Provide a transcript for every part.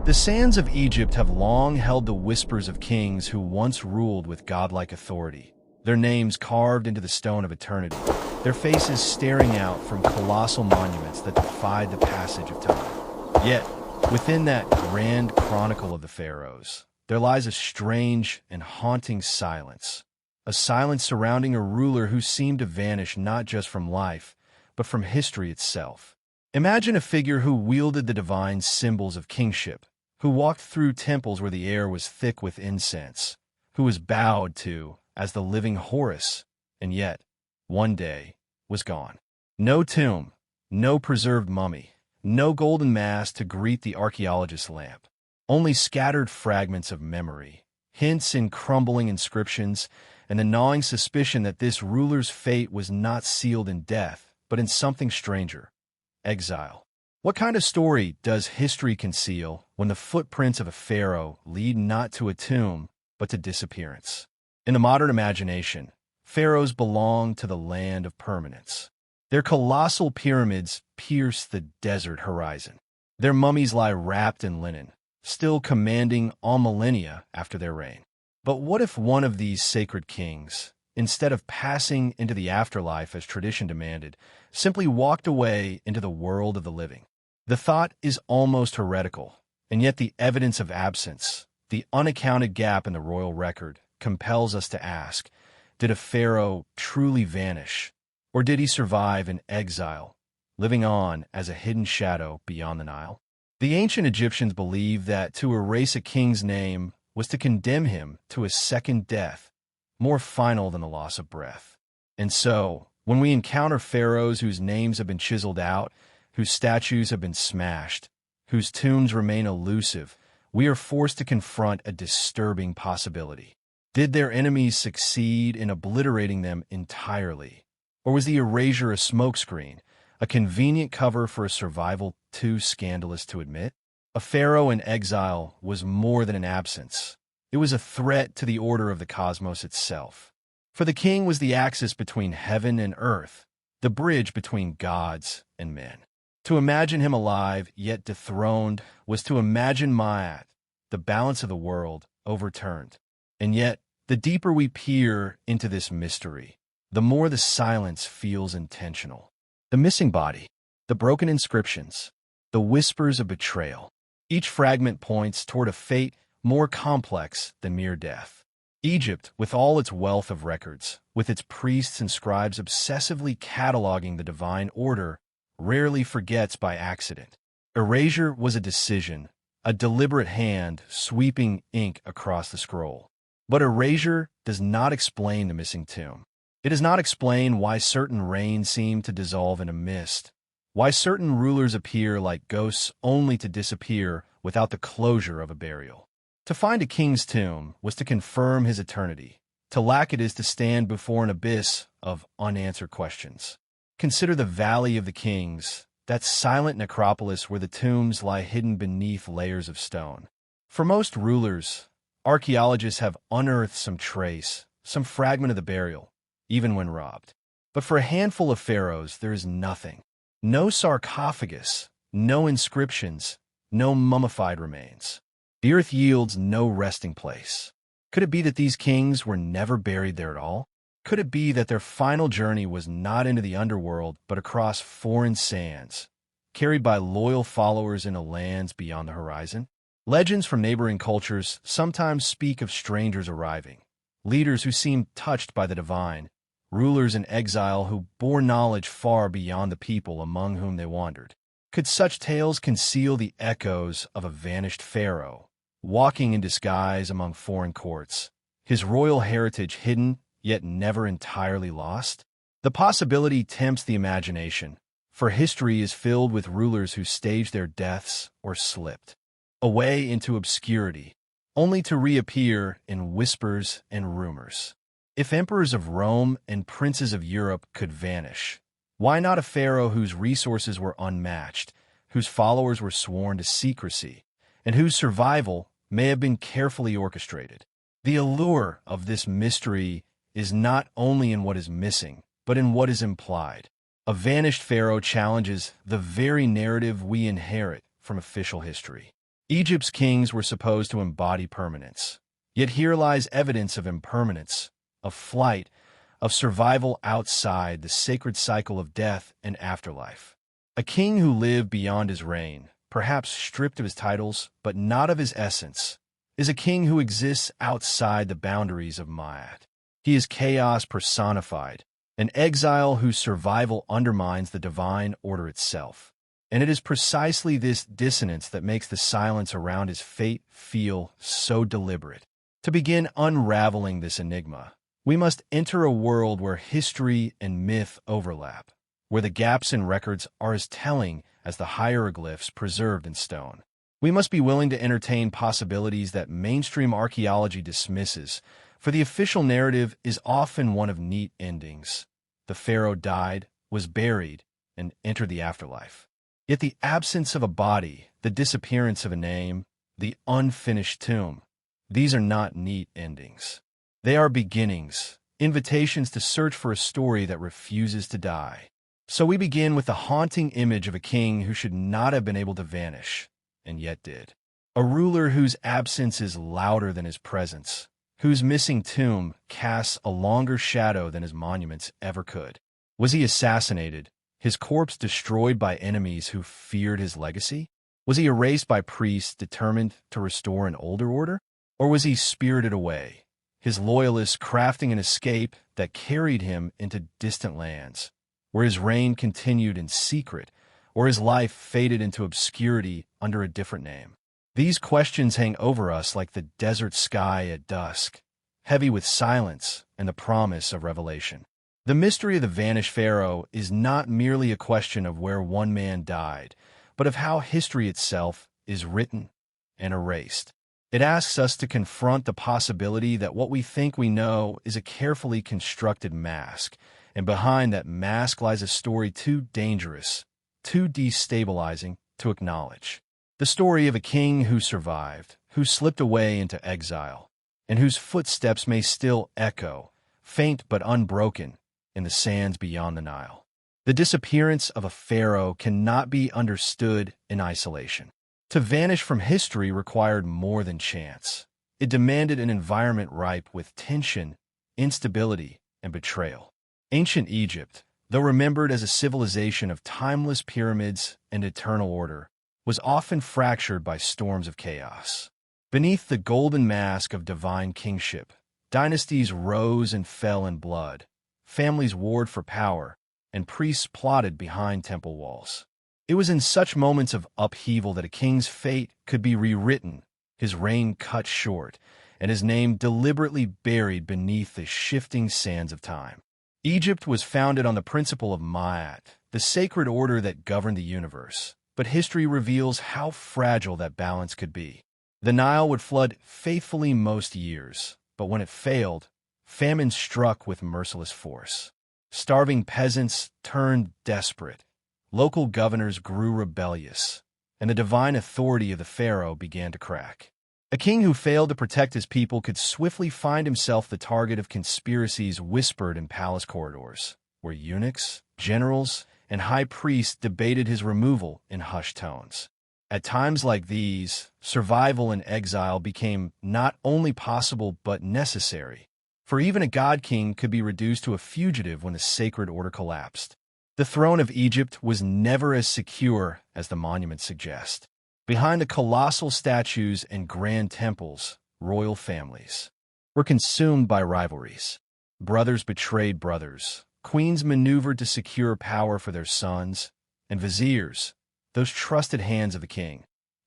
The sands of Egypt have long held the whispers of kings who once ruled with godlike authority, their names carved into the stone of eternity, their faces staring out from colossal monuments that defied the passage of time. Yet, within that grand chronicle of the pharaohs, there lies a strange and haunting silence, a silence surrounding a ruler who seemed to vanish not just from life, but from history itself. Imagine a figure who wielded the divine symbols of kingship, who walked through temples where the air was thick with incense, who was bowed to as the living Horus, and yet, one day, was gone. No tomb, no preserved mummy, no golden mask to greet the archaeologist's lamp. Only scattered fragments of memory, hints in crumbling inscriptions, and the gnawing suspicion that this ruler's fate was not sealed in death, but in something stranger: exile. What kind of story does history conceal when the footprints of a pharaoh lead not to a tomb, but to disappearance? In the modern imagination, pharaohs belong to the land of permanence. Their colossal pyramids pierce the desert horizon. Their mummies lie wrapped in linen, still commanding all millennia after their reign. But what if one of these sacred kings, instead of passing into the afterlife as tradition demanded, simply walked away into the world of the living? The thought is almost heretical, and yet the evidence of absence, the unaccounted gap in the royal record, compels us to ask, did a pharaoh truly vanish, or did he survive in exile, living on as a hidden shadow beyond the Nile? The ancient Egyptians believed that to erase a king's name was to condemn him to a second death, more final than the loss of breath. And so, when we encounter pharaohs whose names have been chiseled out, whose statues have been smashed, whose tombs remain elusive, we are forced to confront a disturbing possibility. Did their enemies succeed in obliterating them entirely? Or was the erasure a smokescreen, a convenient cover for a survival too scandalous to admit? A pharaoh in exile was more than an absence. It was a threat to the order of the cosmos itself. For the king was the axis between heaven and earth, the bridge between gods and men. To imagine him alive, yet dethroned, was to imagine Ma'at, the balance of the world, overturned. And yet, the deeper we peer into this mystery, the more the silence feels intentional. The missing body, the broken inscriptions, the whispers of betrayal. Each fragment points toward a fate more complex than mere death. Egypt, with all its wealth of records, with its priests and scribes obsessively cataloging the divine order, rarely forgets by accident. Erasure was a decision, a deliberate hand sweeping ink across the scroll. But erasure does not explain the missing tomb. It does not explain why certain reigns seem to dissolve in a mist, why certain rulers appear like ghosts only to disappear without the closure of a burial. To find a king's tomb was to confirm his eternity. To lack it is to stand before an abyss of unanswered questions. Consider the Valley of the Kings, that silent necropolis where the tombs lie hidden beneath layers of stone. For most rulers, archaeologists have unearthed some trace, some fragment of the burial, even when robbed. But for a handful of pharaohs, there is nothing. No sarcophagus, no inscriptions, no mummified remains. The earth yields no resting place. Could it be that these kings were never buried there at all? Could it be that their final journey was not into the underworld, but across foreign sands, carried by loyal followers into lands beyond the horizon? Legends from neighboring cultures sometimes speak of strangers arriving, leaders who seemed touched by the divine, rulers in exile who bore knowledge far beyond the people among whom they wandered. Could such tales conceal the echoes of a vanished pharaoh, walking in disguise among foreign courts, his royal heritage hidden yet never entirely lost? The possibility tempts the imagination, for history is filled with rulers who staged their deaths or slipped away into obscurity, only to reappear in whispers and rumors. If emperors of Rome and princes of Europe could vanish, why not a pharaoh whose resources were unmatched, whose followers were sworn to secrecy, and whose survival may have been carefully orchestrated? The allure of this mystery is not only in what is missing, but in what is implied. A vanished pharaoh challenges the very narrative we inherit from official history. Egypt's kings were supposed to embody permanence. Yet here lies evidence of impermanence, of flight, of survival outside the sacred cycle of death and afterlife. A king who lived beyond his reign, perhaps stripped of his titles, but not of his essence, is a king who exists outside the boundaries of Ma'at. He is chaos personified, an exile whose survival undermines the divine order itself. And it is precisely this dissonance that makes the silence around his fate feel so deliberate. To begin unraveling this enigma, we must enter a world where history and myth overlap, where the gaps in records are as telling as the hieroglyphs preserved in stone. We must be willing to entertain possibilities that mainstream archaeology dismisses, for the official narrative is often one of neat endings. The pharaoh died, was buried, and entered the afterlife. Yet the absence of a body, the disappearance of a name, the unfinished tomb, these are not neat endings. They are beginnings, invitations to search for a story that refuses to die. So we begin with the haunting image of a king who should not have been able to vanish, and yet did. A ruler whose absence is louder than his presence, whose missing tomb casts a longer shadow than his monuments ever could. Was he assassinated, his corpse destroyed by enemies who feared his legacy? Was he erased by priests determined to restore an older order? Or was he spirited away, his loyalists crafting an escape that carried him into distant lands, where his reign continued in secret, or his life faded into obscurity under a different name? These questions hang over us like the desert sky at dusk, heavy with silence and the promise of revelation. The mystery of the vanished pharaoh is not merely a question of where one man died, but of how history itself is written and erased. It asks us to confront the possibility that what we think we know is a carefully constructed mask, and behind that mask lies a story too dangerous, too destabilizing to acknowledge. The story of a king who survived, who slipped away into exile, and whose footsteps may still echo, faint but unbroken, in the sands beyond the Nile. The disappearance of a pharaoh cannot be understood in isolation. To vanish from history required more than chance. It demanded an environment ripe with tension, instability, and betrayal. Ancient Egypt, though remembered as a civilization of timeless pyramids and eternal order, was often fractured by storms of chaos. Beneath the golden mask of divine kingship, dynasties rose and fell in blood, families warred for power, and priests plotted behind temple walls. It was in such moments of upheaval that a king's fate could be rewritten, his reign cut short, and his name deliberately buried beneath the shifting sands of time. Egypt was founded on the principle of Ma'at, the sacred order that governed the universe, but history reveals how fragile that balance could be. The Nile would flood faithfully most years, but when it failed, famine struck with merciless force. Starving peasants turned desperate. Local governors grew rebellious, and the divine authority of the pharaoh began to crack. A king who failed to protect his people could swiftly find himself the target of conspiracies whispered in palace corridors, where eunuchs, generals, and high priests debated his removal in hushed tones. At times like these, survival in exile became not only possible but necessary, for even a god-king could be reduced to a fugitive when the sacred order collapsed. The throne of Egypt was never as secure as the monuments suggest. Behind the colossal statues and grand temples, royal families were consumed by rivalries. Brothers betrayed brothers, queens maneuvered to secure power for their sons, and viziers, those trusted hands of the king,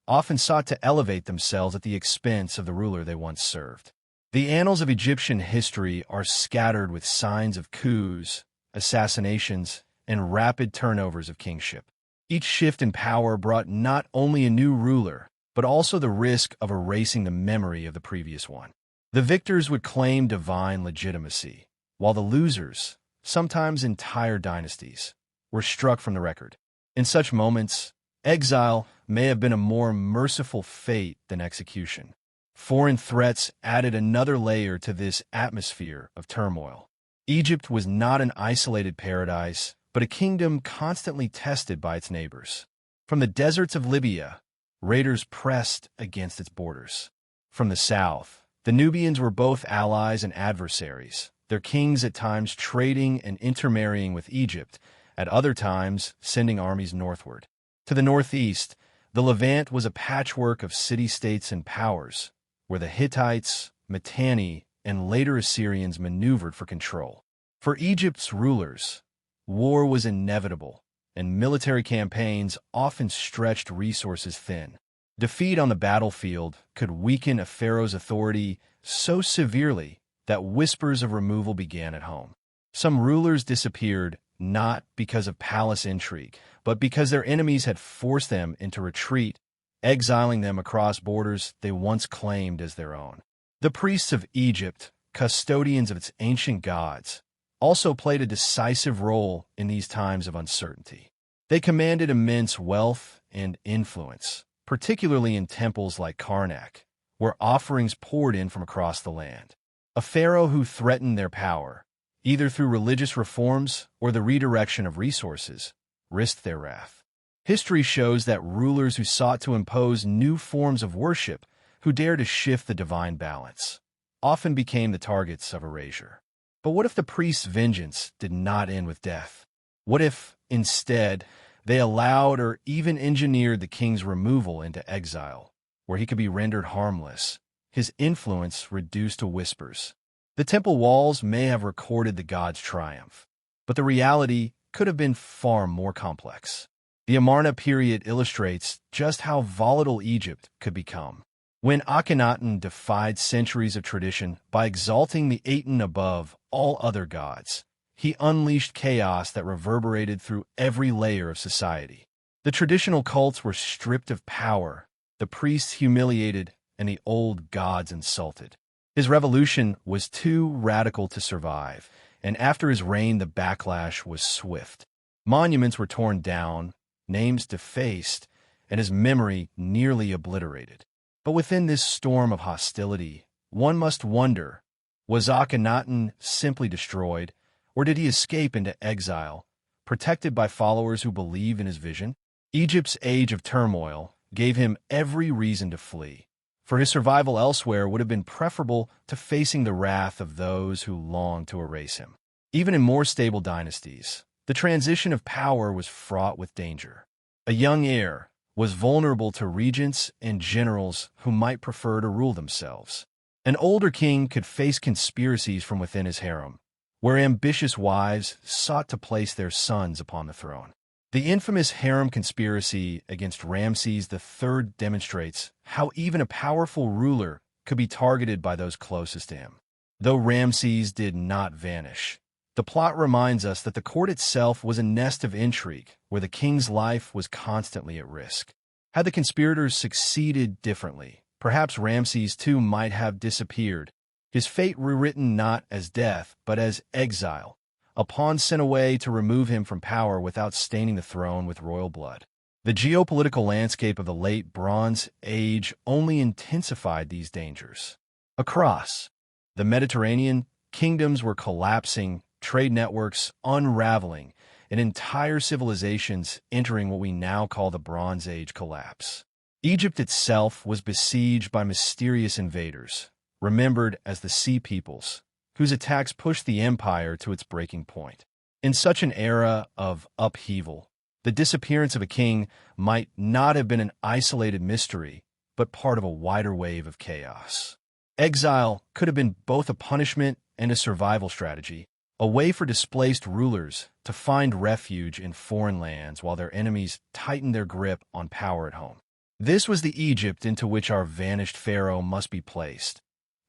often sought to elevate themselves at the expense of the ruler they once served. The annals of Egyptian history are scattered with signs of coups, assassinations, and rapid turnovers of kingship. Each shift in power brought not only a new ruler, but also the risk of erasing the memory of the previous one. The victors would claim divine legitimacy, while the losers, sometimes entire dynasties, were struck from the record. In such moments, exile may have been a more merciful fate than execution. Foreign threats added another layer to this atmosphere of turmoil. Egypt was not an isolated paradise, but a kingdom constantly tested by its neighbors. From the deserts of Libya, raiders pressed against its borders. From the south, the Nubians were both allies and adversaries, their kings at times trading and intermarrying with Egypt, at other times sending armies northward. To the northeast, the Levant was a patchwork of city-states and powers, where the Hittites, Mitanni, and later Assyrians maneuvered for control. For Egypt's rulers, war was inevitable, and military campaigns often stretched resources thin. Defeat on the battlefield could weaken a pharaoh's authority so severely that whispers of removal began at home. Some rulers disappeared not because of palace intrigue, but because their enemies had forced them into retreat, exiling them across borders they once claimed as their own. The priests of Egypt, custodians of its ancient gods, also played a decisive role in these times of uncertainty. They commanded immense wealth and influence, particularly in temples like Karnak, where offerings poured in from across the land. A pharaoh who threatened their power, either through religious reforms or the redirection of resources, risked their wrath. History shows that rulers who sought to impose new forms of worship, who dared to shift the divine balance, often became the targets of erasure. But what if the priest's vengeance did not end with death? What if, instead, they allowed or even engineered the king's removal into exile, where he could be rendered harmless, his influence reduced to whispers? The temple walls may have recorded the god's triumph, but the reality could have been far more complex. The Amarna period illustrates just how volatile Egypt could become. When Akhenaten defied centuries of tradition by exalting the Aten above all other gods, he unleashed chaos that reverberated through every layer of society. The traditional cults were stripped of power, the priests humiliated, and the old gods insulted. His revolution was too radical to survive, and after his reign the backlash was swift. Monuments were torn down, names defaced, and his memory nearly obliterated. But within this storm of hostility, one must wonder, was Akhenaten simply destroyed, or did he escape into exile, protected by followers who believed in his vision? Egypt's age of turmoil gave him every reason to flee, for his survival elsewhere would have been preferable to facing the wrath of those who longed to erase him. Even in more stable dynasties, the transition of power was fraught with danger. A young heir was vulnerable to regents and generals who might prefer to rule themselves. An older king could face conspiracies from within his harem, where ambitious wives sought to place their sons upon the throne. The infamous harem conspiracy against Ramses III demonstrates how even a powerful ruler could be targeted by those closest to him. Though Ramses did not vanish, the plot reminds us that the court itself was a nest of intrigue, where the king's life was constantly at risk. Had the conspirators succeeded differently, perhaps Ramses too might have disappeared, his fate rewritten not as death, but as exile, a pawn sent away to remove him from power without staining the throne with royal blood. The geopolitical landscape of the late Bronze Age only intensified these dangers. Across the Mediterranean, kingdoms were collapsing, trade networks unraveling, and entire civilizations entering what we now call the Bronze Age collapse. Egypt itself was besieged by mysterious invaders, remembered as the Sea Peoples, whose attacks pushed the empire to its breaking point. In such an era of upheaval, the disappearance of a king might not have been an isolated mystery, but part of a wider wave of chaos. Exile could have been both a punishment and a survival strategy, a way for displaced rulers to find refuge in foreign lands while their enemies tightened their grip on power at home. This was the Egypt into which our vanished pharaoh must be placed,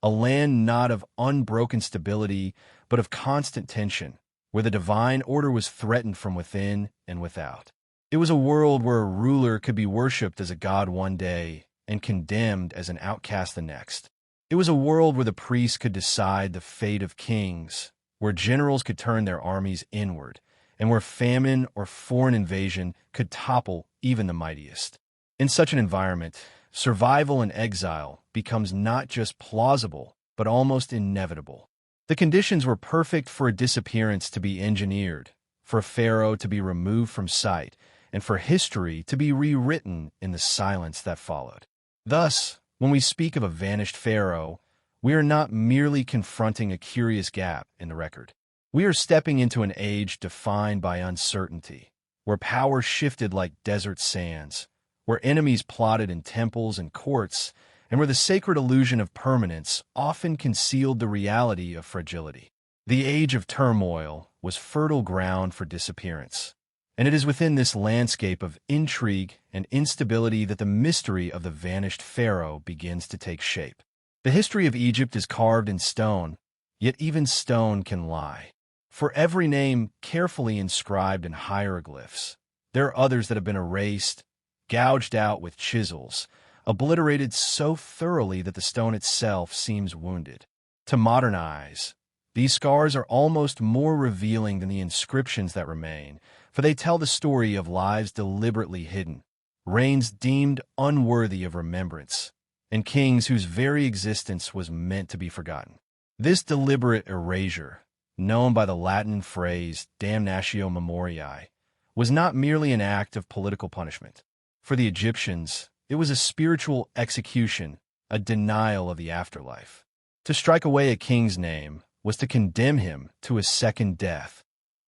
a land not of unbroken stability, but of constant tension, where the divine order was threatened from within and without. It was a world where a ruler could be worshipped as a god one day and condemned as an outcast the next. It was a world where the priests could decide the fate of kings, where generals could turn their armies inward, and where famine or foreign invasion could topple even the mightiest. In such an environment, survival in exile becomes not just plausible, but almost inevitable. The conditions were perfect for a disappearance to be engineered, for a pharaoh to be removed from sight, and for history to be rewritten in the silence that followed. Thus, when we speak of a vanished pharaoh, we are not merely confronting a curious gap in the record. We are stepping into an age defined by uncertainty, where power shifted like desert sands, where enemies plotted in temples and courts, and where the sacred illusion of permanence often concealed the reality of fragility. The age of turmoil was fertile ground for disappearance, and it is within this landscape of intrigue and instability that the mystery of the vanished pharaoh begins to take shape. The history of Egypt is carved in stone, yet even stone can lie. For every name carefully inscribed in hieroglyphs, there are others that have been erased, gouged out with chisels, obliterated so thoroughly that the stone itself seems wounded. To modern eyes, these scars are almost more revealing than the inscriptions that remain, for they tell the story of lives deliberately hidden, reigns deemed unworthy of remembrance, and kings whose very existence was meant to be forgotten. This deliberate erasure, known by the Latin phrase damnatio memoriae, was not merely an act of political punishment. For the Egyptians, it was a spiritual execution, a denial of the afterlife. To strike away a king's name was to condemn him to a second death,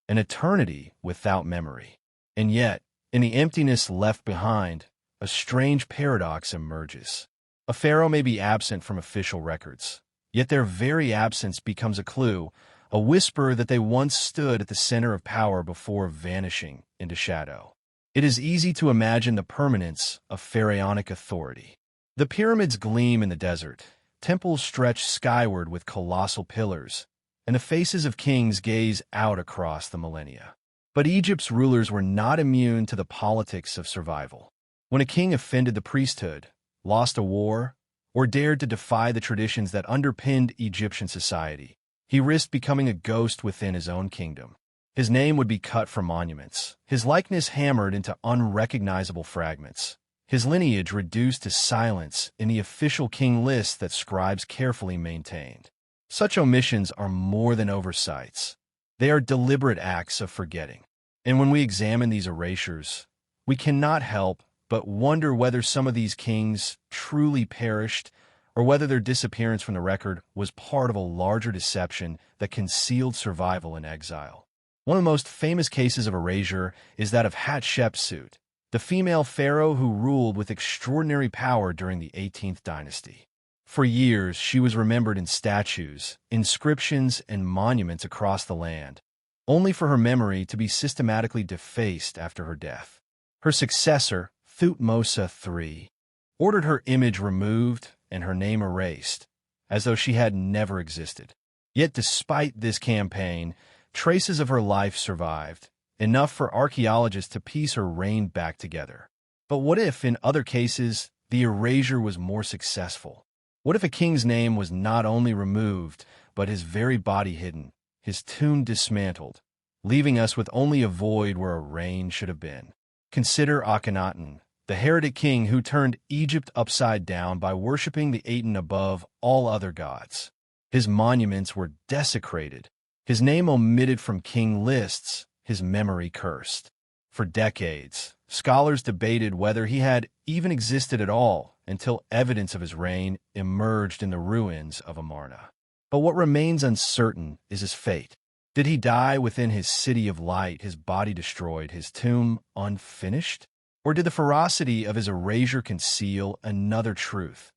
an eternity without memory. And yet, in the emptiness left behind, a strange paradox emerges. A pharaoh may be absent from official records, yet their very absence becomes a clue, a whisper that they once stood at the center of power before vanishing into shadow. It is easy to imagine the permanence of pharaonic authority. The pyramids gleam in the desert, temples stretch skyward with colossal pillars, and the faces of kings gaze out across the millennia. But Egypt's rulers were not immune to the politics of survival. When a king offended the priesthood, lost a war, or dared to defy the traditions that underpinned Egyptian society, he risked becoming a ghost within his own kingdom. His name would be cut from monuments, his likeness hammered into unrecognizable fragments, his lineage reduced to silence in the official king list that scribes carefully maintained. Such omissions are more than oversights. They are deliberate acts of forgetting. And when we examine these erasures, we cannot help but wonder whether some of these kings truly perished or whether their disappearance from the record was part of a larger deception that concealed survival in exile. One of the most famous cases of erasure is that of Hatshepsut, the female pharaoh who ruled with extraordinary power during the 18th dynasty. For years, she was remembered in statues, inscriptions, and monuments across the land, only for her memory to be systematically defaced after her death. Her successor, Thutmose III, ordered her image removed and her name erased, as though she had never existed. Yet despite this campaign, traces of her life survived, enough for archaeologists to piece her reign back together. But what if, in other cases, the erasure was more successful? What if a king's name was not only removed, but his very body hidden, his tomb dismantled, leaving us with only a void where a reign should have been? Consider Akhenaten, the heretic king who turned Egypt upside down by worshipping the Aten above all other gods. His monuments were desecrated, his name omitted from king lists, his memory cursed. For decades, scholars debated whether he had even existed at all until evidence of his reign emerged in the ruins of Amarna. But what remains uncertain is his fate. Did he die within his city of light, his body destroyed, his tomb unfinished? Or did the ferocity of his erasure conceal another truth,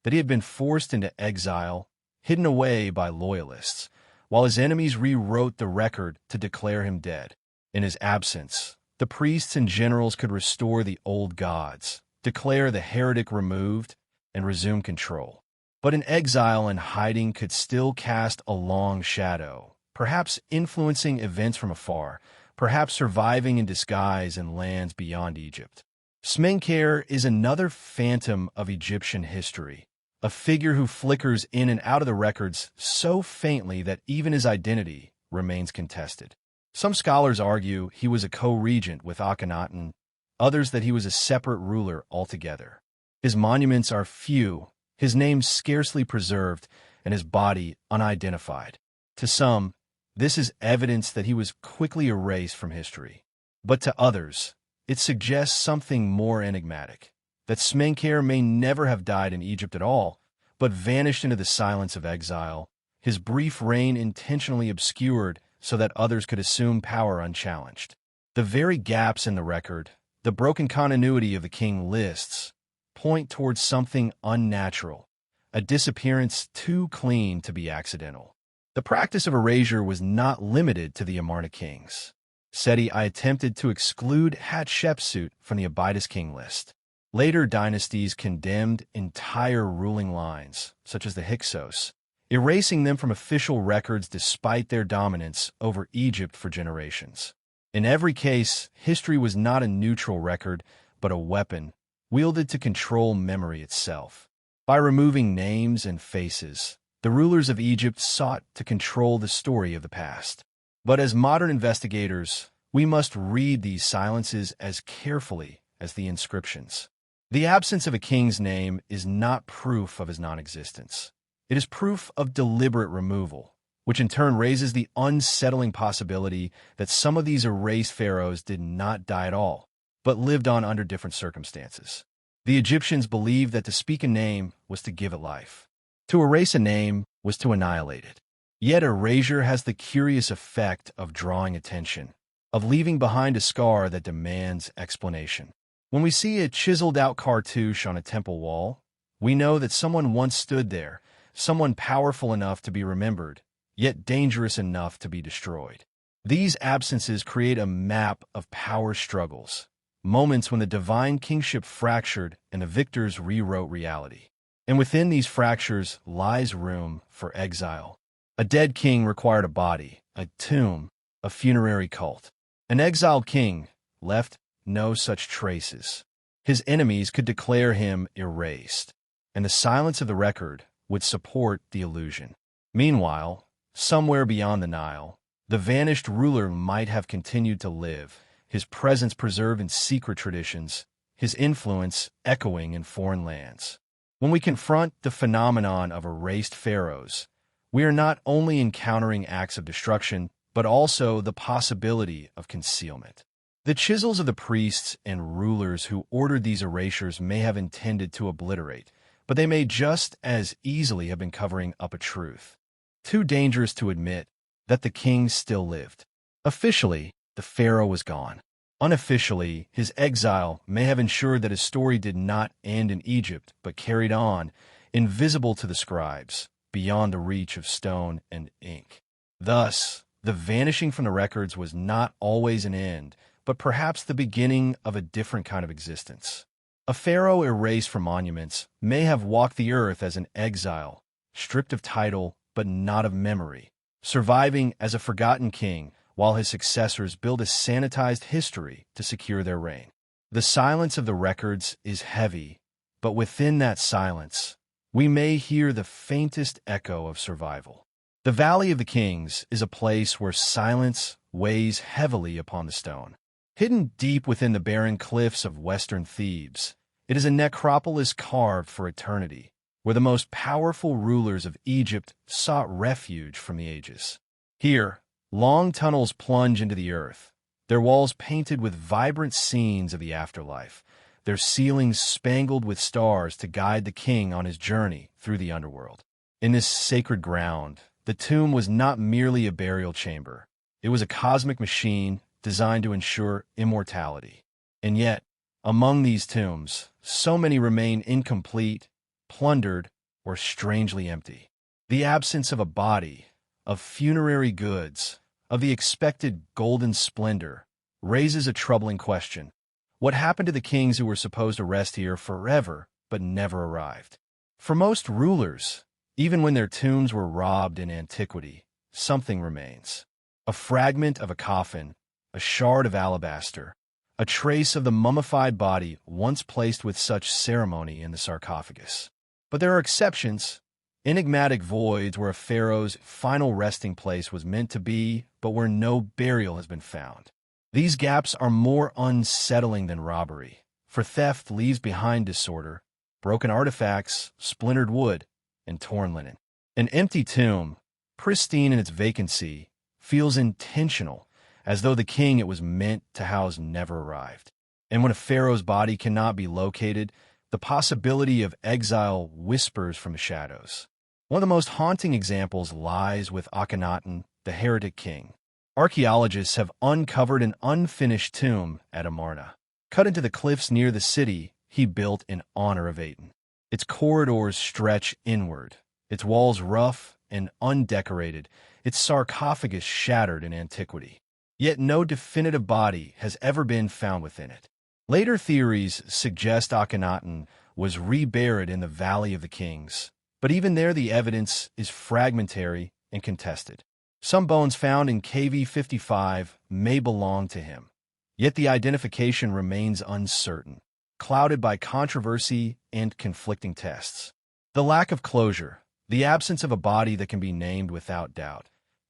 that he had been forced into exile, hidden away by loyalists, while his enemies rewrote the record to declare him dead? In his absence, the priests and generals could restore the old gods, declare the heretic removed, and resume control. But in exile and hiding could still cast a long shadow, perhaps influencing events from afar, perhaps surviving in disguise in lands beyond Egypt. Smenkhare is another phantom of Egyptian history, a figure who flickers in and out of the records so faintly that even his identity remains contested. Some scholars argue he was a co-regent with Akhenaten, others that he was a separate ruler altogether. His monuments are few, his name scarcely preserved, and his body unidentified. To some, this is evidence that he was quickly erased from history. But to others, it suggests something more enigmatic, that Smenkhare may never have died in Egypt at all, but vanished into the silence of exile, his brief reign intentionally obscured so that others could assume power unchallenged. The very gaps in the record, the broken continuity of the king lists, point towards something unnatural, a disappearance too clean to be accidental. The practice of erasure was not limited to the Amarna kings. Seti I attempted to exclude Hatshepsut from the Abydos king list. Later dynasties condemned entire ruling lines, such as the Hyksos, erasing them from official records despite their dominance over Egypt for generations. In every case, history was not a neutral record, but a weapon, wielded to control memory itself. By removing names and faces, the rulers of Egypt sought to control the story of the past. But as modern investigators, we must read these silences as carefully as the inscriptions. The absence of a king's name is not proof of his non-existence. It is proof of deliberate removal, which in turn raises the unsettling possibility that some of these erased pharaohs did not die at all, but lived on under different circumstances. The Egyptians believed that to speak a name was to give it life. To erase a name was to annihilate it. Yet erasure has the curious effect of drawing attention, of leaving behind a scar that demands explanation. When we see a chiseled-out cartouche on a temple wall, we know that someone once stood there, someone powerful enough to be remembered, yet dangerous enough to be destroyed. These absences create a map of power struggles, moments when the divine kingship fractured and the victors rewrote reality. And within these fractures lies room for exile. A dead king required a body, a tomb, a funerary cult. An exiled king left no such traces. His enemies could declare him erased, and the silence of the record would support the illusion. Meanwhile, somewhere beyond the Nile, the vanished ruler might have continued to live, his presence preserved in secret traditions, his influence echoing in foreign lands. When we confront the phenomenon of erased pharaohs, we are not only encountering acts of destruction, but also the possibility of concealment. The chisels of the priests and rulers who ordered these erasures may have intended to obliterate, but they may just as easily have been covering up a truth, too dangerous to admit, that the king still lived. Officially, the pharaoh was gone. Unofficially, his exile may have ensured that his story did not end in Egypt, but carried on, invisible to the scribes, beyond the reach of stone and ink. Thus, the vanishing from the records was not always an end, but perhaps the beginning of a different kind of existence. A pharaoh erased from monuments may have walked the earth as an exile, stripped of title but not of memory, surviving as a forgotten king while his successors build a sanitized history to secure their reign. The silence of the records is heavy, but within that silence, we may hear the faintest echo of survival. The Valley of the Kings is a place where silence weighs heavily upon the stone. Hidden deep within the barren cliffs of western Thebes, it is a necropolis carved for eternity, where the most powerful rulers of Egypt sought refuge from the ages. Here, long tunnels plunge into the earth, their walls painted with vibrant scenes of the afterlife, their ceilings spangled with stars to guide the king on his journey through the underworld. In this sacred ground, the tomb was not merely a burial chamber. It was a cosmic machine designed to ensure immortality. And yet, among these tombs, so many remain incomplete, plundered, or strangely empty. The absence of a body, of funerary goods, of the expected golden splendor, raises a troubling question. What happened to the kings who were supposed to rest here forever but never arrived? For most rulers, even when their tombs were robbed in antiquity, something remains. A fragment of a coffin, a shard of alabaster, a trace of the mummified body once placed with such ceremony in the sarcophagus. But there are exceptions, enigmatic voids where a pharaoh's final resting place was meant to be, but where no burial has been found. These gaps are more unsettling than robbery, for theft leaves behind disorder, broken artifacts, splintered wood, and torn linen. An empty tomb, pristine in its vacancy, feels intentional, as though the king it was meant to house never arrived. And when a pharaoh's body cannot be located, the possibility of exile whispers from the shadows. One of the most haunting examples lies with Akhenaten, the heretic king. Archaeologists have uncovered an unfinished tomb at Amarna. Cut into the cliffs near the city he built in honor of Aten. Its corridors stretch inward, its walls rough and undecorated, its sarcophagus shattered in antiquity. Yet no definitive body has ever been found within it. Later theories suggest Akhenaten was reburied in the Valley of the Kings, but even there the evidence is fragmentary and contested. Some bones found in KV-55 may belong to him, yet the identification remains uncertain, clouded by controversy and conflicting tests. The lack of closure, the absence of a body that can be named without doubt,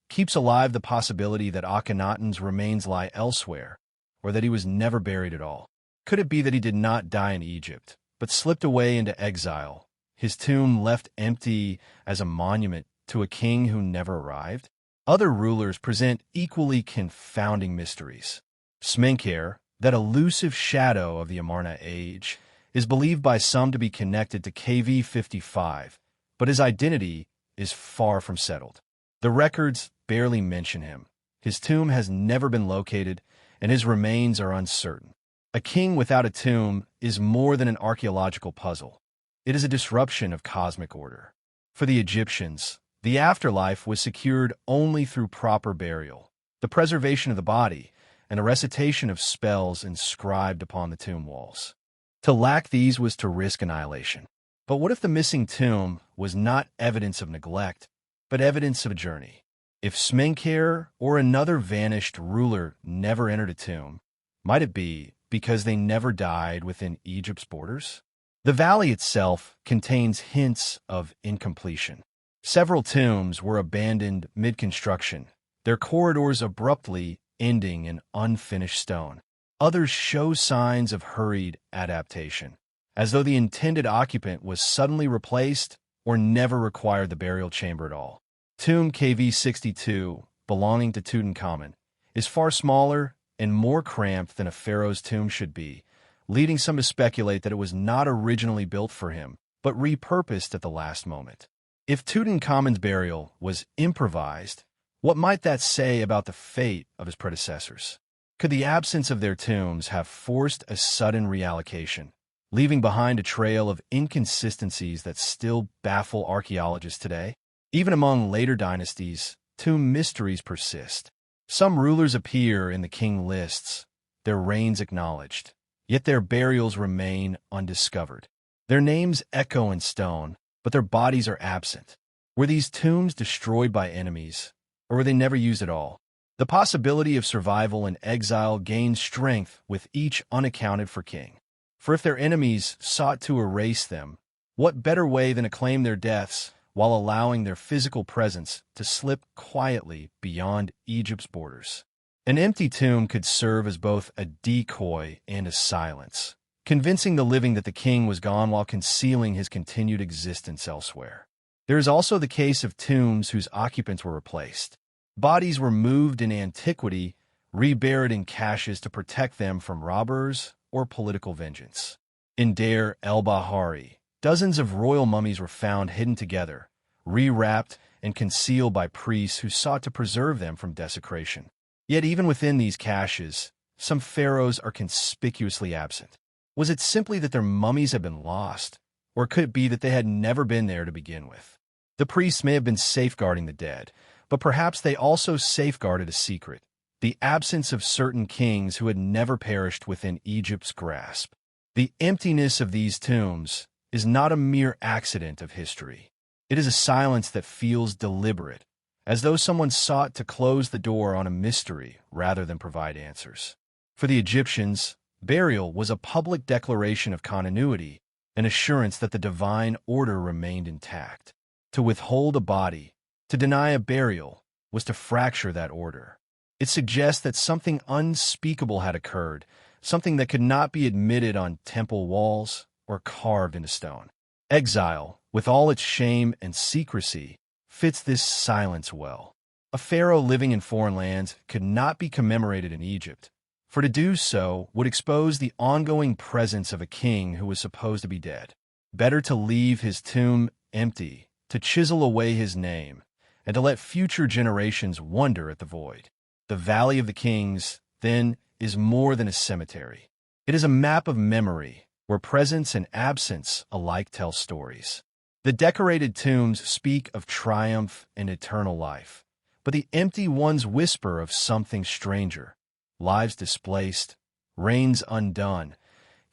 keeps alive the possibility that Akhenaten's remains lie elsewhere, or that he was never buried at all. Could it be that he did not die in Egypt, but slipped away into exile, his tomb left empty as a monument to a king who never arrived? Other rulers present equally confounding mysteries. Smenkhare, that elusive shadow of the Amarna age, is believed by some to be connected to KV-55, but his identity is far from settled. The records barely mention him. His tomb has never been located, and his remains are uncertain. A king without a tomb is more than an archaeological puzzle. It is a disruption of cosmic order. For the Egyptians, the afterlife was secured only through proper burial, the preservation of the body, and a recitation of spells inscribed upon the tomb walls. To lack these was to risk annihilation. But what if the missing tomb was not evidence of neglect, but evidence of a journey? If Smenkhare or another vanished ruler never entered a tomb, might it be because they never died within Egypt's borders? The valley itself contains hints of incompletion. Several tombs were abandoned mid-construction, their corridors abruptly ending in unfinished stone. Others show signs of hurried adaptation, as though the intended occupant was suddenly replaced or never required the burial chamber at all. Tomb KV-62, belonging to Tutankhamun, is far smaller and more cramped than a pharaoh's tomb should be, leading some to speculate that it was not originally built for him, but repurposed at the last moment. If Tutankhamun's burial was improvised, what might that say about the fate of his predecessors? Could the absence of their tombs have forced a sudden reallocation, leaving behind a trail of inconsistencies that still baffle archaeologists today? Even among later dynasties, tomb mysteries persist. Some rulers appear in the king lists, their reigns acknowledged, yet their burials remain undiscovered. Their names echo in stone, but their bodies are absent. Were these tombs destroyed by enemies, or were they never used at all? The possibility of survival in exile gains strength with each unaccounted for king. For if their enemies sought to erase them, what better way than to claim their deaths while allowing their physical presence to slip quietly beyond Egypt's borders? An empty tomb could serve as both a decoy and a silence, convincing the living that the king was gone while concealing his continued existence elsewhere. There is also the case of tombs whose occupants were replaced. Bodies were moved in antiquity, reburied in caches to protect them from robbers or political vengeance. In Deir el-Bahari, dozens of royal mummies were found hidden together, rewrapped and concealed by priests who sought to preserve them from desecration. Yet even within these caches, some pharaohs are conspicuously absent. Was it simply that their mummies had been lost, or could it be that they had never been there to begin with? The priests may have been safeguarding the dead, but perhaps they also safeguarded a secret, the absence of certain kings who had never perished within Egypt's grasp. The emptiness of these tombs is not a mere accident of history. It is a silence that feels deliberate, as though someone sought to close the door on a mystery rather than provide answers. For the Egyptians, burial was a public declaration of continuity, an assurance that the divine order remained intact. To withhold a body, to deny a burial, was to fracture that order. It suggests that something unspeakable had occurred, something that could not be admitted on temple walls or carved into stone. Exile, with all its shame and secrecy, fits this silence well. A pharaoh living in foreign lands could not be commemorated in Egypt, for to do so would expose the ongoing presence of a king who was supposed to be dead. Better to leave his tomb empty, to chisel away his name, and to let future generations wonder at the void. The Valley of the Kings, then, is more than a cemetery. It is a map of memory, where presence and absence alike tell stories. The decorated tombs speak of triumph and eternal life, but the empty ones whisper of something stranger. Lives displaced, reigns undone,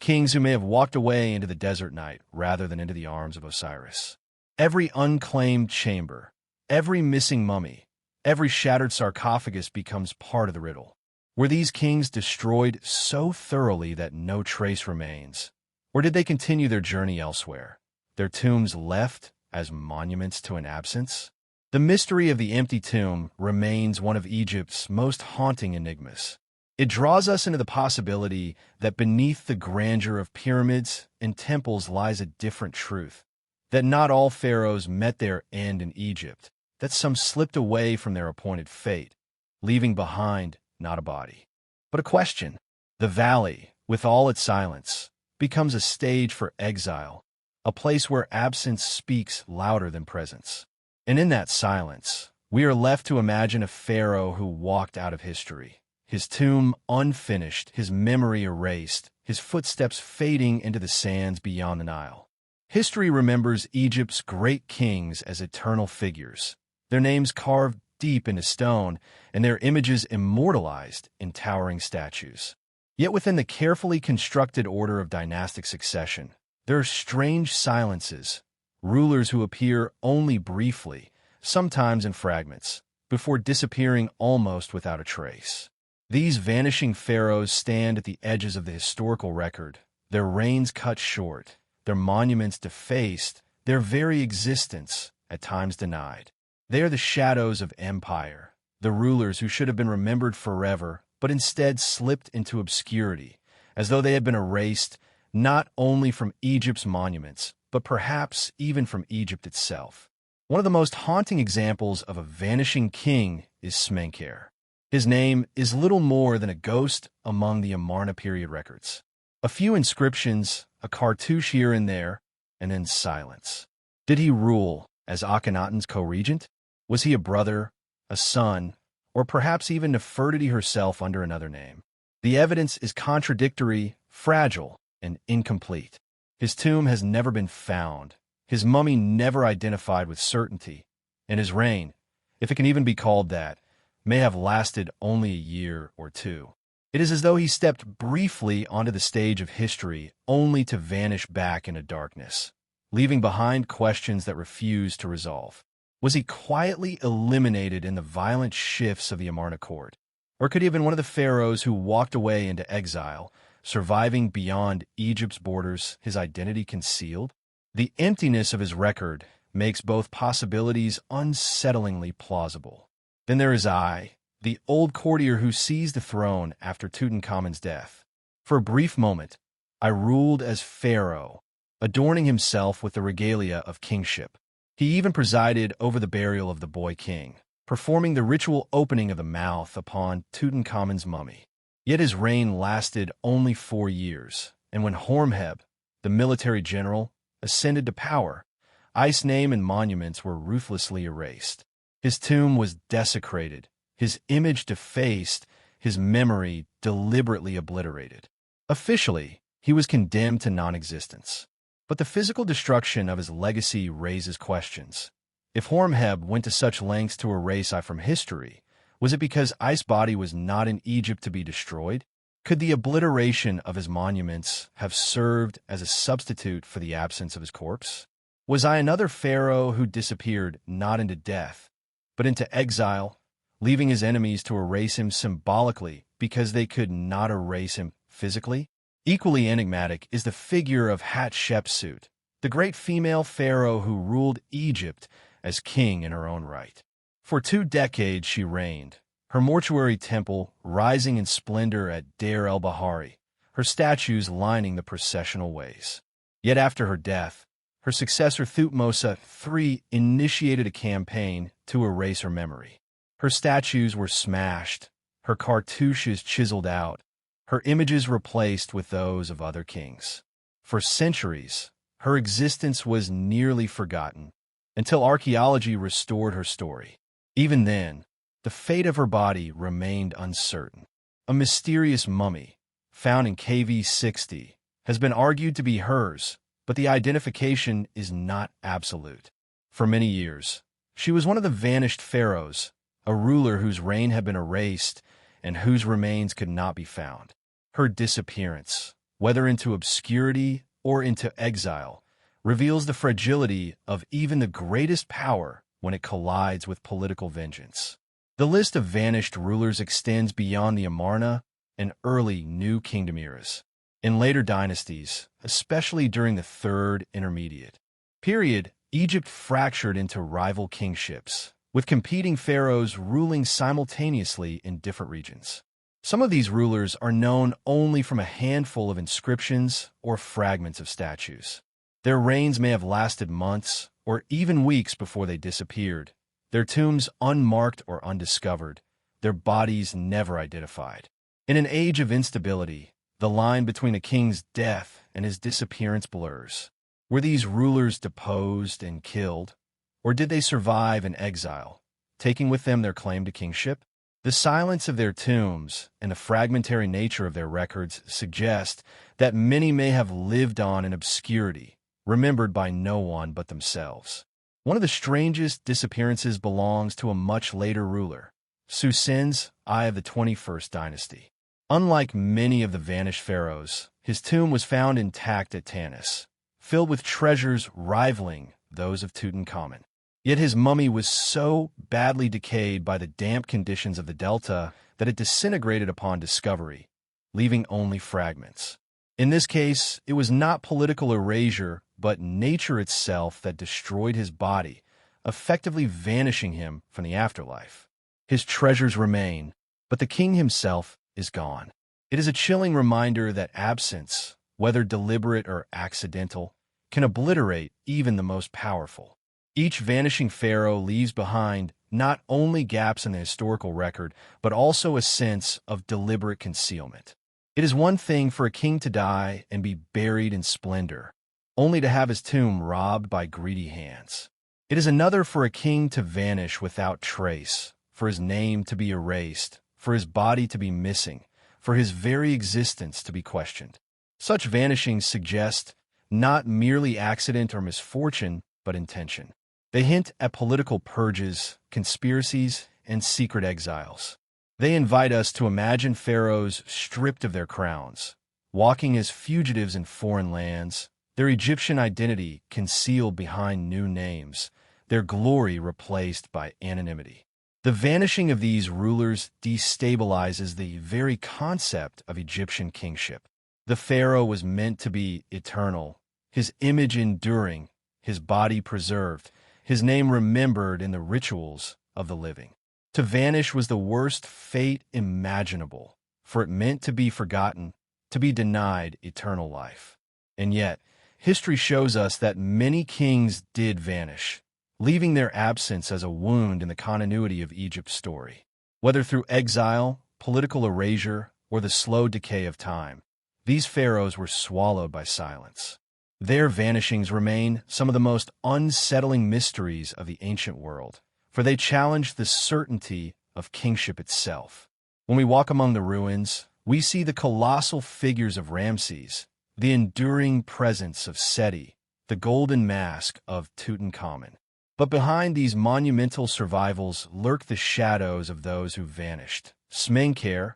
kings who may have walked away into the desert night rather than into the arms of Osiris. Every unclaimed chamber, every missing mummy, every shattered sarcophagus becomes part of the riddle. Were these kings destroyed so thoroughly that no trace remains? Or did they continue their journey elsewhere, their tombs left as monuments to an absence? The mystery of the empty tomb remains one of Egypt's most haunting enigmas. It draws us into the possibility that beneath the grandeur of pyramids and temples lies a different truth, that not all pharaohs met their end in Egypt, that some slipped away from their appointed fate, leaving behind not a body, but a question. The valley, with all its silence, becomes a stage for exile, a place where absence speaks louder than presence. And in that silence, we are left to imagine a pharaoh who walked out of history, his tomb unfinished, his memory erased, his footsteps fading into the sands beyond the Nile. History remembers Egypt's great kings as eternal figures, their names carved deep into stone and their images immortalized in towering statues. Yet within the carefully constructed order of dynastic succession, there are strange silences, rulers who appear only briefly, sometimes in fragments, before disappearing almost without a trace. These vanishing pharaohs stand at the edges of the historical record, their reigns cut short, their monuments defaced, their very existence at times denied. They are the shadows of empire, the rulers who should have been remembered forever, but instead slipped into obscurity, as though they had been erased not only from Egypt's monuments, but perhaps even from Egypt itself. One of the most haunting examples of a vanishing king is Smenkhare. His name is little more than a ghost among the Amarna period records. A few inscriptions, a cartouche here and there, and then silence. Did he rule as Akhenaten's co-regent? Was he a brother, a son, or perhaps even Nefertiti herself under another name? The evidence is contradictory, fragile, and incomplete. His tomb has never been found, his mummy never identified with certainty, and his reign, if it can even be called that, may have lasted only a year or two. It is as though he stepped briefly onto the stage of history only to vanish back into darkness, leaving behind questions that refuse to resolve. Was he quietly eliminated in the violent shifts of the Amarna court? Or could he have been one of the pharaohs who walked away into exile, surviving beyond Egypt's borders, his identity concealed? The emptiness of his record makes both possibilities unsettlingly plausible. Then there is I, the old courtier who seized the throne after Tutankhamun's death. For a brief moment, I ruled as pharaoh, adorning himself with the regalia of kingship. He even presided over the burial of the boy king, performing the ritual opening of the mouth upon Tutankhamun's mummy. Yet his reign lasted only 4 years, and when Horemheb, the military general, ascended to power, I's name and monuments were ruthlessly erased. His tomb was desecrated, his image defaced, his memory deliberately obliterated. Officially, he was condemned to non-existence. But the physical destruction of his legacy raises questions. If Horemheb went to such lengths to erase I from history, was it because I's body was not in Egypt to be destroyed? Could the obliteration of his monuments have served as a substitute for the absence of his corpse? Was I another pharaoh who disappeared not into death, but into exile, leaving his enemies to erase him symbolically because they could not erase him physically? Equally enigmatic is the figure of Hatshepsut, the great female pharaoh who ruled Egypt as king in her own right. For 2 decades she reigned, her mortuary temple rising in splendor at Deir el-Bahari, her statues lining the processional ways. Yet after her death, her successor Thutmose III initiated a campaign to erase her memory. Her statues were smashed, her cartouches chiseled out, her images replaced with those of other kings. For centuries, her existence was nearly forgotten, until archaeology restored her story. Even then, the fate of her body remained uncertain. A mysterious mummy, found in KV-60, has been argued to be hers, but the identification is not absolute. For many years, she was one of the vanished pharaohs, a ruler whose reign had been erased and whose remains could not be found. Her disappearance, whether into obscurity or into exile, reveals the fragility of even the greatest power when it collides with political vengeance. The list of vanished rulers extends beyond the Amarna and early New Kingdom eras. In later dynasties, especially during the Third Intermediate period, Egypt fractured into rival kingships, with competing pharaohs ruling simultaneously in different regions. Some of these rulers are known only from a handful of inscriptions or fragments of statues. Their reigns may have lasted months or even weeks before they disappeared, their tombs unmarked or undiscovered, their bodies never identified. In an age of instability, the line between a king's death and his disappearance blurs. Were these rulers deposed and killed, or did they survive in exile, taking with them their claim to kingship? The silence of their tombs and the fragmentary nature of their records suggest that many may have lived on in obscurity, remembered by no one but themselves. One of the strangest disappearances belongs to a much later ruler, Susin's Eye of the 21st dynasty. Unlike many of the vanished pharaohs, his tomb was found intact at Tanis, filled with treasures rivaling those of Tutankhamun. Yet his mummy was so badly decayed by the damp conditions of the delta that it disintegrated upon discovery, leaving only fragments. In this case, it was not political erasure, but nature itself that destroyed his body, effectively vanishing him from the afterlife. His treasures remain, but the king himself is gone. It is a chilling reminder that absence, whether deliberate or accidental, can obliterate even the most powerful. Each vanishing pharaoh leaves behind not only gaps in the historical record, but also a sense of deliberate concealment. It is one thing for a king to die and be buried in splendor, only to have his tomb robbed by greedy hands. It is another for a king to vanish without trace, for his name to be erased, for his body to be missing, for his very existence to be questioned. Such vanishings suggest not merely accident or misfortune, but intention. They hint at political purges, conspiracies, and secret exiles. They invite us to imagine pharaohs stripped of their crowns, walking as fugitives in foreign lands, their Egyptian identity concealed behind new names, their glory replaced by anonymity. The vanishing of these rulers destabilizes the very concept of Egyptian kingship. The pharaoh was meant to be eternal, his image enduring, his body preserved, his name remembered in the rituals of the living. To vanish was the worst fate imaginable, for it meant to be forgotten, to be denied eternal life. And yet, history shows us that many kings did vanish, leaving their absence as a wound in the continuity of Egypt's story. Whether through exile, political erasure, or the slow decay of time, these pharaohs were swallowed by silence. Their vanishings remain some of the most unsettling mysteries of the ancient world, for they challenge the certainty of kingship itself. When we walk among the ruins, we see the colossal figures of Ramses, the enduring presence of Seti, the golden mask of Tutankhamun. But behind these monumental survivals lurk the shadows of those who vanished. Smenkhare,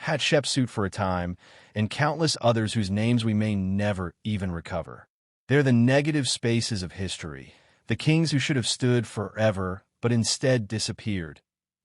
Hatshepsut for a time, and countless others whose names we may never even recover. They're the negative spaces of history, the kings who should have stood forever but instead disappeared,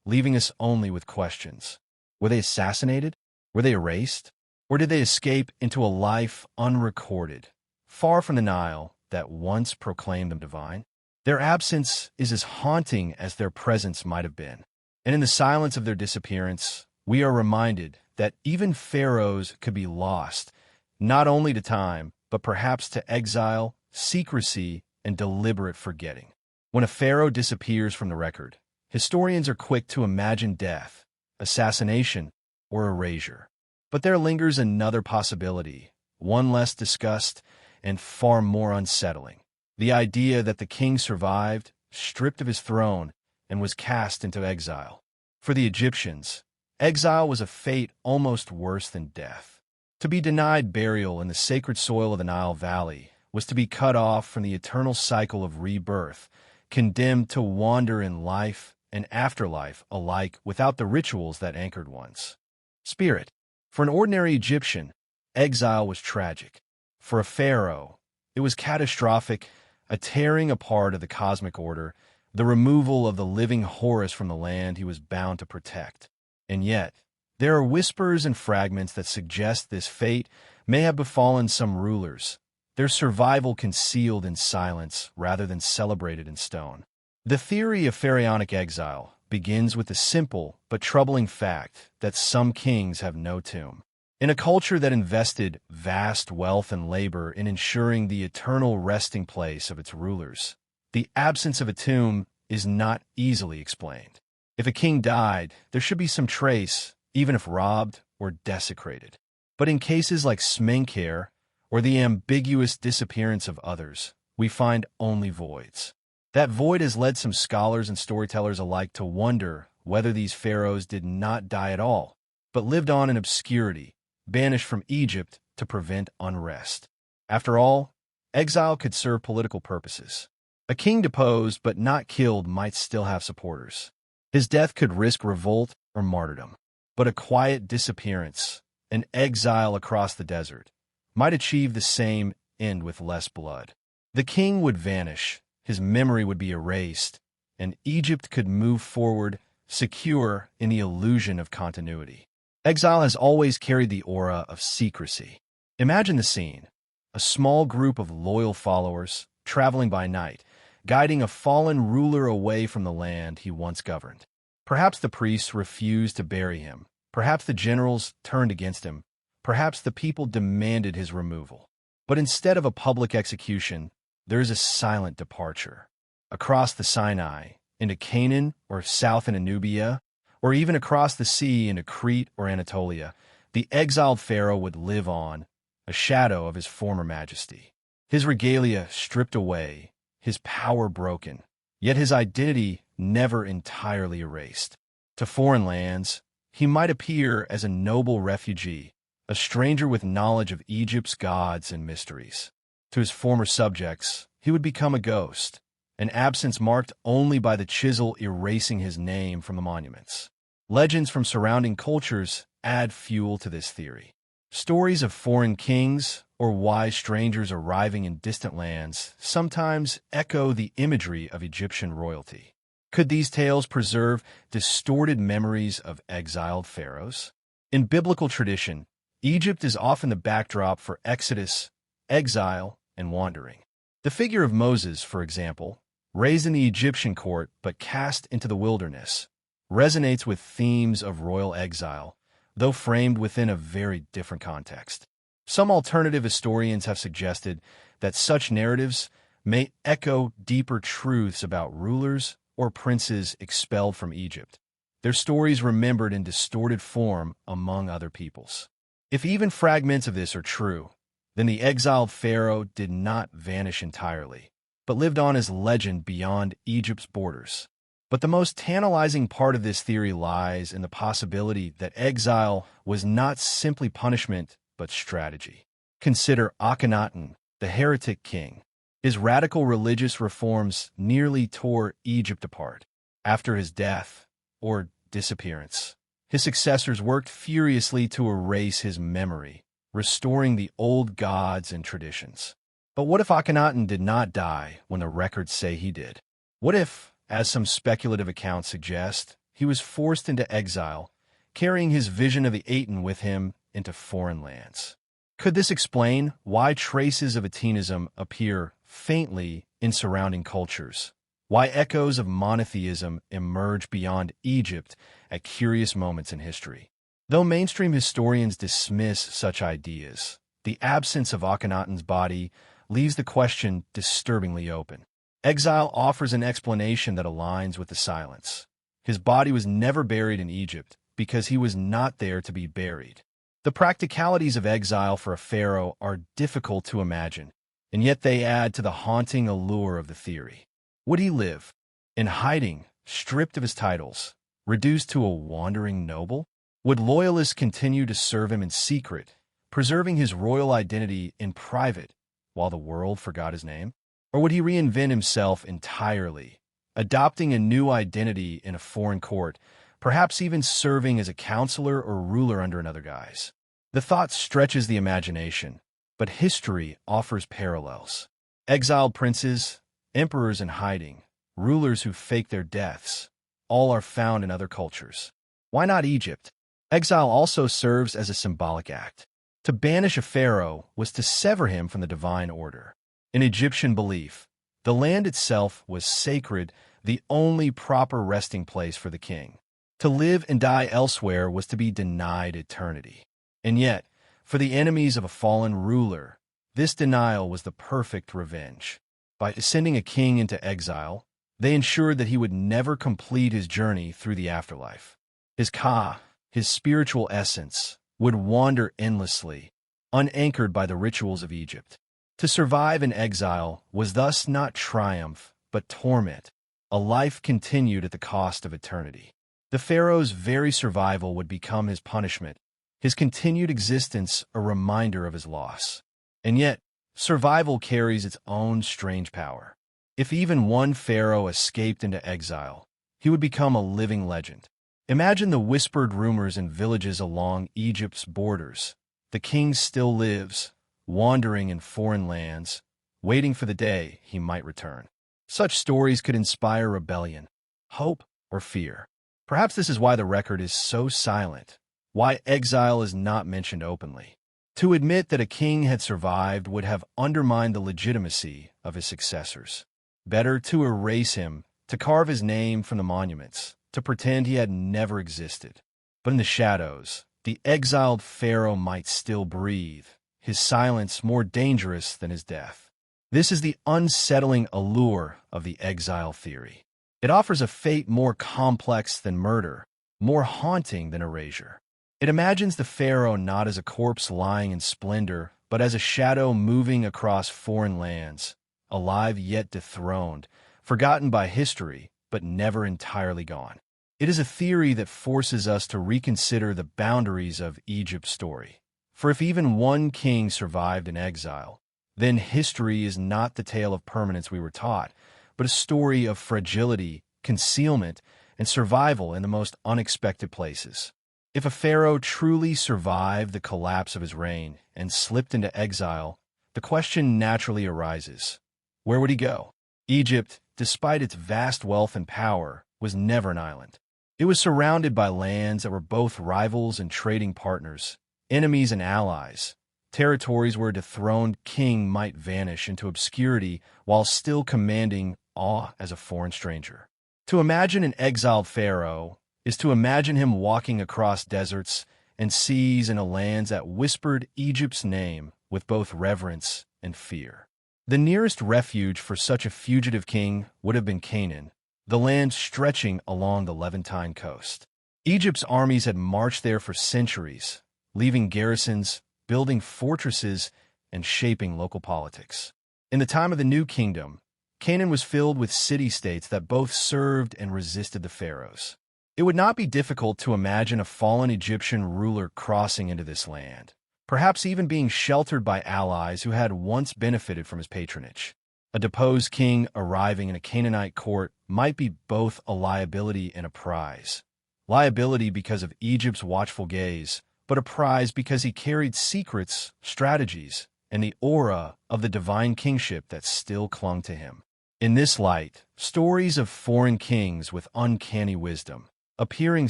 leaving us only with questions. Were they assassinated? Were they erased? Or did they escape into a life unrecorded, far from the Nile that once proclaimed them divine? Their absence is as haunting as their presence might have been. And in the silence of their disappearance, we are reminded that even pharaohs could be lost, not only to time, but perhaps to exile, secrecy, and deliberate forgetting. When a pharaoh disappears from the record, historians are quick to imagine death, assassination, or erasure. But there lingers another possibility, one less discussed and far more unsettling. The idea that the king survived, stripped of his throne, and was cast into exile. For the Egyptians, exile was a fate almost worse than death. To be denied burial in the sacred soil of the Nile Valley was to be cut off from the eternal cycle of rebirth, condemned to wander in life and afterlife alike without the rituals that anchored one's spirit. For an ordinary Egyptian, exile was tragic. For a pharaoh, it was catastrophic, a tearing apart of the cosmic order, the removal of the living Horus from the land he was bound to protect. And yet, there are whispers and fragments that suggest this fate may have befallen some rulers, their survival concealed in silence rather than celebrated in stone. The theory of pharaonic exile begins with the simple but troubling fact that some kings have no tomb. In a culture that invested vast wealth and labor in ensuring the eternal resting place of its rulers, the absence of a tomb is not easily explained. If a king died, there should be some trace, even if robbed or desecrated. But in cases like Smenkhare, or the ambiguous disappearance of others, we find only voids. That void has led some scholars and storytellers alike to wonder whether these pharaohs did not die at all, but lived on in obscurity, banished from Egypt to prevent unrest. After all, exile could serve political purposes. A king deposed but not killed might still have supporters. His death could risk revolt or martyrdom. But a quiet disappearance, an exile across the desert, might achieve the same end with less blood. The king would vanish, his memory would be erased, and Egypt could move forward, secure in the illusion of continuity. Exile has always carried the aura of secrecy. Imagine the scene: a small group of loyal followers, traveling by night, guiding a fallen ruler away from the land he once governed. Perhaps the priests refused to bury him. Perhaps the generals turned against him. Perhaps the people demanded his removal. But instead of a public execution, there is a silent departure. Across the Sinai, into Canaan or south into Nubia, or even across the sea into Crete or Anatolia, the exiled pharaoh would live on, a shadow of his former majesty. His regalia stripped away, his power broken, yet his identity never entirely erased. To foreign lands, he might appear as a noble refugee, a stranger with knowledge of Egypt's gods and mysteries. To his former subjects, he would become a ghost, an absence marked only by the chisel erasing his name from the monuments. Legends from surrounding cultures add fuel to this theory. Stories of foreign kings or wise strangers arriving in distant lands sometimes echo the imagery of Egyptian royalty. Could these tales preserve distorted memories of exiled pharaohs? In biblical tradition, Egypt is often the backdrop for exodus, exile, and wandering. The figure of Moses, for example, raised in the Egyptian court but cast into the wilderness, resonates with themes of royal exile, though framed within a very different context. Some alternative historians have suggested that such narratives may echo deeper truths about rulers or princes expelled from Egypt, their stories remembered in distorted form among other peoples. If even fragments of this are true, then the exiled pharaoh did not vanish entirely, but lived on as legend beyond Egypt's borders. But the most tantalizing part of this theory lies in the possibility that exile was not simply punishment, but strategy. Consider Akhenaten, the heretic king. His radical religious reforms nearly tore Egypt apart. After his death, or disappearance, his successors worked furiously to erase his memory, restoring the old gods and traditions. But what if Akhenaten did not die when the records say he did? What if, as some speculative accounts suggest, he was forced into exile, carrying his vision of the Aten with him into foreign lands? Could this explain why traces of Atenism appear faintly in surrounding cultures? Why echoes of monotheism emerge beyond Egypt at curious moments in history? Though mainstream historians dismiss such ideas, the absence of Akhenaten's body leaves the question disturbingly open. Exile offers an explanation that aligns with the silence. His body was never buried in Egypt because he was not there to be buried. The practicalities of exile for a pharaoh are difficult to imagine, and yet they add to the haunting allure of the theory. Would he live in hiding, stripped of his titles, reduced to a wandering noble? Would loyalists continue to serve him in secret, preserving his royal identity in private while the world forgot his name? Or would he reinvent himself entirely, adopting a new identity in a foreign court, perhaps even serving as a counselor or ruler under another guise? The thought stretches the imagination, but history offers parallels. Exiled princes, emperors in hiding, rulers who fake their deaths, all are found in other cultures. Why not Egypt? Exile also serves as a symbolic act. To banish a pharaoh was to sever him from the divine order. In Egyptian belief, the land itself was sacred, the only proper resting place for the king. To live and die elsewhere was to be denied eternity. And yet, for the enemies of a fallen ruler, this denial was the perfect revenge. By sending a king into exile, they ensured that he would never complete his journey through the afterlife. His Ka, his spiritual essence, would wander endlessly, unanchored by the rituals of Egypt. To survive in exile was thus not triumph, but torment. A life continued at the cost of eternity. The pharaoh's very survival would become his punishment, his continued existence a reminder of his loss. And yet, survival carries its own strange power. If even one pharaoh escaped into exile, he would become a living legend. Imagine the whispered rumors in villages along Egypt's borders. The king still lives, wandering in foreign lands, waiting for the day he might return. Such stories could inspire rebellion, hope, or fear. Perhaps this is why the record is so silent, why exile is not mentioned openly. To admit that a king had survived would have undermined the legitimacy of his successors. Better to erase him, to carve his name from the monuments, to pretend he had never existed. But in the shadows, the exiled pharaoh might still breathe, his silence more dangerous than his death. This is the unsettling allure of the exile theory. It offers a fate more complex than murder, more haunting than erasure. It imagines the pharaoh not as a corpse lying in splendor, but as a shadow moving across foreign lands, alive yet dethroned, forgotten by history, but never entirely gone. It is a theory that forces us to reconsider the boundaries of Egypt's story. For if even one king survived in exile, then history is not the tale of permanence we were taught, but a story of fragility, concealment, and survival in the most unexpected places. If a pharaoh truly survived the collapse of his reign and slipped into exile, the question naturally arises: where would he go? Egypt, despite its vast wealth and power, was never an island. It was surrounded by lands that were both rivals and trading partners, enemies and allies, territories where a dethroned king might vanish into obscurity while still commanding awe as a foreign stranger. To imagine an exiled pharaoh is to imagine him walking across deserts and seas in a land that whispered Egypt's name with both reverence and fear. The nearest refuge for such a fugitive king would have been Canaan, the land stretching along the Levantine coast. Egypt's armies had marched there for centuries, leaving garrisons, building fortresses, and shaping local politics. In the time of the New Kingdom, Canaan was filled with city-states that both served and resisted the pharaohs. It would not be difficult to imagine a fallen Egyptian ruler crossing into this land, perhaps even being sheltered by allies who had once benefited from his patronage. A deposed king arriving in a Canaanite court might be both a liability and a prize. Liability because of Egypt's watchful gaze, but a prize because he carried secrets, strategies, and the aura of the divine kingship that still clung to him. In this light, stories of foreign kings with uncanny wisdom, appearing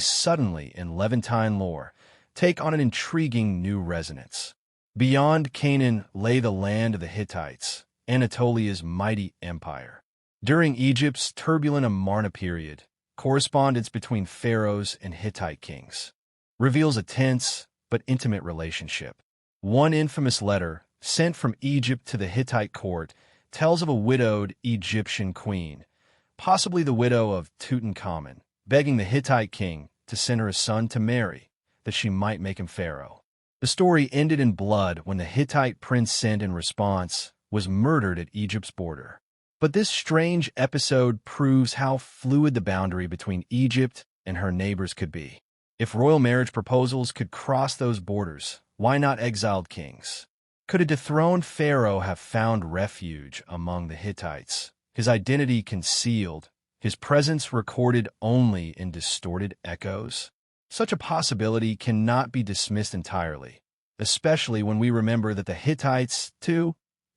suddenly in Levantine lore, take on an intriguing new resonance. Beyond Canaan lay the land of the Hittites, Anatolia's mighty empire. During Egypt's turbulent Amarna period, correspondence between pharaohs and Hittite kings reveals a tense but intimate relationship. One infamous letter, sent from Egypt to the Hittite court, tells of a widowed Egyptian queen, possibly the widow of Tutankhamun, begging the Hittite king to send her a son to marry, that she might make him pharaoh. The story ended in blood when the Hittite prince sent in response was murdered at Egypt's border. But this strange episode proves how fluid the boundary between Egypt and her neighbors could be. If royal marriage proposals could cross those borders, why not exiled kings? Could a dethroned pharaoh have found refuge among the Hittites, his identity concealed, his presence recorded only in distorted echoes? Such a possibility cannot be dismissed entirely, especially when we remember that the Hittites, too,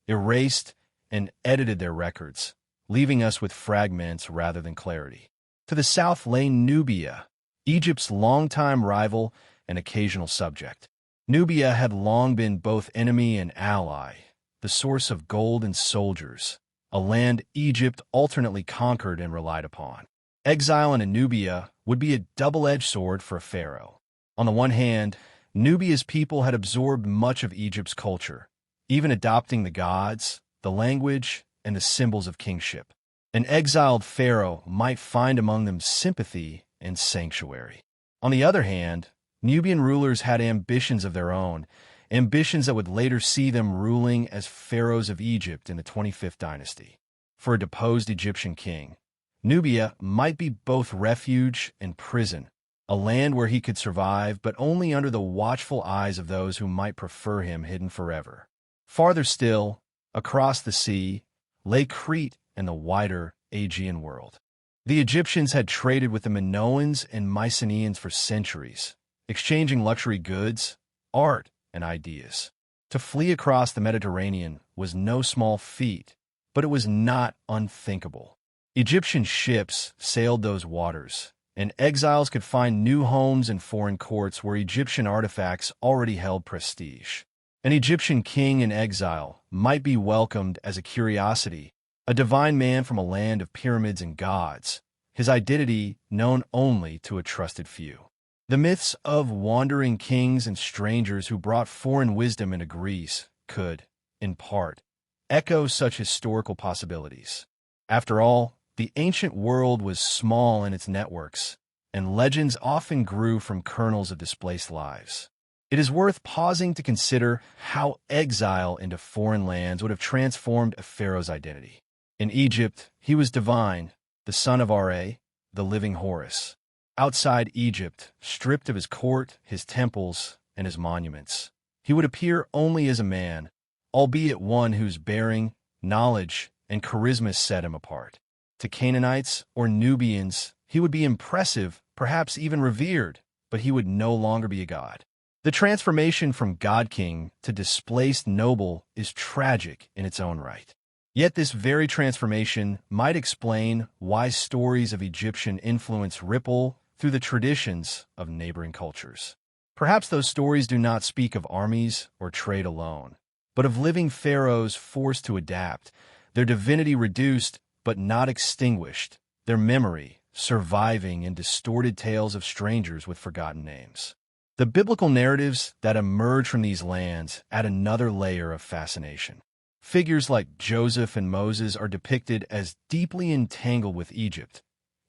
erased and edited their records, leaving us with fragments rather than clarity. To the south lay Nubia, Egypt's longtime rival and occasional subject. Nubia had long been both enemy and ally, the source of gold and soldiers, a land Egypt alternately conquered and relied upon. Exile in Nubia would be a double-edged sword for a pharaoh. On the one hand, Nubia's people had absorbed much of Egypt's culture, even adopting the gods, the language, and the symbols of kingship. An exiled pharaoh might find among them sympathy and sanctuary. On the other hand, Nubian rulers had ambitions of their own, ambitions that would later see them ruling as pharaohs of Egypt in the 25th dynasty. For a deposed Egyptian king, Nubia might be both refuge and prison, a land where he could survive but only under the watchful eyes of those who might prefer him hidden forever. Farther still, across the sea, lay Crete and the wider Aegean world. The Egyptians had traded with the Minoans and Mycenaeans for centuries, exchanging luxury goods, art, and ideas. To flee across the Mediterranean was no small feat, but it was not unthinkable. Egyptian ships sailed those waters, and exiles could find new homes in foreign courts where Egyptian artifacts already held prestige. An Egyptian king in exile might be welcomed as a curiosity, a divine man from a land of pyramids and gods, his identity known only to a trusted few. The myths of wandering kings and strangers who brought foreign wisdom into Greece could, in part, echo such historical possibilities. After all, the ancient world was small in its networks, and legends often grew from kernels of displaced lives. It is worth pausing to consider how exile into foreign lands would have transformed a pharaoh's identity. In Egypt, he was divine, the son of Ra, the living Horus. Outside Egypt, stripped of his court, his temples, and his monuments, he would appear only as a man, albeit one whose bearing, knowledge, and charisma set him apart. To Canaanites or Nubians, he would be impressive, perhaps even revered, but he would no longer be a god. The transformation from god-king to displaced noble is tragic in its own right. Yet this very transformation might explain why stories of Egyptian influence ripple through the traditions of neighboring cultures. Perhaps those stories do not speak of armies or trade alone, but of living pharaohs forced to adapt, their divinity reduced but not extinguished, their memory surviving in distorted tales of strangers with forgotten names. The biblical narratives that emerge from these lands add another layer of fascination. Figures like Joseph and Moses are depicted as deeply entangled with Egypt,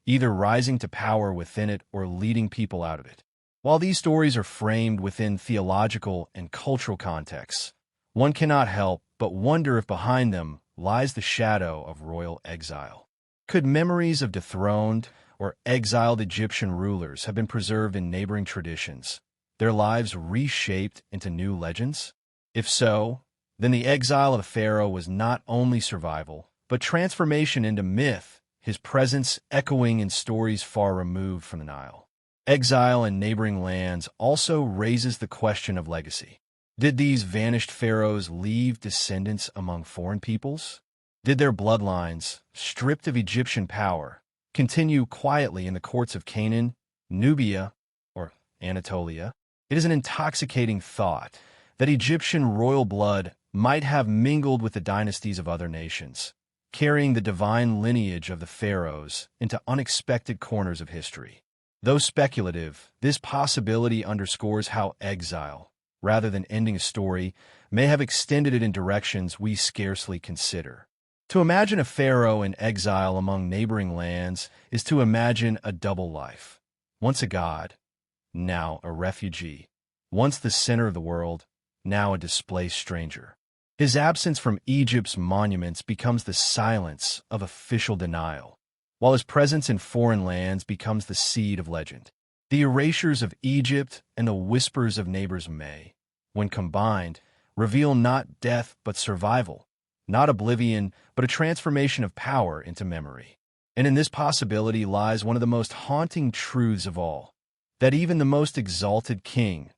either rising to power within it or leading people out of it. While these stories are framed within theological and cultural contexts, one cannot help but wonder if behind them lies the shadow of royal exile. Could memories of dethroned or exiled Egyptian rulers have been preserved in neighboring traditions, their lives reshaped into new legends? If so, then the exile of the pharaoh was not only survival, but transformation into myth, his presence echoing in stories far removed from the Nile. Exile in neighboring lands also raises the question of legacy. Did these vanished pharaohs leave descendants among foreign peoples? Did their bloodlines, stripped of Egyptian power, continue quietly in the courts of Canaan, Nubia, or Anatolia? It is an intoxicating thought that Egyptian royal blood might have mingled with the dynasties of other nations, carrying the divine lineage of the pharaohs into unexpected corners of history. Though speculative, this possibility underscores how exile, rather than ending a story, may have extended it in directions we scarcely consider. To imagine a pharaoh in exile among neighboring lands is to imagine a double life. Once a god, now a refugee, once the center of the world, now a displaced stranger. His absence from Egypt's monuments becomes the silence of official denial, while his presence in foreign lands becomes the seed of legend. The erasures of Egypt and the whispers of neighbors may, when combined, reveal not death but survival, not oblivion but a transformation of power into memory. And in this possibility lies one of the most haunting truths of all, that even the most exalted king,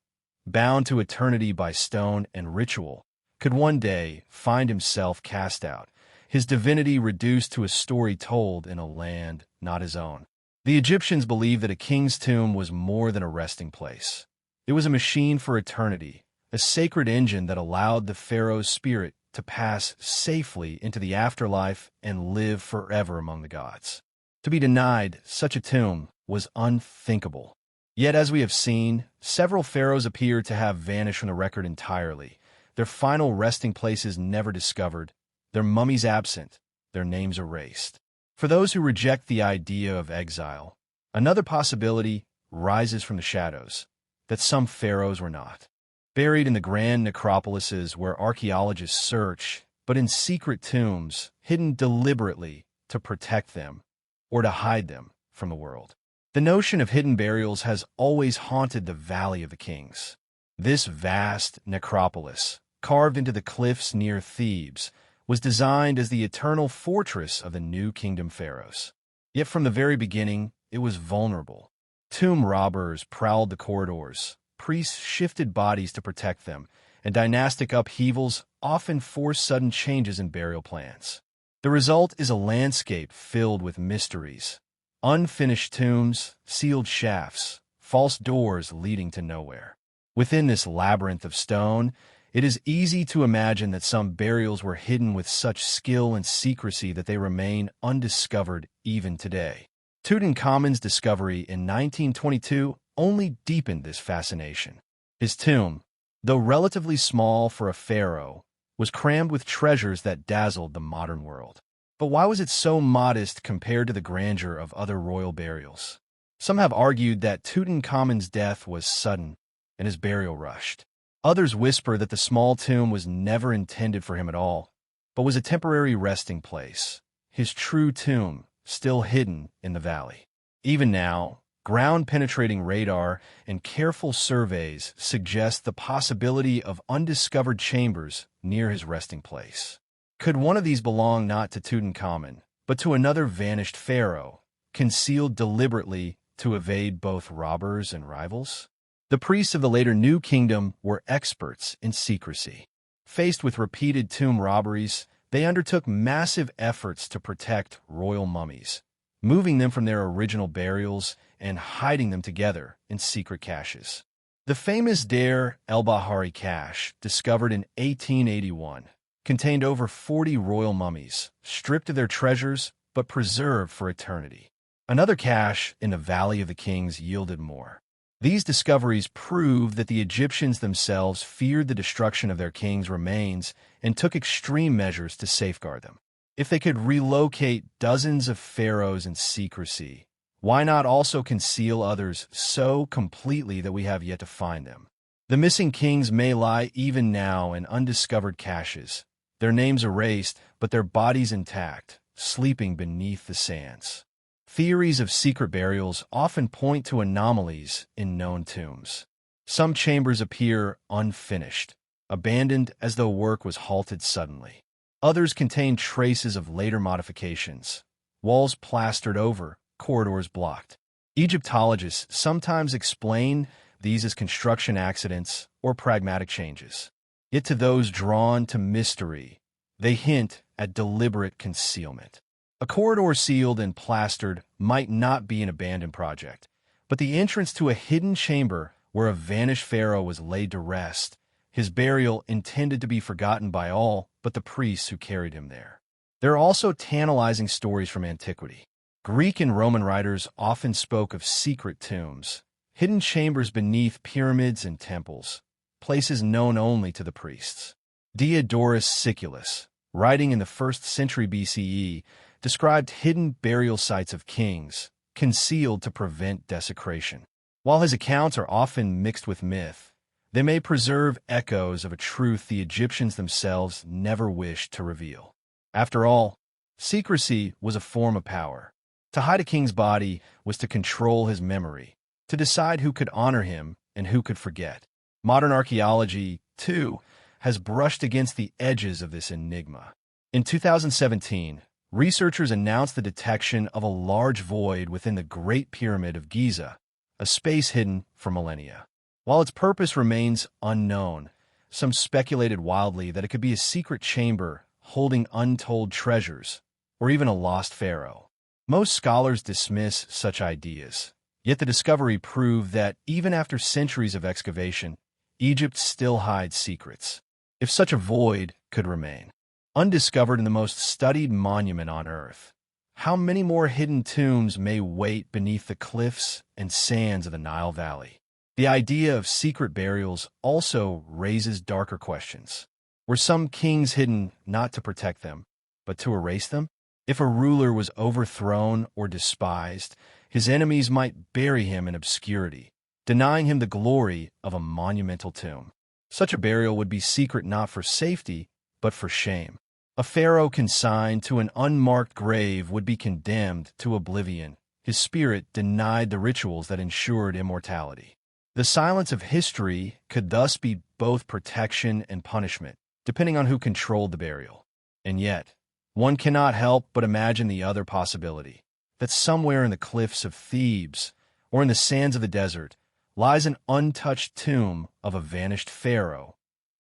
bound to eternity by stone and ritual, could one day find himself cast out, his divinity reduced to a story told in a land not his own. The Egyptians believed that a king's tomb was more than a resting place. It was a machine for eternity, a sacred engine that allowed the pharaoh's spirit to pass safely into the afterlife and live forever among the gods. To be denied such a tomb was unthinkable. Yet, as we have seen, several pharaohs appear to have vanished from the record entirely, their final resting places never discovered, their mummies absent, their names erased. For those who reject the idea of exile, another possibility rises from the shadows, that some pharaohs were not buried in the grand necropolises where archaeologists search, but in secret tombs, hidden deliberately to protect them or to hide them from the world. The notion of hidden burials has always haunted the Valley of the Kings. This vast necropolis, carved into the cliffs near Thebes, was designed as the eternal fortress of the New Kingdom pharaohs. Yet from the very beginning, it was vulnerable. Tomb robbers prowled the corridors, priests shifted bodies to protect them, and dynastic upheavals often forced sudden changes in burial plans. The result is a landscape filled with mysteries, unfinished tombs, sealed shafts, false doors leading to nowhere. Within this labyrinth of stone, it is easy to imagine that some burials were hidden with such skill and secrecy that they remain undiscovered even today. Tutankhamun's discovery in 1922 only deepened this fascination. His tomb, though relatively small for a pharaoh, was crammed with treasures that dazzled the modern world. But why was it so modest compared to the grandeur of other royal burials? Some have argued that Tutankhamun's death was sudden and his burial rushed. Others whisper that the small tomb was never intended for him at all, but was a temporary resting place, his true tomb still hidden in the valley. Even now, ground-penetrating radar and careful surveys suggest the possibility of undiscovered chambers near his resting place. Could one of these belong not to Tutankhamun, but to another vanished pharaoh, concealed deliberately to evade both robbers and rivals? The priests of the later New Kingdom were experts in secrecy. Faced with repeated tomb robberies, they undertook massive efforts to protect royal mummies, moving them from their original burials and hiding them together in secret caches. The famous Deir el-Bahari cache, discovered in 1881, contained over 40 royal mummies, stripped of their treasures but preserved for eternity. Another cache in the Valley of the Kings yielded more. These discoveries prove that the Egyptians themselves feared the destruction of their king's remains and took extreme measures to safeguard them. If they could relocate dozens of pharaohs in secrecy, why not also conceal others so completely that we have yet to find them? The missing kings may lie even now in undiscovered caches, their names erased but their bodies intact, sleeping beneath the sands. Theories of secret burials often point to anomalies in known tombs. Some chambers appear unfinished, abandoned as though work was halted suddenly. Others contain traces of later modifications, walls plastered over, corridors blocked. Egyptologists sometimes explain these as construction accidents or pragmatic changes. Yet to those drawn to mystery, they hint at deliberate concealment. A corridor sealed and plastered might not be an abandoned project, but the entrance to a hidden chamber where a vanished pharaoh was laid to rest, his burial intended to be forgotten by all but the priests who carried him there. There are also tantalizing stories from antiquity. Greek and Roman writers often spoke of secret tombs, hidden chambers beneath pyramids and temples, places known only to the priests. Diodorus Siculus, writing in the 1st century BCE, described hidden burial sites of kings, concealed to prevent desecration. While his accounts are often mixed with myth, They may preserve echoes of a truth the Egyptians themselves never wished to reveal. After all, secrecy was a form of power. To hide a king's body was to control his memory, to decide who could honor him and who could forget. Modern archaeology, too, has brushed against the edges of this enigma. In 2017, researchers announced the detection of a large void within the Great Pyramid of Giza, a space hidden for millennia. While its purpose remains unknown, some speculated wildly that it could be a secret chamber holding untold treasures, or even a lost pharaoh. Most scholars dismiss such ideas, yet the discovery proved that even after centuries of excavation, Egypt still hides secrets. If such a void could remain undiscovered in the most studied monument on Earth, how many more hidden tombs may wait beneath the cliffs and sands of the Nile Valley? The idea of secret burials also raises darker questions. Were some kings hidden not to protect them, but to erase them? If a ruler was overthrown or despised, his enemies might bury him in obscurity, denying him the glory of a monumental tomb. Such a burial would be secret not for safety, but for shame. A pharaoh consigned to an unmarked grave would be condemned to oblivion, his spirit denied the rituals that ensured immortality. The silence of history could thus be both protection and punishment, depending on who controlled the burial. And yet, one cannot help but imagine the other possibility, that somewhere in the cliffs of Thebes or in the sands of the desert lies an untouched tomb of a vanished pharaoh,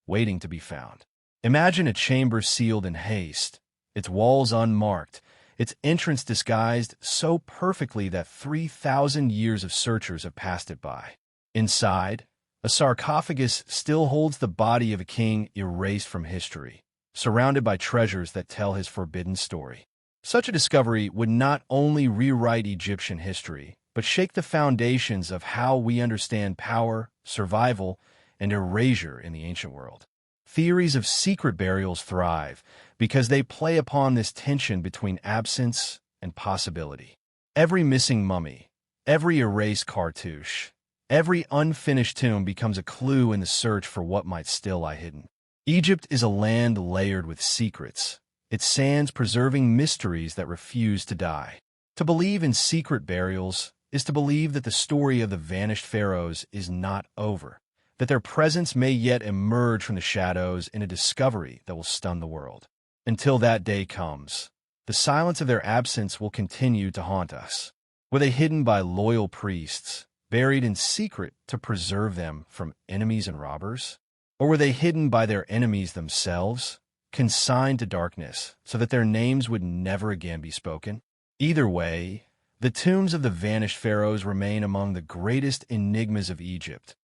waiting to be found. Imagine a chamber sealed in haste, its walls unmarked, its entrance disguised so perfectly that 3,000 years of searchers have passed it by. Inside, a sarcophagus still holds the body of a king erased from history, surrounded by treasures that tell his forbidden story. Such a discovery would not only rewrite Egyptian history, but shake the foundations of how we understand power, survival, and erasure in the ancient world. Theories of secret burials thrive because they play upon this tension between absence and possibility. Every missing mummy, every erased cartouche, every unfinished tomb becomes a clue in the search for what might still lie hidden. Egypt is a land layered with secrets, its sands preserving mysteries that refuse to die. To believe in secret burials is to believe that the story of the vanished pharaohs is not over, that their presence may yet emerge from the shadows in a discovery that will stun the world. Until that day comes, the silence of their absence will continue to haunt us. Were they hidden by loyal priests, buried in secret to preserve them from enemies and robbers? Or were they hidden by their enemies themselves, consigned to darkness so that their names would never again be spoken? Either way, the tombs of the vanished pharaohs remain among the greatest enigmas of Egypt,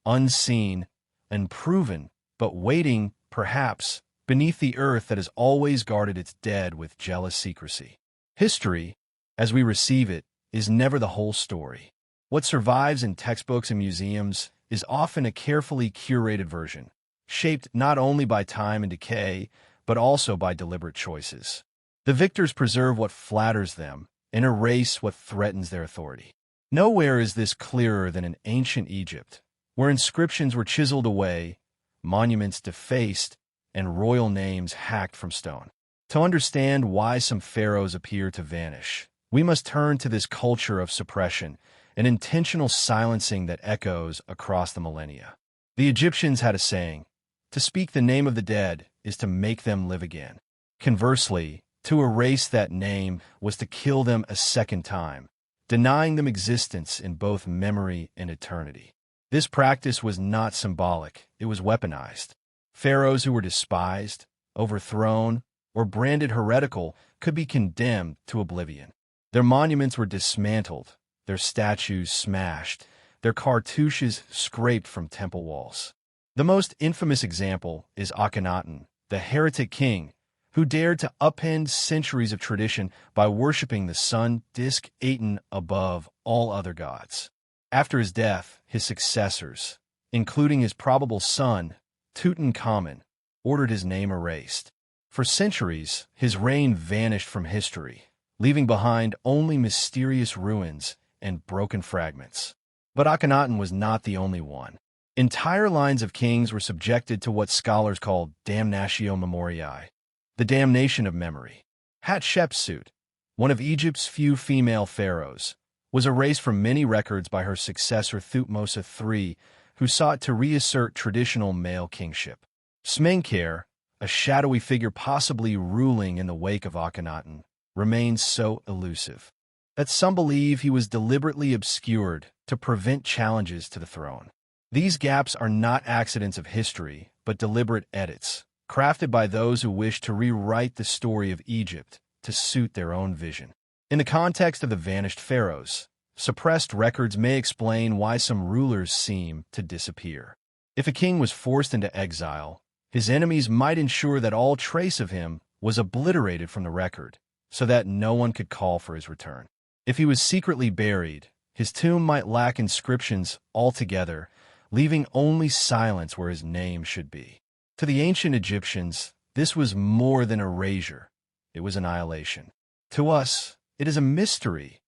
unseen, unproven, but waiting, perhaps, beneath the earth that has always guarded its dead with jealous secrecy. History, as we receive it, is never the whole story. What survives in textbooks and museums is often a carefully curated version, shaped not only by time and decay, but also by deliberate choices. The victors preserve what flatters them and erase what threatens their authority. Nowhere is this clearer than in ancient Egypt, where inscriptions were chiseled away, monuments defaced, and royal names hacked from stone. To understand why some pharaohs appear to vanish, we must turn to this culture of suppression, an intentional silencing that echoes across the millennia. The Egyptians had a saying, "To speak the name of the dead is to make them live again." Conversely, to erase that name was to kill them a second time, denying them existence in both memory and eternity. This practice was not symbolic, it was weaponized. Pharaohs who were despised, overthrown, or branded heretical could be condemned to oblivion. Their monuments were dismantled, their statues smashed, their cartouches scraped from temple walls. The most infamous example is Akhenaten, the heretic king, who dared to upend centuries of tradition by worshipping the sun disk Aten above all other gods. After his death, his successors, including his probable son, Tutankhamun, ordered his name erased. For centuries, his reign vanished from history, leaving behind only mysterious ruins and broken fragments. But Akhenaten was not the only one. Entire lines of kings were subjected to what scholars call damnatio memoriae, the damnation of memory. Hatshepsut, one of Egypt's few female pharaohs, was erased from many records by her successor Thutmose III, who sought to reassert traditional male kingship. Smenkhare, a shadowy figure possibly ruling in the wake of Akhenaten, remains so elusive that some believe he was deliberately obscured to prevent challenges to the throne. These gaps are not accidents of history, but deliberate edits, crafted by those who wish to rewrite the story of Egypt to suit their own vision. In the context of the vanished pharaohs, suppressed records may explain why some rulers seem to disappear. If a king was forced into exile, his enemies might ensure that all trace of him was obliterated from the record, so that no one could call for his return. If he was secretly buried, his tomb might lack inscriptions altogether, leaving only silence where his name should be. To the ancient Egyptians, this was more than erasure. It was annihilation. To us, it is a mystery,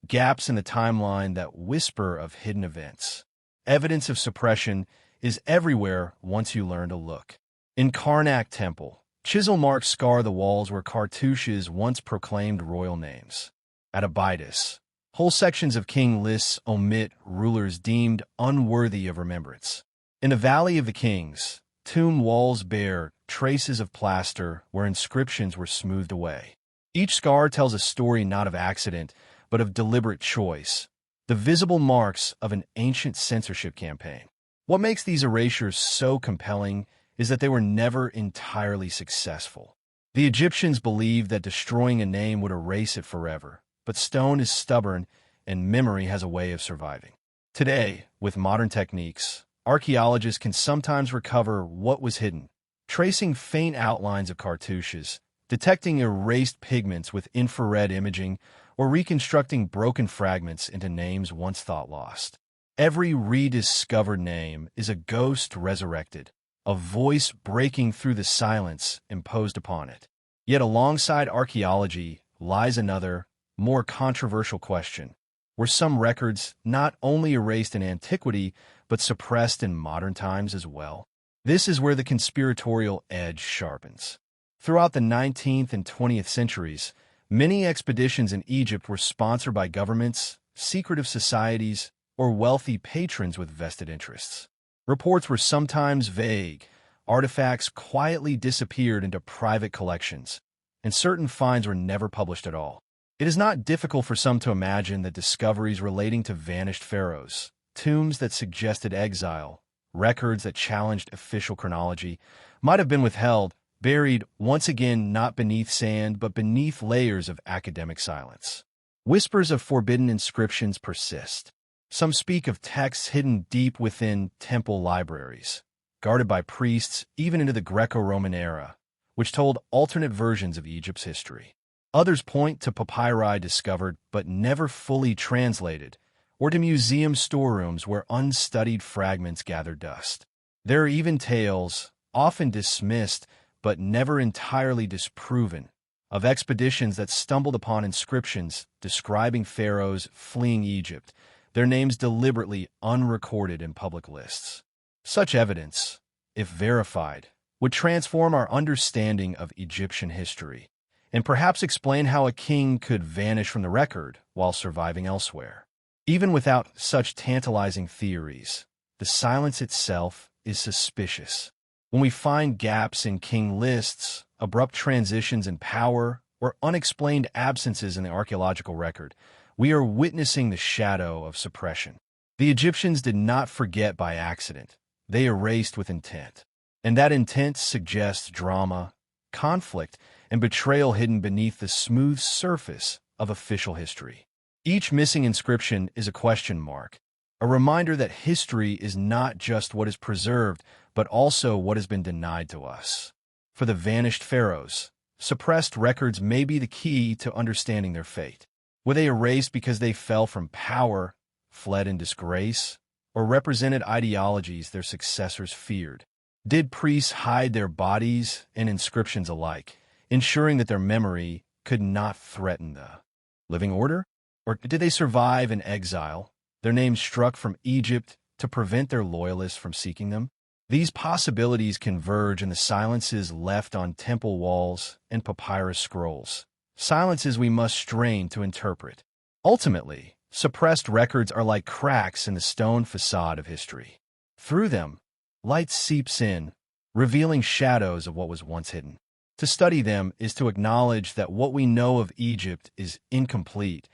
gaps in the timeline that whisper of hidden events. Evidence of suppression is everywhere once you learn to look. In Karnak Temple, chisel marks scar the walls where cartouches once proclaimed royal names. At Abydos, whole sections of king lists omit rulers deemed unworthy of remembrance. In the Valley of the Kings, tomb walls bear traces of plaster where inscriptions were smoothed away. Each scar tells a story not of accident, but of deliberate choice, the visible marks of an ancient censorship campaign. What makes these erasures so compelling is that they were never entirely successful. The Egyptians believed that destroying a name would erase it forever, but stone is stubborn and memory has a way of surviving. Today, with modern techniques, archaeologists can sometimes recover what was hidden, tracing faint outlines of cartouches, detecting erased pigments with infrared imaging, or reconstructing broken fragments into names once thought lost. Every rediscovered name is a ghost resurrected, a voice breaking through the silence imposed upon it. Yet alongside archaeology lies another, more controversial question. Were some records not only erased in antiquity, but suppressed in modern times as well? This is where the conspiratorial edge sharpens. Throughout the 19th and 20th centuries, many expeditions in Egypt were sponsored by governments, secretive societies, or wealthy patrons with vested interests. Reports were sometimes vague, artifacts quietly disappeared into private collections, and certain finds were never published at all. It is not difficult for some to imagine that discoveries relating to vanished pharaohs, tombs that suggested exile, records that challenged official chronology, might have been withheld, buried once again not beneath sand but beneath layers of academic silence. Whispers of forbidden inscriptions persist. Some speak of texts hidden deep within temple libraries, guarded by priests even into the Greco-Roman era, which told alternate versions of Egypt's history. Others point to papyri discovered but never fully translated, or to museum storerooms where unstudied fragments gather dust. There are even tales, often dismissed but never entirely disproven, of expeditions that stumbled upon inscriptions describing pharaohs fleeing Egypt, their names deliberately unrecorded in public lists. Such evidence, if verified, would transform our understanding of Egyptian history, and perhaps explain how a king could vanish from the record while surviving elsewhere. Even without such tantalizing theories, the silence itself is suspicious. When we find gaps in king lists, abrupt transitions in power, or unexplained absences in the archaeological record, we are witnessing the shadow of suppression. The Egyptians did not forget by accident. They erased with intent. And that intent suggests drama, conflict, and betrayal hidden beneath the smooth surface of official history. Each missing inscription is a question mark, a reminder that history is not just what is preserved, but also what has been denied to us. For the vanished pharaohs, suppressed records may be the key to understanding their fate. Were they erased because they fell from power, fled in disgrace, or represented ideologies their successors feared? Did priests hide their bodies and inscriptions alike, ensuring that their memory could not threaten the living order? Or did they survive in exile, their names struck from Egypt to prevent their loyalists from seeking them? These possibilities converge in the silences left on temple walls and papyrus scrolls, silences we must strain to interpret. Ultimately, suppressed records are like cracks in the stone facade of history. Through them, light seeps in, revealing shadows of what was once hidden. To study them is to acknowledge that what we know of Egypt is incomplete,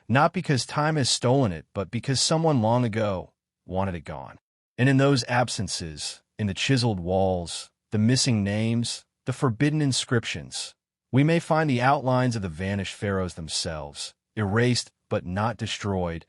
not because time has stolen it, but because someone long ago wanted it gone. And in those absences, in the chiseled walls, the missing names, the forbidden inscriptions, we may find the outlines of the vanished pharaohs themselves, erased but not destroyed,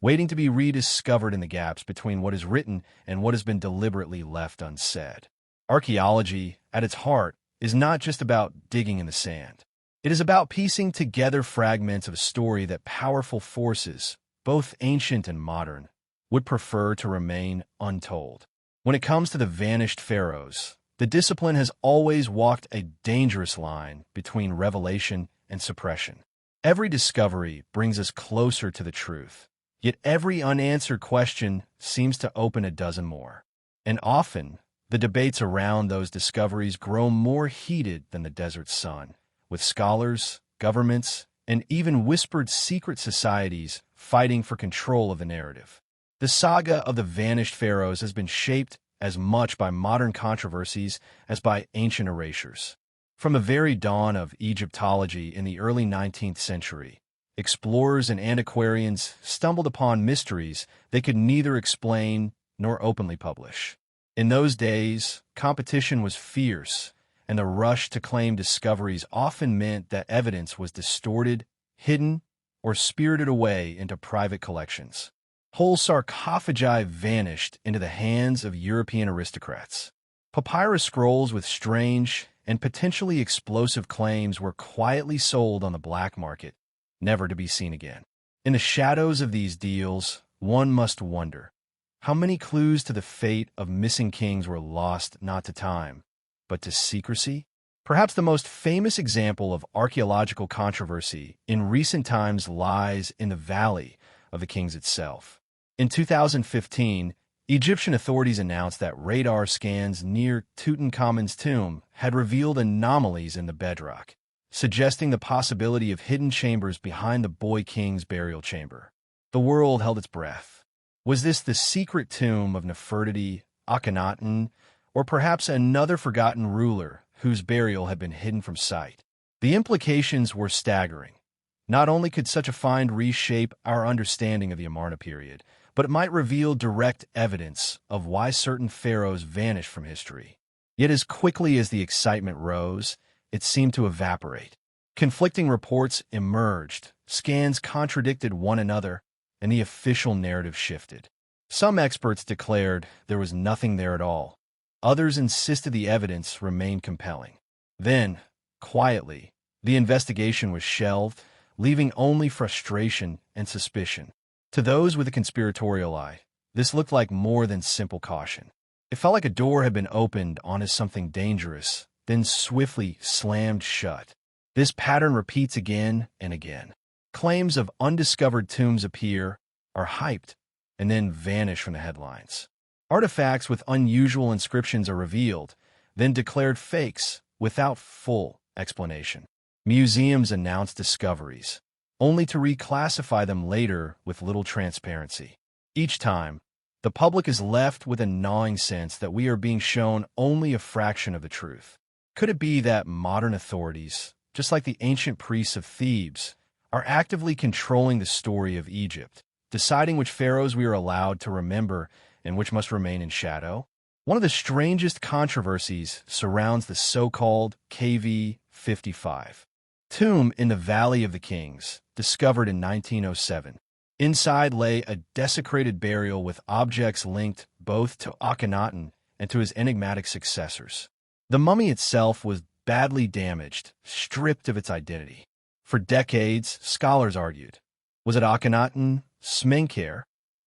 waiting to be rediscovered in the gaps between what is written and what has been deliberately left unsaid. Archaeology, at its heart, is not just about digging in the sand. It is about piecing together fragments of a story that powerful forces, both ancient and modern, would prefer to remain untold. When it comes to the vanished pharaohs, the discipline has always walked a dangerous line between revelation and suppression. Every discovery brings us closer to the truth, yet every unanswered question seems to open a dozen more. And often, the debates around those discoveries grow more heated than the desert sun, with scholars, governments, and even whispered secret societies fighting for control of the narrative. The saga of the vanished pharaohs has been shaped as much by modern controversies as by ancient erasures. From the very dawn of Egyptology in the early 19th century, explorers and antiquarians stumbled upon mysteries they could neither explain nor openly publish. In those days, competition was fierce, and the rush to claim discoveries often meant that evidence was distorted, hidden, or spirited away into private collections. Whole sarcophagi vanished into the hands of European aristocrats. Papyrus scrolls with strange and potentially explosive claims were quietly sold on the black market, never to be seen again. In the shadows of these deals, one must wonder, how many clues to the fate of missing kings were lost not to time, but to secrecy? Perhaps the most famous example of archaeological controversy in recent times lies in the Valley of the Kings itself. In 2015, Egyptian authorities announced that radar scans near Tutankhamun's tomb had revealed anomalies in the bedrock, suggesting the possibility of hidden chambers behind the boy king's burial chamber. The world held its breath. Was this the secret tomb of Nefertiti, Akhenaten, or perhaps another forgotten ruler whose burial had been hidden from sight? The implications were staggering. Not only could such a find reshape our understanding of the Amarna period, but it might reveal direct evidence of why certain pharaohs vanished from history. Yet as quickly as the excitement rose, it seemed to evaporate. Conflicting reports emerged, scans contradicted one another, and the official narrative shifted. Some experts declared there was nothing there at all. Others insisted the evidence remained compelling. Then, quietly, the investigation was shelved, leaving only frustration and suspicion. To those with a conspiratorial eye, this looked like more than simple caution. It felt like a door had been opened onto something dangerous, then swiftly slammed shut. This pattern repeats again and again. Claims of undiscovered tombs appear, are hyped, and then vanish from the headlines. Artifacts with unusual inscriptions are revealed, then declared fakes without full explanation. Museums announce discoveries, only to reclassify them later with little transparency. Each time, the public is left with a gnawing sense that we are being shown only a fraction of the truth. Could it be that modern authorities, just like the ancient priests of Thebes, are actively controlling the story of Egypt, deciding which pharaohs we are allowed to remember and which must remain in shadow? One of the strangest controversies surrounds the so-called KV-55 tomb in the Valley of the Kings, discovered in 1907. Inside lay a desecrated burial with objects linked both to Akhenaten and to his enigmatic successors. The mummy itself was badly damaged, stripped of its identity. For decades, scholars argued, was it Akhenaten, Smenkhare,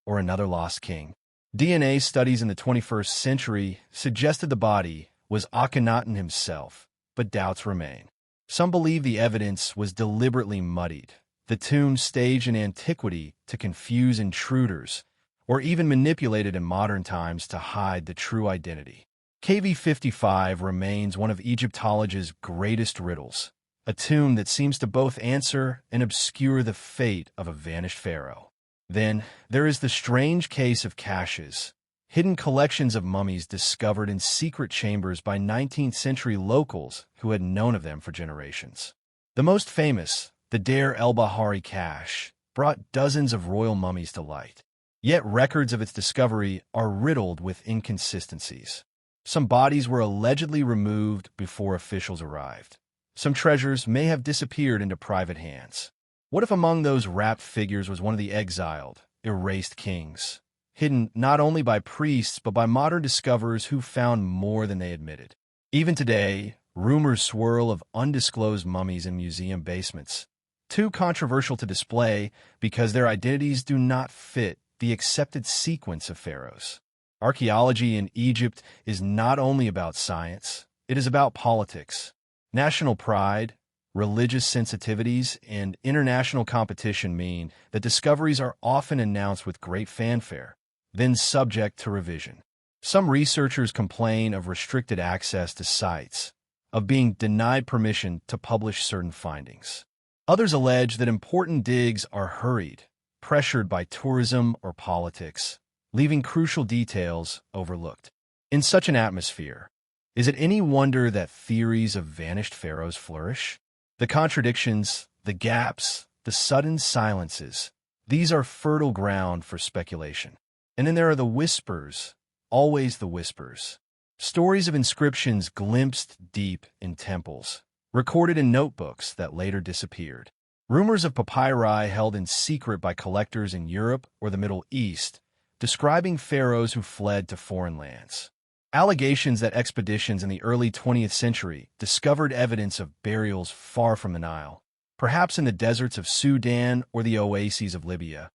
or another lost king? DNA studies in the 21st century suggested the body was Akhenaten himself, but doubts remain. Some believe the evidence was deliberately muddied, the tomb staged in antiquity to confuse intruders, or even manipulated in modern times to hide the true identity. KV-55 remains one of Egyptology's greatest riddles, a tomb that seems to both answer and obscure the fate of a vanished pharaoh. Then, there is the strange case of caches, hidden collections of mummies discovered in secret chambers by 19th-century locals who had known of them for generations. The most famous, the Deir el-Bahari cache, brought dozens of royal mummies to light. Yet records of its discovery are riddled with inconsistencies. Some bodies were allegedly removed before officials arrived. Some treasures may have disappeared into private hands. What if among those wrapped figures was one of the exiled, erased kings, hidden not only by priests but by modern discoverers who found more than they admitted? Even today, rumors swirl of undisclosed mummies in museum basements, too controversial to display because their identities do not fit the accepted sequence of pharaohs. Archaeology in Egypt is not only about science, it is about politics. National pride, religious sensitivities, and international competition mean that discoveries are often announced with great fanfare, then subject to revision. Some researchers complain of restricted access to sites, of being denied permission to publish certain findings. Others allege that important digs are hurried, pressured by tourism or politics, leaving crucial details overlooked. In such an atmosphere, is it any wonder that theories of vanished pharaohs flourish? The contradictions, the gaps, the sudden silences, these are fertile ground for speculation. And then there are the whispers, always the whispers. Stories of inscriptions glimpsed deep in temples, recorded in notebooks that later disappeared. Rumors of papyri held in secret by collectors in Europe or the Middle East, describing pharaohs who fled to foreign lands. Allegations that expeditions in the early 20th century discovered evidence of burials far from the Nile, perhaps in the deserts of Sudan or the oases of Libya,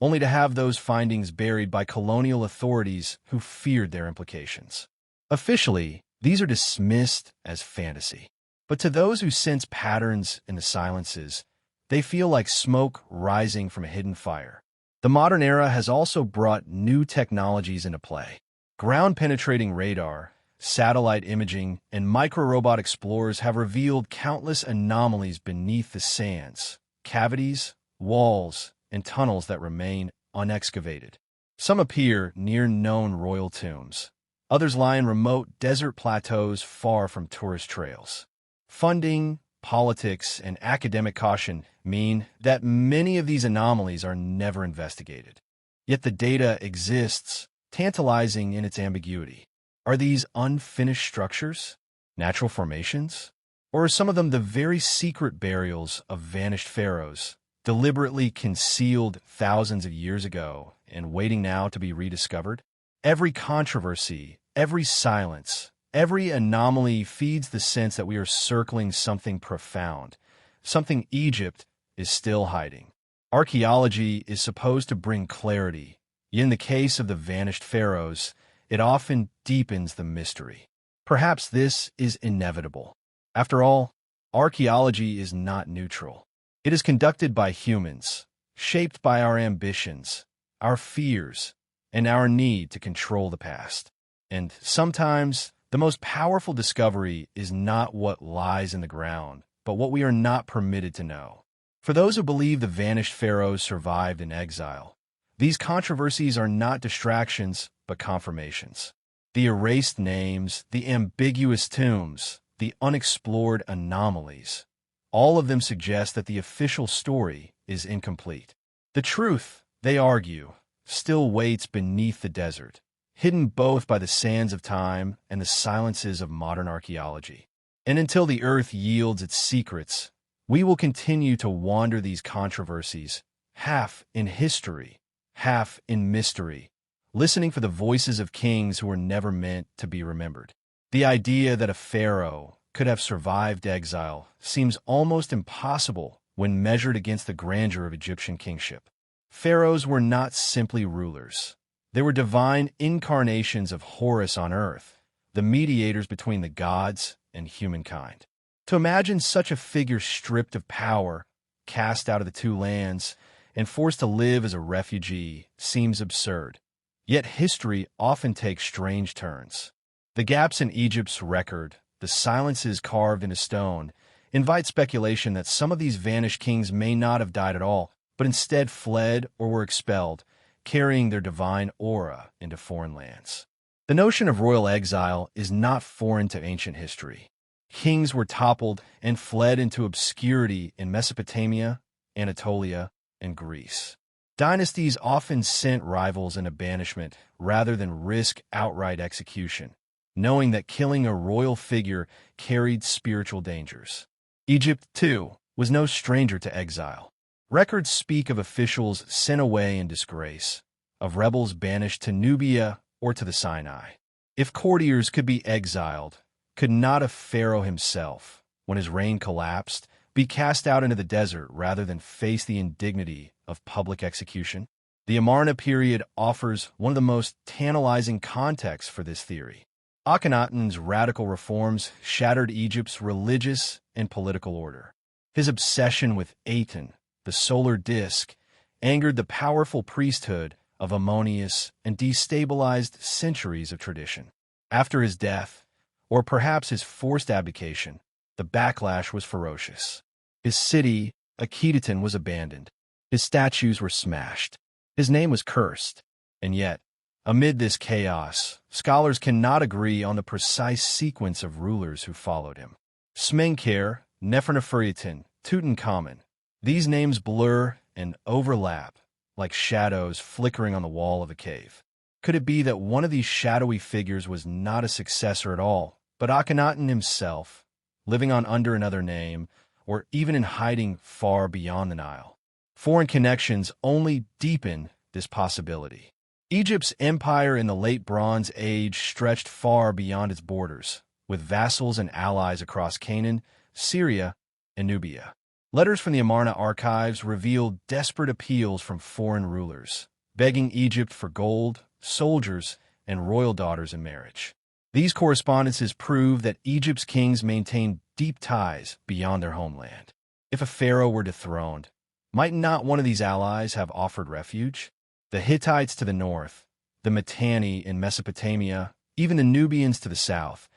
only to have those findings buried by colonial authorities who feared their implications. Officially, these are dismissed as fantasy. But to those who sense patterns in the silences, they feel like smoke rising from a hidden fire. The modern era has also brought new technologies into play. Ground-penetrating radar, satellite imaging, and micro-robot explorers have revealed countless anomalies beneath the sands, cavities, walls, and tunnels that remain unexcavated. Some appear near known royal tombs. Others lie in remote desert plateaus far from tourist trails. Funding, politics, and academic caution mean that many of these anomalies are never investigated. Yet the data exists, tantalizing in its ambiguity. Are these unfinished structures, natural formations, or are some of them the very secret burials of vanished pharaohs, deliberately concealed thousands of years ago and waiting now to be rediscovered? Every controversy, every silence, every anomaly feeds the sense that we are circling something profound, something Egypt is still hiding. Archaeology is supposed to bring clarity, yet in the case of the vanished pharaohs, it often deepens the mystery. Perhaps this is inevitable. After all, archaeology is not neutral. It is conducted by humans, shaped by our ambitions, our fears, and our need to control the past. And sometimes, the most powerful discovery is not what lies in the ground, but what we are not permitted to know. For those who believe the vanished pharaohs survived in exile, these controversies are not distractions, but confirmations. The erased names, the ambiguous tombs, the unexplored anomalies, all of them suggest that the official story is incomplete. The truth, they argue, still waits beneath the desert, hidden both by the sands of time and the silences of modern archaeology. And until the earth yields its secrets, we will continue to wander these controversies, half in history, half in mystery, listening for the voices of kings who were never meant to be remembered. The idea that a pharaoh could have survived exile seems almost impossible when measured against the grandeur of Egyptian kingship. Pharaohs were not simply rulers. They were divine incarnations of Horus on earth, the mediators between the gods and humankind. To imagine such a figure stripped of power, cast out of the two lands, and forced to live as a refugee seems absurd. Yet history often takes strange turns. The gaps in Egypt's record, the silences carved into stone, invite speculation that some of these vanished kings may not have died at all, but instead fled or were expelled, carrying their divine aura into foreign lands. The notion of royal exile is not foreign to ancient history. Kings were toppled and fled into obscurity in Mesopotamia, Anatolia, and Greece. Dynasties often sent rivals into banishment rather than risk outright execution, knowing that killing a royal figure carried spiritual dangers. Egypt, too, was no stranger to exile. Records speak of officials sent away in disgrace, of rebels banished to Nubia or to the Sinai. If courtiers could be exiled, could not a pharaoh himself, when his reign collapsed, be cast out into the desert rather than face the indignity of public execution? The Amarna period offers one of the most tantalizing contexts for this theory. Akhenaten's radical reforms shattered Egypt's religious and political order. His obsession with Aten, the solar disk, angered the powerful priesthood of Ammonius and destabilized centuries of tradition. After his death, or perhaps his forced abdication, the backlash was ferocious. His city, Akhetaten, was abandoned. His statues were smashed. His name was cursed. And yet, amid this chaos, scholars cannot agree on the precise sequence of rulers who followed him. Smenkhare, Neferneferuiten, Tutankhamun. These names blur and overlap like shadows flickering on the wall of a cave. Could it be that one of these shadowy figures was not a successor at all, but Akhenaten himself, living on under another name, or even in hiding far beyond the Nile? Foreign connections only deepen this possibility. Egypt's empire in the late Bronze Age stretched far beyond its borders, with vassals and allies across Canaan, Syria, and Nubia. Letters from the Amarna archives revealed desperate appeals from foreign rulers, begging Egypt for gold, soldiers, and royal daughters in marriage. These correspondences prove that Egypt's kings maintained deep ties beyond their homeland. If a pharaoh were dethroned, might not one of these allies have offered refuge? The Hittites to the north, the Mitanni in Mesopotamia, even the Nubians to the south,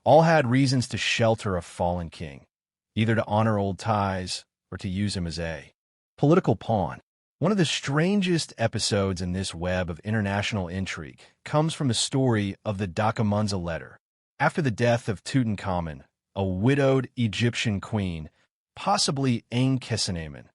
all had reasons to shelter a fallen king, either to honor old ties or to use him as a political pawn. One of the strangest episodes in this web of international intrigue comes from the story of the Dakamunza letter. After the death of Tutankhamun, a widowed Egyptian queen, possibly Ankhesenamun,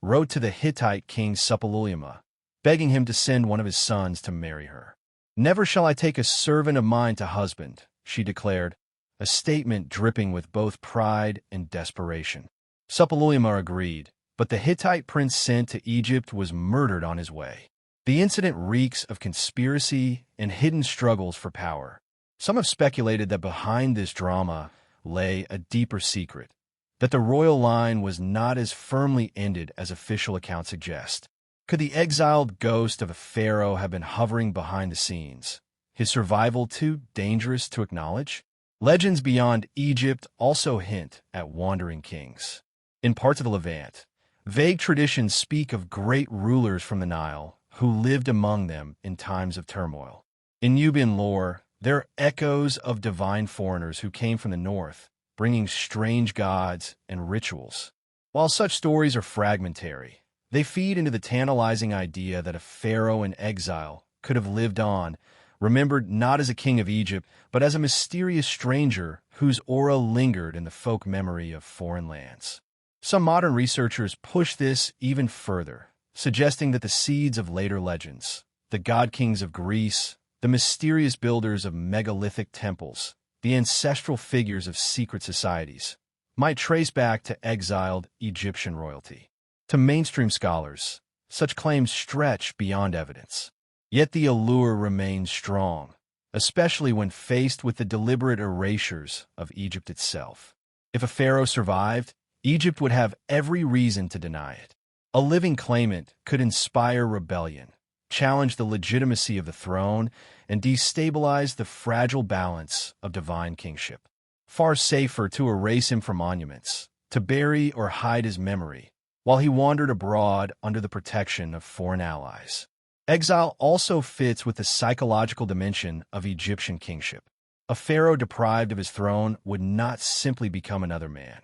wrote to the Hittite king Suppiluliuma, begging him to send one of his sons to marry her. "Never shall I take a servant of mine to husband," she declared, a statement dripping with both pride and desperation. Suppiluliuma agreed, but the Hittite prince sent to Egypt was murdered on his way. The incident reeks of conspiracy and hidden struggles for power. Some have speculated that behind this drama lay a deeper secret, that the royal line was not as firmly ended as official accounts suggest. Could the exiled ghost of a pharaoh have been hovering behind the scenes, his survival too dangerous to acknowledge? Legends beyond Egypt also hint at wandering kings. In parts of the Levant, vague traditions speak of great rulers from the Nile who lived among them in times of turmoil. In Nubian lore, there are echoes of divine foreigners who came from the north, bringing strange gods and rituals. While such stories are fragmentary, they feed into the tantalizing idea that a pharaoh in exile could have lived on, remembered not as a king of Egypt, but as a mysterious stranger whose aura lingered in the folk memory of foreign lands. Some modern researchers push this even further, suggesting that the seeds of later legends, the god-kings of Greece, the mysterious builders of megalithic temples, the ancestral figures of secret societies, might trace back to exiled Egyptian royalty. To mainstream scholars, such claims stretch beyond evidence. Yet the allure remains strong, especially when faced with the deliberate erasures of Egypt itself. If a pharaoh survived, Egypt would have every reason to deny it. A living claimant could inspire rebellion, challenge the legitimacy of the throne, and destabilize the fragile balance of divine kingship. Far safer to erase him from monuments, to bury or hide his memory, while he wandered abroad under the protection of foreign allies. Exile also fits with the psychological dimension of Egyptian kingship. A pharaoh deprived of his throne would not simply become another man.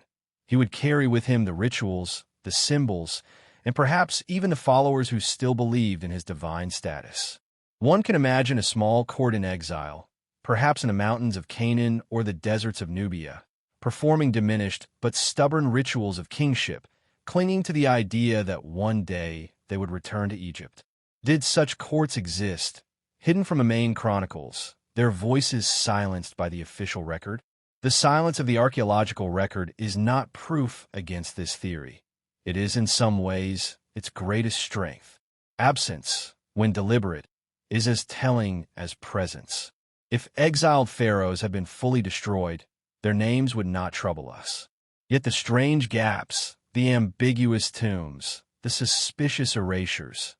He would carry with him the rituals, the symbols, and perhaps even the followers who still believed in his divine status. One can imagine a small court in exile, perhaps in the mountains of Canaan or the deserts of Nubia, performing diminished but stubborn rituals of kingship, clinging to the idea that one day they would return to Egypt. Did such courts exist, hidden from the main chronicles, their voices silenced by the official record? The silence of the archaeological record is not proof against this theory. It is in some ways its greatest strength. Absence, when deliberate, is as telling as presence. If exiled pharaohs had been fully destroyed, their names would not trouble us. Yet the strange gaps, the ambiguous tombs, the suspicious erasures,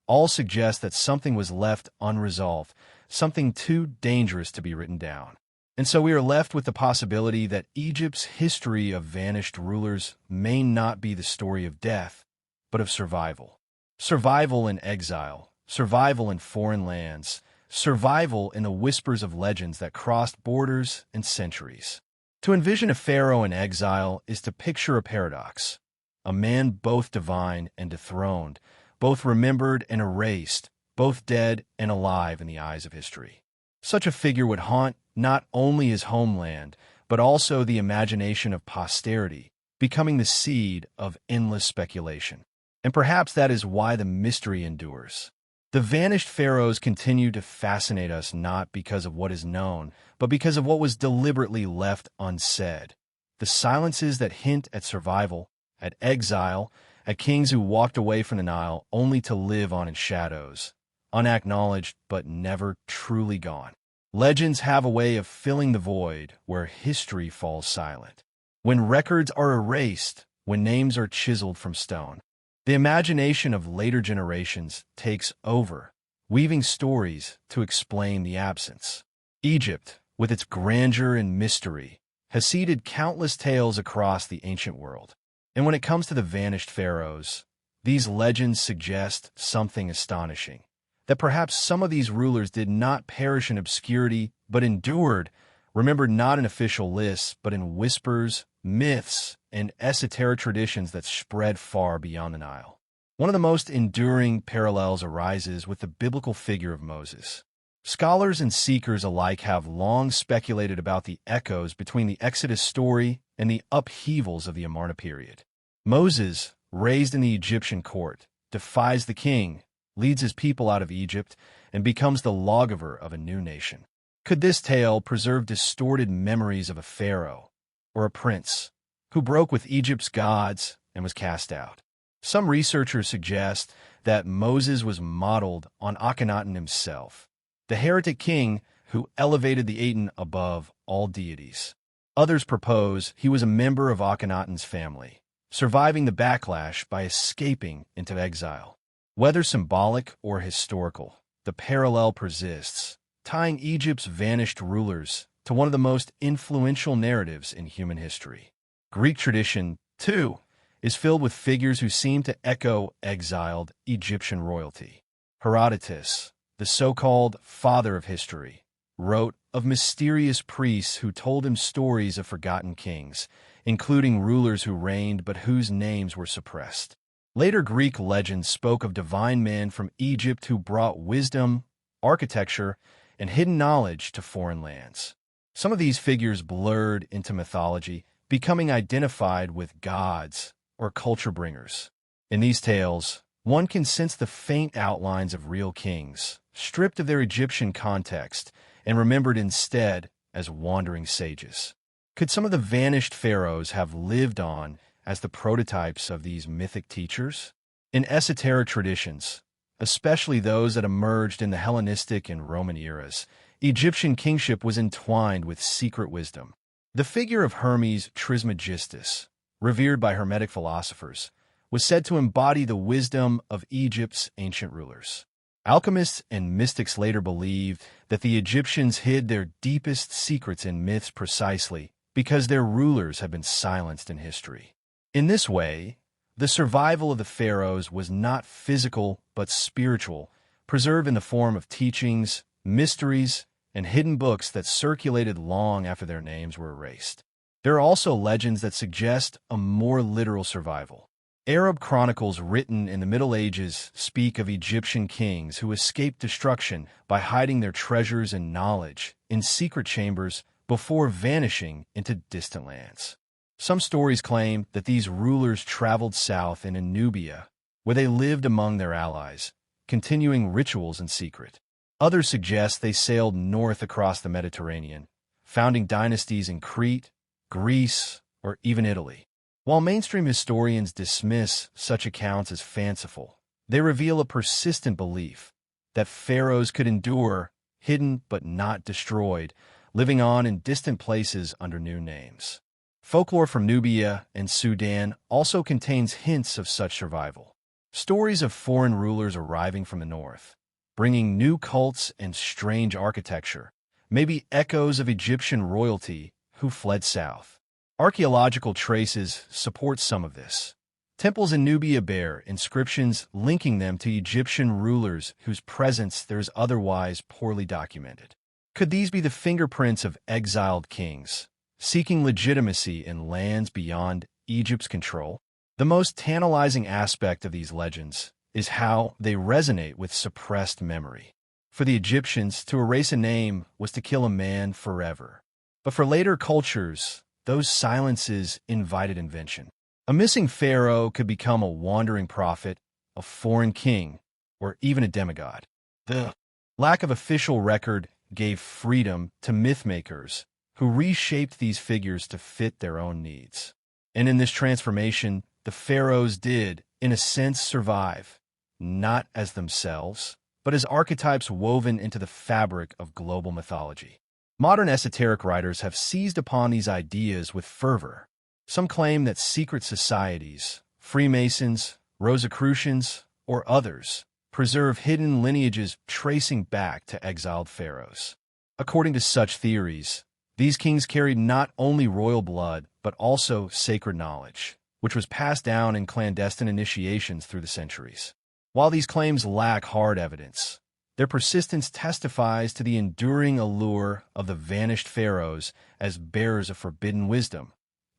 all suggest that something was left unresolved, something too dangerous to be written down. And so we are left with the possibility that Egypt's history of vanished rulers may not be the story of death, but of survival. Survival in exile, survival in foreign lands, survival in the whispers of legends that crossed borders and centuries. To envision a pharaoh in exile is to picture a paradox, a man both divine and dethroned, both remembered and erased, both dead and alive in the eyes of history. Such a figure would haunt not only his homeland, but also the imagination of posterity, becoming the seed of endless speculation. And perhaps that is why the mystery endures. The vanished pharaohs continue to fascinate us not because of what is known, but because of what was deliberately left unsaid. The silences that hint at survival, at exile, at kings who walked away from the Nile only to live on in shadows, unacknowledged but never truly gone. Legends have a way of filling the void where history falls silent. When records are erased, when names are chiseled from stone, the imagination of later generations takes over, weaving stories to explain the absence. Egypt, with its grandeur and mystery, has seeded countless tales across the ancient world. And when it comes to the vanished pharaohs, these legends suggest something astonishing. That perhaps some of these rulers did not perish in obscurity, but endured, remembered not in official lists, but in whispers, myths, and esoteric traditions that spread far beyond the Nile. One of the most enduring parallels arises with the biblical figure of Moses. Scholars and seekers alike have long speculated about the echoes between the Exodus story and the upheavals of the Amarna period. Moses, raised in the Egyptian court, defies the king, leads his people out of Egypt, and becomes the lawgiver of a new nation. Could this tale preserve distorted memories of a pharaoh or a prince who broke with Egypt's gods and was cast out? Some researchers suggest that Moses was modeled on Akhenaten himself, the heretic king who elevated the Aten above all deities. Others propose he was a member of Akhenaten's family, surviving the backlash by escaping into exile. Whether symbolic or historical, the parallel persists, tying Egypt's vanished rulers to one of the most influential narratives in human history. Greek tradition, too, is filled with figures who seem to echo exiled Egyptian royalty. Herodotus, the so-called father of history, wrote of mysterious priests who told him stories of forgotten kings, including rulers who reigned but whose names were suppressed. Later Greek legends spoke of divine men from Egypt who brought wisdom, architecture, and hidden knowledge to foreign lands. Some of these figures blurred into mythology, becoming identified with gods or culture bringers. In these tales, one can sense the faint outlines of real kings, stripped of their Egyptian context and remembered instead as wandering sages. Could some of the vanished pharaohs have lived on as the prototypes of these mythic teachers? In esoteric traditions, especially those that emerged in the Hellenistic and Roman eras, Egyptian kingship was entwined with secret wisdom. The figure of Hermes Trismegistus, revered by Hermetic philosophers, was said to embody the wisdom of Egypt's ancient rulers. Alchemists and mystics later believed that the Egyptians hid their deepest secrets in myths precisely because their rulers had been silenced in history. In this way, the survival of the pharaohs was not physical but spiritual, preserved in the form of teachings, mysteries, and hidden books that circulated long after their names were erased. There are also legends that suggest a more literal survival. Arab chronicles written in the Middle Ages speak of Egyptian kings who escaped destruction by hiding their treasures and knowledge in secret chambers before vanishing into distant lands. Some stories claim that these rulers traveled south into Nubia, where they lived among their allies, continuing rituals in secret. Others suggest they sailed north across the Mediterranean, founding dynasties in Crete, Greece, or even Italy. While mainstream historians dismiss such accounts as fanciful, they reveal a persistent belief that pharaohs could endure, hidden but not destroyed, living on in distant places under new names. Folklore from Nubia and Sudan also contains hints of such survival. Stories of foreign rulers arriving from the north, bringing new cults and strange architecture, may be echoes of Egyptian royalty who fled south. Archaeological traces support some of this. Temples in Nubia bear inscriptions linking them to Egyptian rulers whose presence there is otherwise poorly documented. Could these be the fingerprints of exiled kings, seeking legitimacy in lands beyond Egypt's control? The most tantalizing aspect of these legends is how they resonate with suppressed memory. For the Egyptians, to erase a name was to kill a man forever. But for later cultures, those silences invited invention. A missing pharaoh could become a wandering prophet, a foreign king, or even a demigod. The lack of official record gave freedom to mythmakers who reshaped these figures to fit their own needs. And in this transformation, the pharaohs did, in a sense, survive, not as themselves, but as archetypes woven into the fabric of global mythology. Modern esoteric writers have seized upon these ideas with fervor. Some claim that secret societies, Freemasons, Rosicrucians, or others, preserve hidden lineages tracing back to exiled pharaohs. According to such theories, these kings carried not only royal blood, but also sacred knowledge, which was passed down in clandestine initiations through the centuries. While these claims lack hard evidence, their persistence testifies to the enduring allure of the vanished pharaohs as bearers of forbidden wisdom,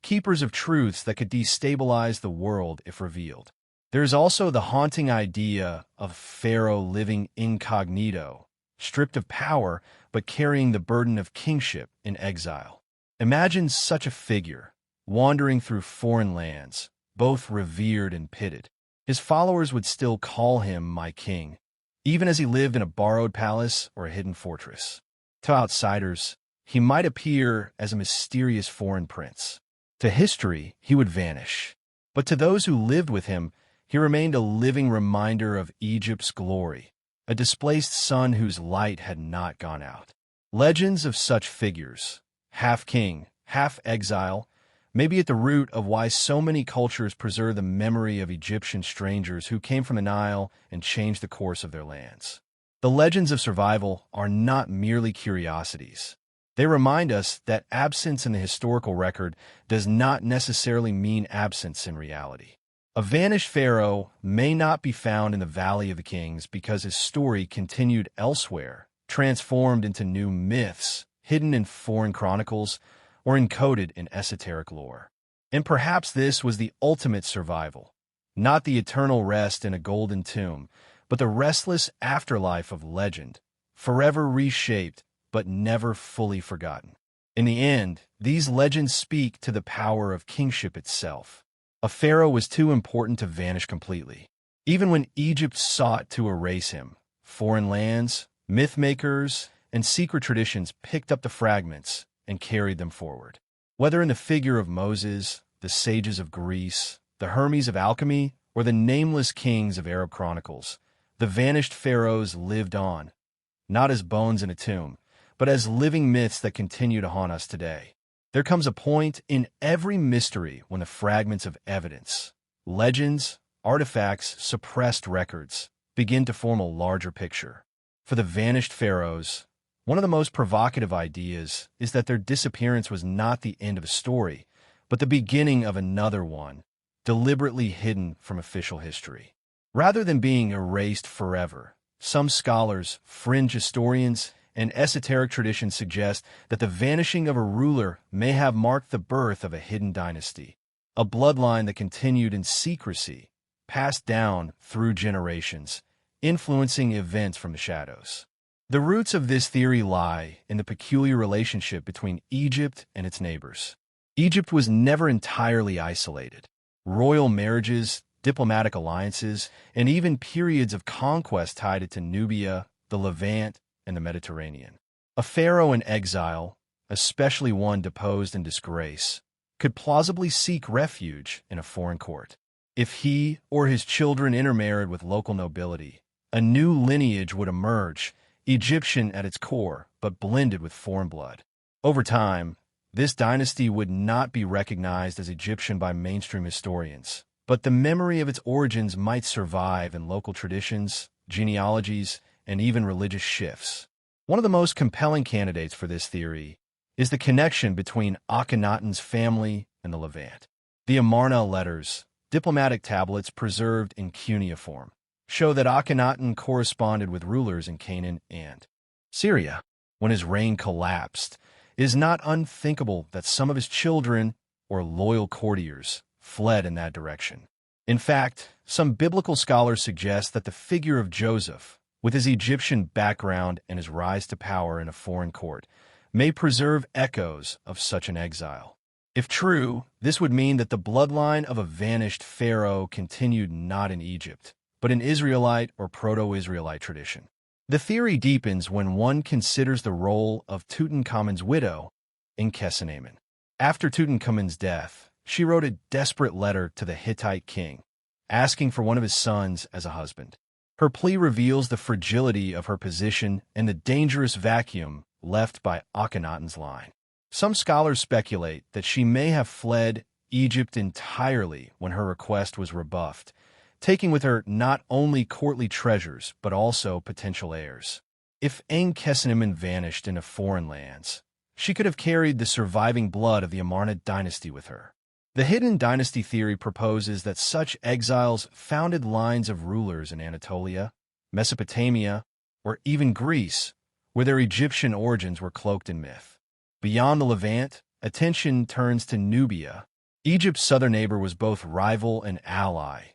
keepers of truths that could destabilize the world if revealed. There is also the haunting idea of pharaoh living incognito, stripped of power but carrying the burden of kingship in exile. Imagine such a figure, wandering through foreign lands, both revered and pitted. His followers would still call him my king, even as he lived in a borrowed palace or a hidden fortress. To outsiders, he might appear as a mysterious foreign prince. To history, he would vanish. But to those who lived with him, he remained a living reminder of Egypt's glory, a displaced sun whose light had not gone out. Legends of such figures, half king, half exile, may be at the root of why so many cultures preserve the memory of Egyptian strangers who came from the Nile and changed the course of their lands. The legends of survival are not merely curiosities. They remind us that absence in the historical record does not necessarily mean absence in reality. A vanished pharaoh may not be found in the Valley of the Kings because his story continued elsewhere, transformed into new myths, hidden in foreign chronicles, or encoded in esoteric lore. And perhaps this was the ultimate survival, not the eternal rest in a golden tomb, but the restless afterlife of legend, forever reshaped but never fully forgotten. In the end, these legends speak to the power of kingship itself. A pharaoh was too important to vanish completely. Even when Egypt sought to erase him, foreign lands, mythmakers, and secret traditions picked up the fragments and carried them forward. Whether in the figure of Moses, the sages of Greece, the Hermes of alchemy, or the nameless kings of Arab chronicles, the vanished pharaohs lived on, not as bones in a tomb, but as living myths that continue to haunt us today. There comes a point in every mystery when the fragments of evidence, legends, artifacts, suppressed records, begin to form a larger picture. For the vanished pharaohs, one of the most provocative ideas is that their disappearance was not the end of a story, but the beginning of another one, deliberately hidden from official history. Rather than being erased forever, Some scholars, fringe historians, and esoteric traditions suggest that the vanishing of a ruler may have marked the birth of a hidden dynasty, a bloodline that continued in secrecy, passed down through generations, influencing events from the shadows. The roots of this theory lie in the peculiar relationship between Egypt and its neighbors. Egypt was never entirely isolated. Royal marriages, diplomatic alliances, and even periods of conquest tied it to Nubia, the Levant, and the Mediterranean. A pharaoh in exile, especially one deposed in disgrace, could plausibly seek refuge in a foreign court. If he or his children intermarried with local nobility, a new lineage would emerge, Egyptian at its core, but blended with foreign blood. Over time, this dynasty would not be recognized as Egyptian by mainstream historians, but the memory of its origins might survive in local traditions, genealogies, and even religious shifts. One of the most compelling candidates for this theory is the connection between Akhenaten's family and the Levant. The Amarna letters, diplomatic tablets preserved in cuneiform, show that Akhenaten corresponded with rulers in Canaan and Syria. When his reign collapsed, it is not unthinkable that some of his children or loyal courtiers fled in that direction. In fact, some biblical scholars suggest that the figure of Joseph, with his Egyptian background and his rise to power in a foreign court, may preserve echoes of such an exile. If true, this would mean that the bloodline of a vanished pharaoh continued not in Egypt, but in Israelite or Proto-Israelite tradition. The theory deepens when one considers the role of Tutankhamun's widow, Enkhsenamun. After Tutankhamun's death, she wrote a desperate letter to the Hittite king, asking for one of his sons as a husband. Her plea reveals the fragility of her position and the dangerous vacuum left by Akhenaten's line. Some scholars speculate that she may have fled Egypt entirely when her request was rebuffed, taking with her not only courtly treasures but also potential heirs. If Enkhsenamun vanished into foreign lands, she could have carried the surviving blood of the Amarna dynasty with her. The hidden dynasty theory proposes that such exiles founded lines of rulers in Anatolia, Mesopotamia, or even Greece, where their Egyptian origins were cloaked in myth. Beyond the Levant, attention turns to Nubia. Egypt's southern neighbor was both rival and ally,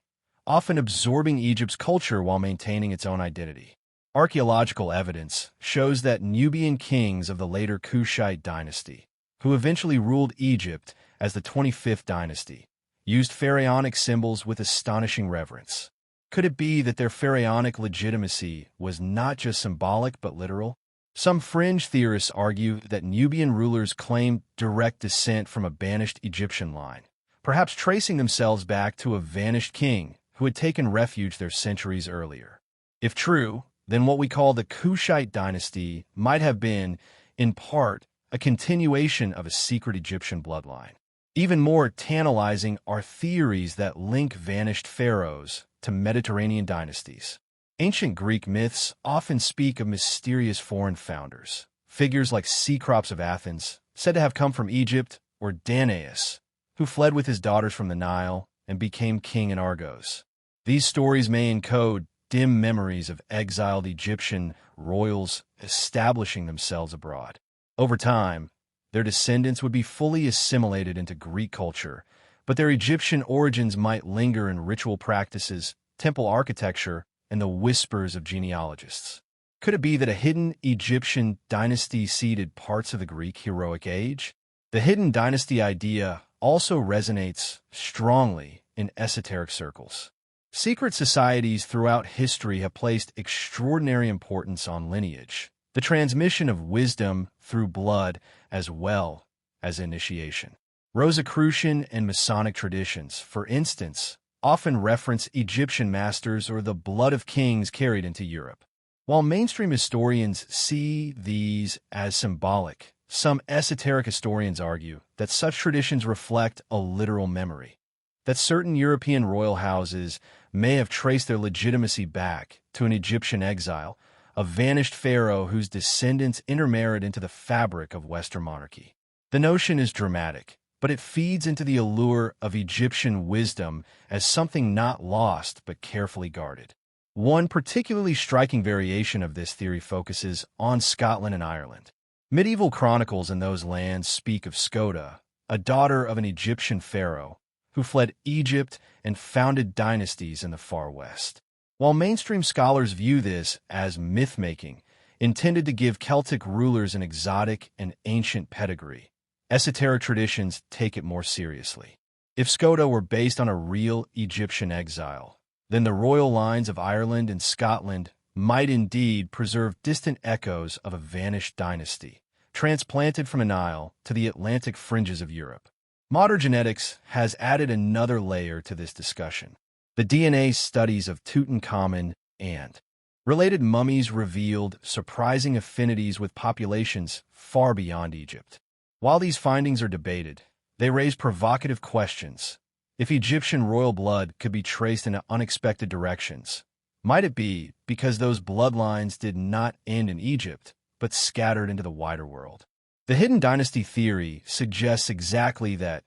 often absorbing Egypt's culture while maintaining its own identity. Archaeological evidence shows that Nubian kings of the later Kushite dynasty, who eventually ruled Egypt as the 25th dynasty, used pharaonic symbols with astonishing reverence. Could it be that their pharaonic legitimacy was not just symbolic but literal? Some fringe theorists argue that Nubian rulers claimed direct descent from a banished Egyptian line, perhaps tracing themselves back to a vanished king who had taken refuge there centuries earlier. If true, then what we call the Kushite dynasty might have been, in part, a continuation of a secret Egyptian bloodline. Even more tantalizing are theories that link vanished pharaohs to Mediterranean dynasties. Ancient Greek myths often speak of mysterious foreign founders, figures like Cecrops of Athens, said to have come from Egypt, or Danaus, who fled with his daughters from the Nile and became king in Argos. These stories may encode dim memories of exiled Egyptian royals establishing themselves abroad. Over time, their descendants would be fully assimilated into Greek culture, but their Egyptian origins might linger in ritual practices, temple architecture, and the whispers of genealogists. Could it be that a hidden Egyptian dynasty seeded parts of the Greek heroic age? The hidden dynasty idea also resonates strongly in esoteric circles. Secret societies throughout history have placed extraordinary importance on lineage, the transmission of wisdom through blood as well as initiation. Rosicrucian and Masonic traditions, for instance, often reference Egyptian masters or the blood of kings carried into Europe. While mainstream historians see these as symbolic, some esoteric historians argue that such traditions reflect a literal memory, that certain European royal houses may have traced their legitimacy back to an Egyptian exile, a vanished pharaoh whose descendants intermarried into the fabric of Western monarchy. The notion is dramatic, but it feeds into the allure of Egyptian wisdom as something not lost but carefully guarded. One particularly striking variation of this theory focuses on Scotland and Ireland. Medieval chronicles in those lands speak of Skoda, a daughter of an Egyptian pharaoh, who fled Egypt and founded dynasties in the far west. While mainstream scholars view this as myth-making, intended to give Celtic rulers an exotic and ancient pedigree, esoteric traditions take it more seriously. If Skoda were based on a real Egyptian exile, then the royal lines of Ireland and Scotland might indeed preserve distant echoes of a vanished dynasty, transplanted from an isle to the Atlantic fringes of Europe. Modern genetics has added another layer to this discussion. The DNA studies of Tutankhamun and related mummies revealed surprising affinities with populations far beyond Egypt. While these findings are debated, they raise provocative questions. If Egyptian royal blood could be traced in unexpected directions, might it be because those bloodlines did not end in Egypt, but scattered into the wider world? The hidden dynasty theory suggests exactly that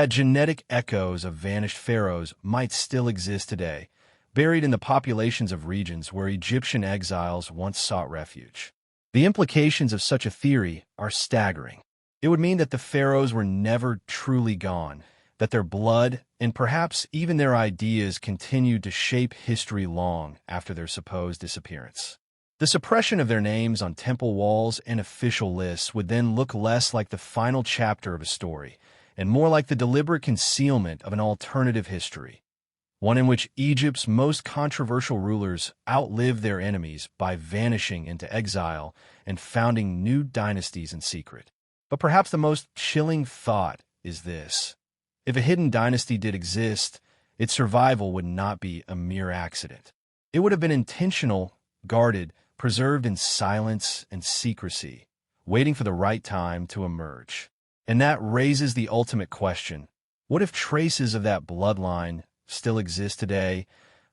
genetic echoes of vanished pharaohs might still exist today, buried in the populations of regions where Egyptian exiles once sought refuge. The implications of such a theory are staggering. It would mean that the pharaohs were never truly gone, that their blood and perhaps even their ideas continued to shape history long after their supposed disappearance. The suppression of their names on temple walls and official lists would then look less like the final chapter of a story and more like the deliberate concealment of an alternative history, one in which Egypt's most controversial rulers outlived their enemies by vanishing into exile and founding new dynasties in secret. But perhaps the most chilling thought is this. If a hidden dynasty did exist, its survival would not be a mere accident. It would have been intentional, guarded, preserved in silence and secrecy, waiting for the right time to emerge. And that raises the ultimate question. What if traces of that bloodline still exist today,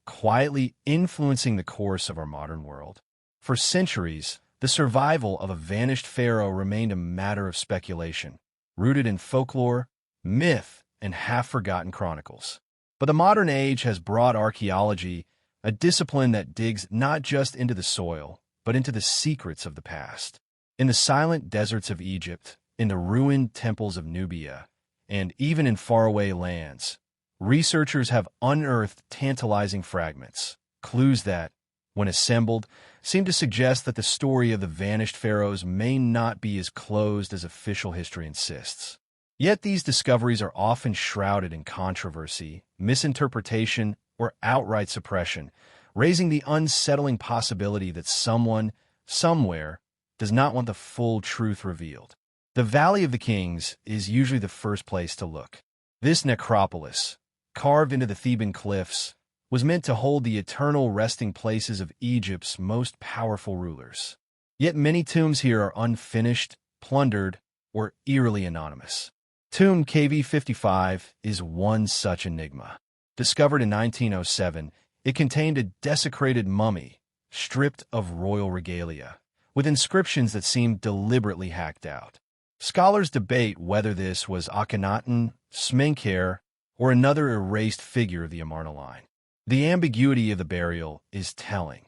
quietly influencing the course of our modern world? For centuries, the survival of a vanished pharaoh remained a matter of speculation, rooted in folklore, myth, and half-forgotten chronicles. But the modern age has brought archaeology, a discipline that digs not just into the soil, but into the secrets of the past. In the silent deserts of Egypt, in the ruined temples of Nubia, and even in faraway lands, researchers have unearthed tantalizing fragments, clues that, when assembled, seem to suggest that the story of the vanished pharaohs may not be as closed as official history insists. Yet these discoveries are often shrouded in controversy, misinterpretation, or outright suppression, raising the unsettling possibility that someone, somewhere, does not want the full truth revealed. The Valley of the Kings is usually the first place to look. This necropolis, carved into the Theban cliffs, was meant to hold the eternal resting places of Egypt's most powerful rulers. Yet many tombs here are unfinished, plundered, or eerily anonymous. Tomb KV55 is one such enigma. Discovered in 1907, it contained a desecrated mummy, stripped of royal regalia, with inscriptions that seemed deliberately hacked out. Scholars debate whether this was Akhenaten, Smenkhare, or another erased figure of the Amarna line. The ambiguity of the burial is telling.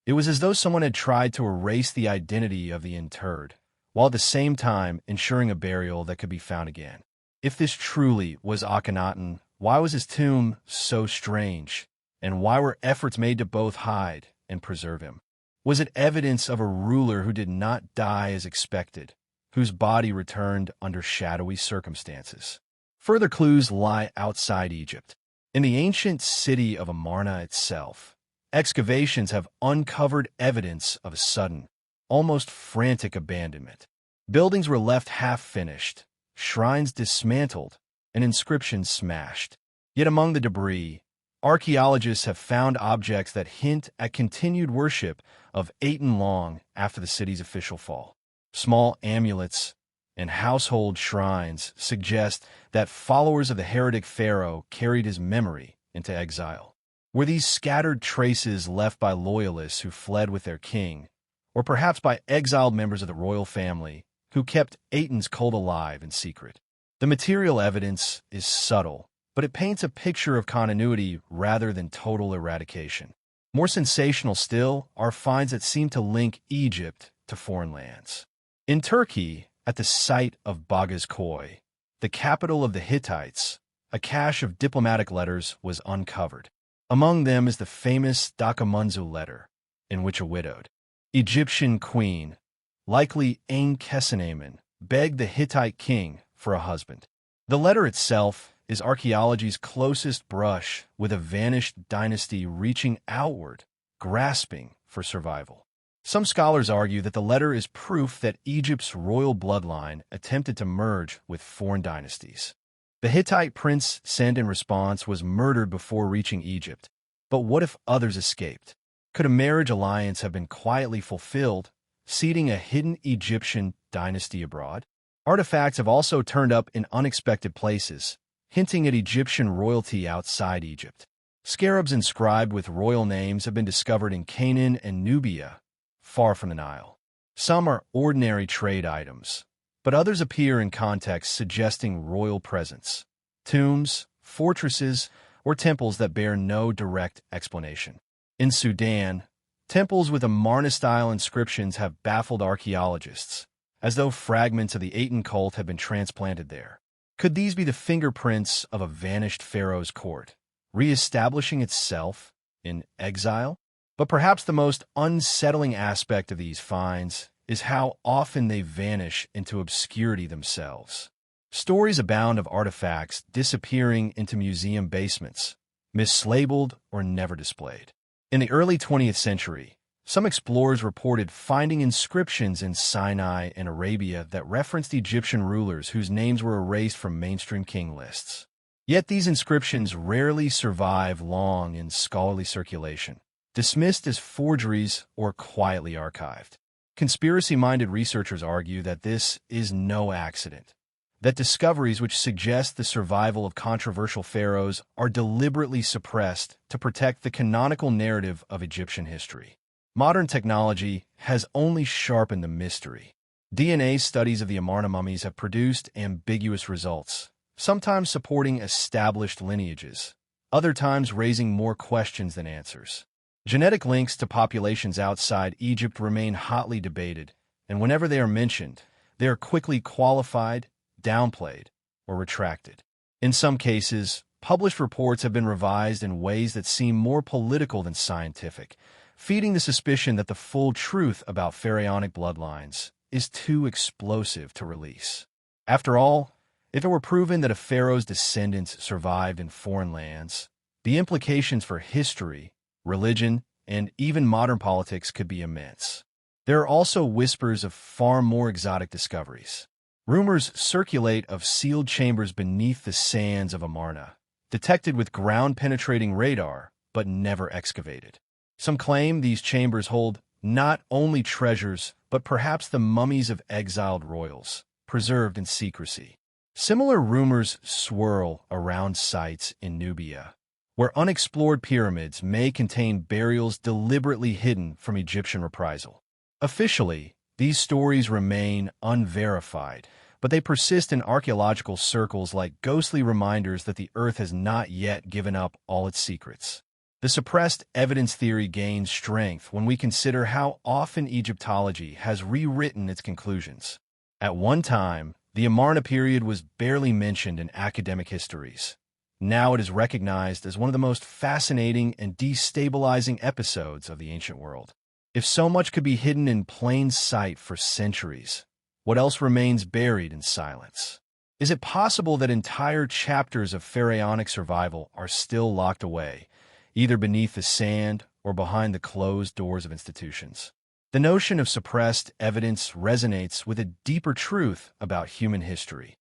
It was as though someone had tried to erase the identity of the interred, while at the same time ensuring a burial that could be found again. If this truly was Akhenaten, why was his tomb so strange? And why were efforts made to both hide and preserve him? Was it evidence of a ruler who did not die as expected, whose body returned under shadowy circumstances? Further clues lie outside Egypt. In the ancient city of Amarna itself, excavations have uncovered evidence of a sudden, almost frantic abandonment. Buildings were left half-finished, shrines dismantled, and inscriptions smashed. Yet among the debris, archaeologists have found objects that hint at continued worship of Aten long after the city's official fall. Small amulets and household shrines suggest that followers of the heretic pharaoh carried his memory into exile. Were these scattered traces left by loyalists who fled with their king, or perhaps by exiled members of the royal family who kept Aten's cult alive in secret? The material evidence is subtle, but it paints a picture of continuity rather than total eradication. More sensational still are finds that seem to link Egypt to foreign lands. In Turkey, at the site of Bagazkoy, the capital of the Hittites, a cache of diplomatic letters was uncovered. Among them is the famous Dakamunzu letter, in which a widowed Egyptian queen, likely Ankhesenamun, begged the Hittite king for a husband. The letter itself is archaeology's closest brush with a vanished dynasty reaching outward, grasping for survival. Some scholars argue that the letter is proof that Egypt's royal bloodline attempted to merge with foreign dynasties. The Hittite prince sent in response was murdered before reaching Egypt. But what if others escaped? Could a marriage alliance have been quietly fulfilled, seeding a hidden Egyptian dynasty abroad? Artifacts have also turned up in unexpected places, hinting at Egyptian royalty outside Egypt. Scarabs inscribed with royal names have been discovered in Canaan and Nubia, far from the Nile. Some are ordinary trade items, but others appear in contexts suggesting royal presence. Tombs, fortresses, or temples that bear no direct explanation. In Sudan, temples with Amarna-style inscriptions have baffled archaeologists, as though fragments of the Aten cult have been transplanted there. Could these be the fingerprints of a vanished pharaoh's court, re-establishing itself in exile? But perhaps the most unsettling aspect of these finds is how often they vanish into obscurity themselves. Stories abound of artifacts disappearing into museum basements, mislabeled or never displayed. In the early 20th century, some explorers reported finding inscriptions in Sinai and Arabia that referenced Egyptian rulers whose names were erased from mainstream king lists. Yet these inscriptions rarely survive long in scholarly circulation, dismissed as forgeries or quietly archived. Conspiracy-minded researchers argue that this is no accident, that discoveries which suggest the survival of controversial pharaohs are deliberately suppressed to protect the canonical narrative of Egyptian history. Modern technology has only sharpened the mystery. DNA studies of the Amarna mummies have produced ambiguous results, sometimes supporting established lineages, other times raising more questions than answers. Genetic links to populations outside Egypt remain hotly debated, and whenever they are mentioned, they are quickly qualified, downplayed, or retracted. In some cases, published reports have been revised in ways that seem more political than scientific, feeding the suspicion that the full truth about pharaonic bloodlines is too explosive to release. After all, if it were proven that a pharaoh's descendants survived in foreign lands, the implications for history, religion, and even modern politics could be immense. There are also whispers of far more exotic discoveries. Rumors circulate of sealed chambers beneath the sands of Amarna, detected with ground-penetrating radar, but never excavated. Some claim these chambers hold not only treasures, but perhaps the mummies of exiled royals, preserved in secrecy. Similar rumors swirl around sites in Nubia, where unexplored pyramids may contain burials deliberately hidden from Egyptian reprisal. Officially, these stories remain unverified, but they persist in archaeological circles like ghostly reminders that the Earth has not yet given up all its secrets. The suppressed evidence theory gains strength when we consider how often Egyptology has rewritten its conclusions. At one time, the Amarna period was barely mentioned in academic histories. Now it is recognized as one of the most fascinating and destabilizing episodes of the ancient world. If so much could be hidden in plain sight for centuries, what else remains buried in silence? Is it possible that entire chapters of pharaonic survival are still locked away, either beneath the sand or behind the closed doors of institutions? The notion of suppressed evidence resonates with a deeper truth about human history.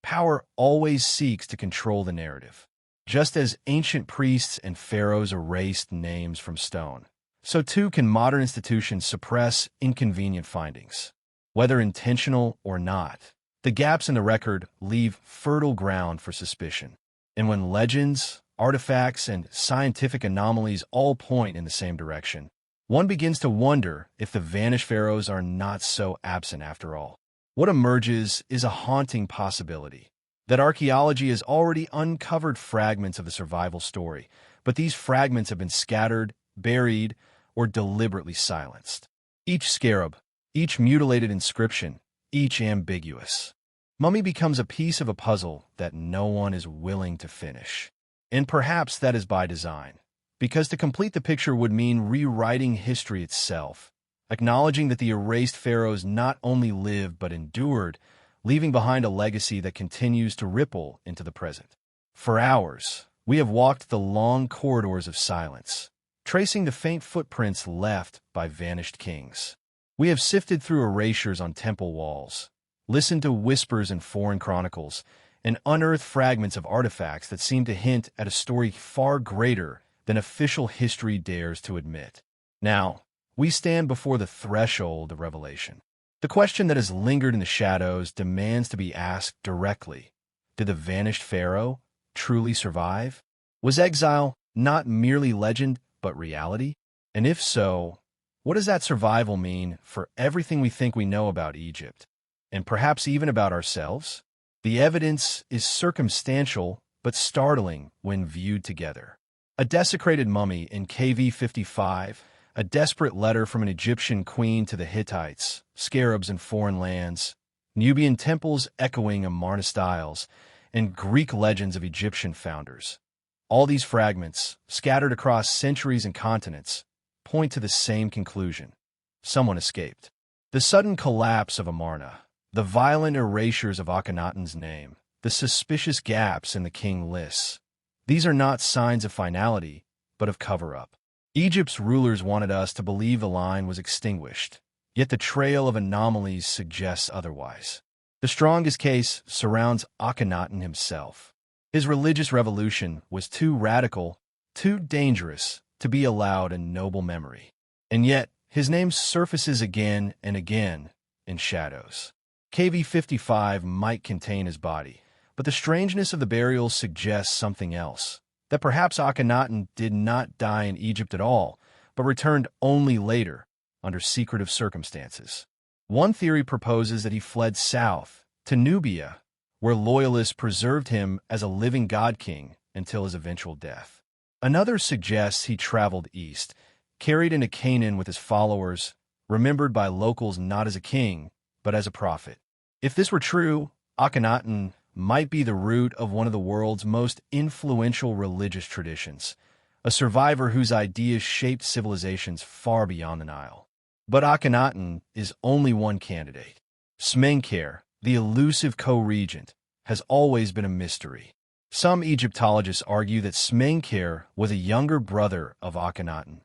Power always seeks to control the narrative. Just as ancient priests and pharaohs erased names from stone, so too can modern institutions suppress inconvenient findings. Whether intentional or not, the gaps in the record leave fertile ground for suspicion. And when legends, artifacts, and scientific anomalies all point in the same direction, one begins to wonder if the vanished pharaohs are not so absent after all. What emerges is a haunting possibility, that archaeology has already uncovered fragments of the survival story, but these fragments have been scattered, buried, or deliberately silenced. Each scarab, each mutilated inscription, each ambiguous. Mummy becomes a piece of a puzzle that no one is willing to finish. And perhaps that is by design, because to complete the picture would mean rewriting history itself, acknowledging that the erased pharaohs not only lived but endured, leaving behind a legacy that continues to ripple into the present. For hours, we have walked the long corridors of silence, tracing the faint footprints left by vanished kings. We have sifted through erasures on temple walls, listened to whispers in foreign chronicles, and unearthed fragments of artifacts that seem to hint at a story far greater than official history dares to admit. Now, we stand before the threshold of revelation. The question that has lingered in the shadows demands to be asked directly. Did the vanished pharaoh truly survive? Was exile not merely legend, but reality? And if so, what does that survival mean for everything we think we know about Egypt, and perhaps even about ourselves? The evidence is circumstantial, but startling when viewed together. A desecrated mummy in KV 55, a desperate letter from an Egyptian queen to the Hittites, scarabs in foreign lands, Nubian temples echoing Amarna styles, and Greek legends of Egyptian founders. All these fragments, scattered across centuries and continents, point to the same conclusion. Someone escaped. The sudden collapse of Amarna, the violent erasures of Akhenaten's name, the suspicious gaps in the king lists. These are not signs of finality, but of cover-up. Egypt's rulers wanted us to believe the line was extinguished, yet the trail of anomalies suggests otherwise. The strongest case surrounds Akhenaten himself. His religious revolution was too radical, too dangerous to be allowed in noble memory. And yet, his name surfaces again and again in shadows. KV 55 might contain his body, but the strangeness of the burial suggests something else. That perhaps Akhenaten did not die in Egypt at all, but returned only later, under secretive circumstances. One theory proposes that he fled south, to Nubia, where loyalists preserved him as a living god-king until his eventual death. Another suggests he traveled east, carried into Canaan with his followers, remembered by locals not as a king, but as a prophet. If this were true, Akhenaten might be the root of one of the world's most influential religious traditions, a survivor whose ideas shaped civilizations far beyond the Nile. But Akhenaten is only one candidate. Smenkhare, the elusive co-regent, has always been a mystery. Some Egyptologists argue that Smenkhare was a younger brother of Akhenaten.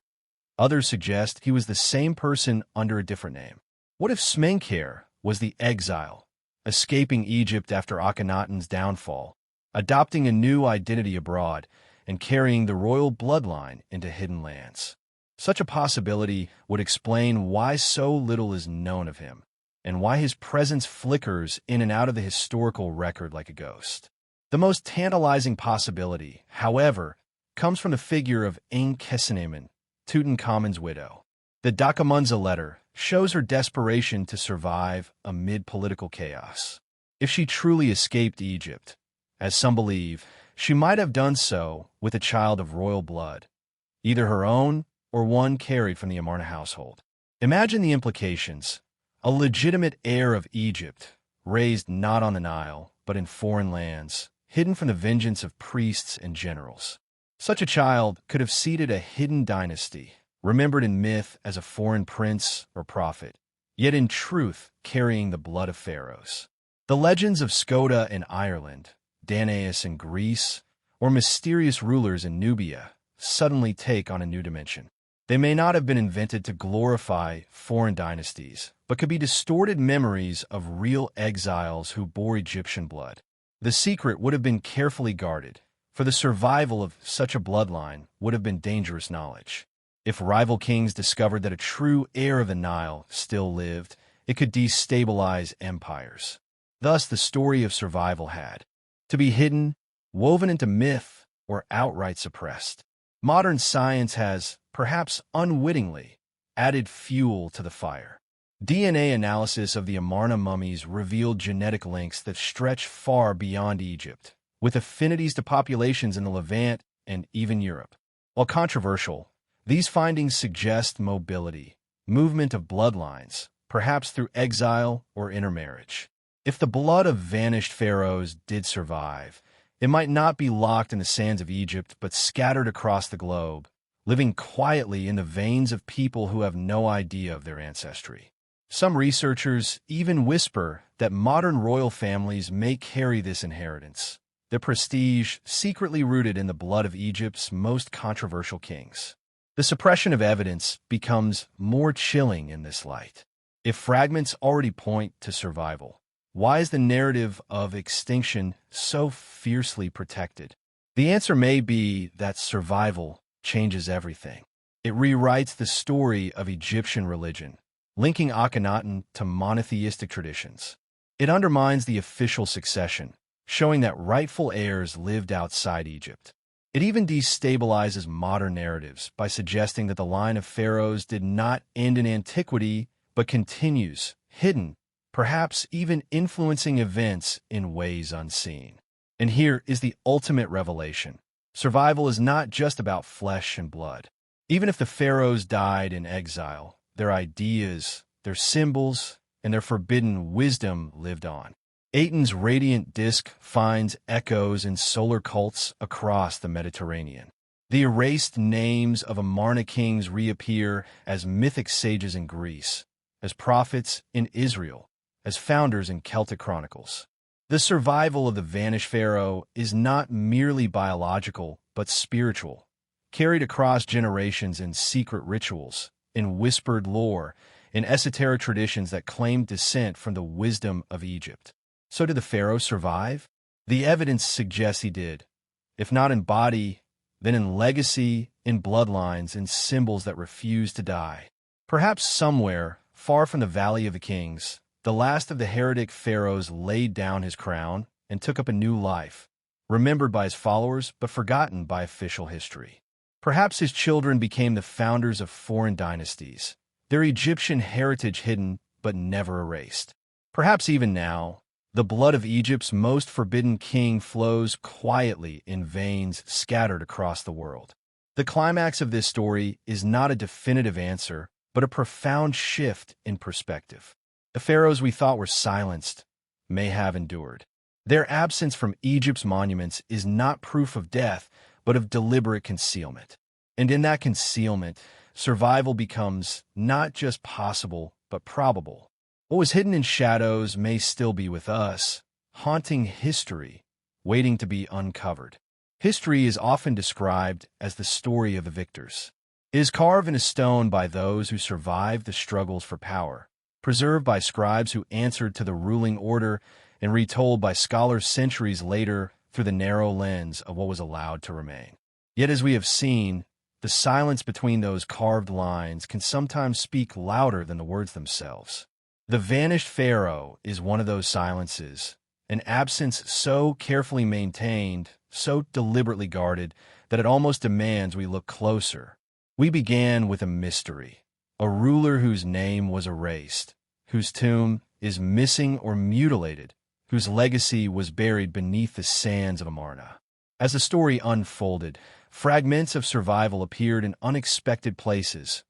Others suggest he was the same person under a different name. What if Smenkhare was the exile, escaping Egypt after Akhenaten's downfall, adopting a new identity abroad, and carrying the royal bloodline into hidden lands? Such a possibility would explain why so little is known of him, and why his presence flickers in and out of the historical record like a ghost. The most tantalizing possibility, however, comes from the figure of Ankhesenamun, Tutankhamun's widow. The Dakamunza letter shows her desperation to survive amid political chaos. If she truly escaped Egypt, as some believe, she might have done so with a child of royal blood, either her own or one carried from the Amarna household. Imagine the implications. A legitimate heir of Egypt, raised not on the Nile, but in foreign lands, hidden from the vengeance of priests and generals. Such a child could have seeded a hidden dynasty, remembered in myth as a foreign prince or prophet, yet in truth carrying the blood of pharaohs. The legends of Skoda in Ireland, Danaus in Greece, or mysterious rulers in Nubia suddenly take on a new dimension. They may not have been invented to glorify foreign dynasties, but could be distorted memories of real exiles who bore Egyptian blood. The secret would have been carefully guarded, for the survival of such a bloodline would have been dangerous knowledge. If rival kings discovered that a true heir of the Nile still lived, it could destabilize empires. Thus, the story of survival had to be hidden, woven into myth, or outright suppressed. Modern science has, perhaps unwittingly, added fuel to the fire. DNA analysis of the Amarna mummies revealed genetic links that stretch far beyond Egypt, with affinities to populations in the Levant and even Europe. While controversial, These findings suggest mobility, movement of bloodlines, perhaps through exile or intermarriage. If the blood of vanished pharaohs did survive, it might not be locked in the sands of Egypt, but scattered across the globe, living quietly in the veins of people who have no idea of their ancestry. Some researchers even whisper that modern royal families may carry this inheritance, their prestige secretly rooted in the blood of Egypt's most controversial kings. The suppression of evidence becomes more chilling in this light. If fragments already point to survival, why is the narrative of extinction so fiercely protected? The answer may be that survival changes everything. It rewrites the story of Egyptian religion, linking Akhenaten to monotheistic traditions. It undermines the official succession, showing that rightful heirs lived outside Egypt. It even destabilizes modern narratives by suggesting that the line of pharaohs did not end in antiquity, but continues, hidden, perhaps even influencing events in ways unseen. And here is the ultimate revelation. Survival is not just about flesh and blood. Even if the pharaohs died in exile, their ideas, their symbols, and their forbidden wisdom lived on. Aten's radiant disk finds echoes in solar cults across the Mediterranean. The erased names of Amarna kings reappear as mythic sages in Greece, as prophets in Israel, as founders in Celtic chronicles. The survival of the vanished pharaoh is not merely biological, but spiritual, carried across generations in secret rituals, in whispered lore, in esoteric traditions that claim descent from the wisdom of Egypt. So did the pharaoh survive? The evidence suggests he did, if not in body, then in legacy, in bloodlines, in symbols that refuse to die. Perhaps somewhere, far from the Valley of the Kings, the last of the heretic pharaohs laid down his crown and took up a new life, remembered by his followers but forgotten by official history. Perhaps his children became the founders of foreign dynasties, their Egyptian heritage hidden but never erased. Perhaps even now, the blood of Egypt's most forbidden king flows quietly in veins scattered across the world. The climax of this story is not a definitive answer, but a profound shift in perspective. The pharaohs we thought were silenced may have endured. Their absence from Egypt's monuments is not proof of death, but of deliberate concealment. And in that concealment, survival becomes not just possible, but probable. What was hidden in shadows may still be with us, haunting history, waiting to be uncovered. History is often described as the story of the victors. It is carved in a stone by those who survived the struggles for power, preserved by scribes who answered to the ruling order, and retold by scholars centuries later through the narrow lens of what was allowed to remain. Yet as we have seen, the silence between those carved lines can sometimes speak louder than the words themselves. The vanished pharaoh is one of those silences, an absence so carefully maintained, so deliberately guarded, that it almost demands we look closer. We began with a mystery, a ruler whose name was erased, whose tomb is missing or mutilated, whose legacy was buried beneath the sands of Amarna. As the story unfolded, fragments of survival appeared in unexpected places.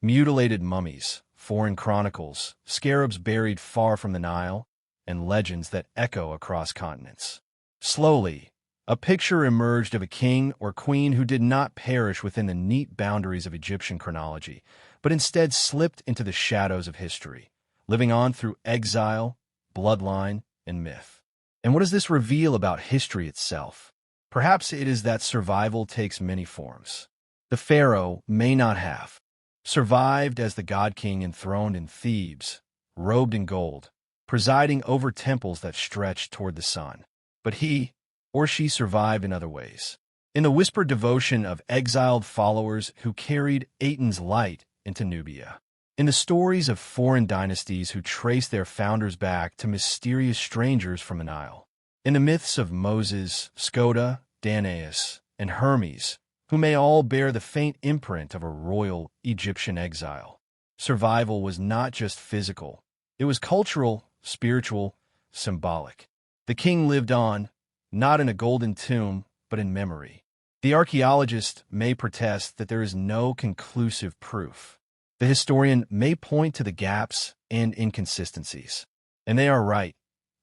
Mutilated mummies, foreign chronicles, scarabs buried far from the Nile, and legends that echo across continents. Slowly, a picture emerged of a king or queen who did not perish within the neat boundaries of Egyptian chronology, but instead slipped into the shadows of history, living on through exile, bloodline, and myth. And what does this reveal about history itself? Perhaps it is that survival takes many forms. The pharaoh may not have survived as the god-king enthroned in Thebes, robed in gold, presiding over temples that stretched toward the sun. But he or she survived in other ways. In the whispered devotion of exiled followers who carried Aten's light into Nubia. In the stories of foreign dynasties who trace their founders back to mysterious strangers from the Nile. In the myths of Moses, Skoda, Danaus, and Hermes, who may all bear the faint imprint of a royal Egyptian exile. Survival was not just physical. It was cultural, spiritual, symbolic. The king lived on, not in a golden tomb, but in memory. The archaeologist may protest that there is no conclusive proof. The historian may point to the gaps and inconsistencies. And they are right.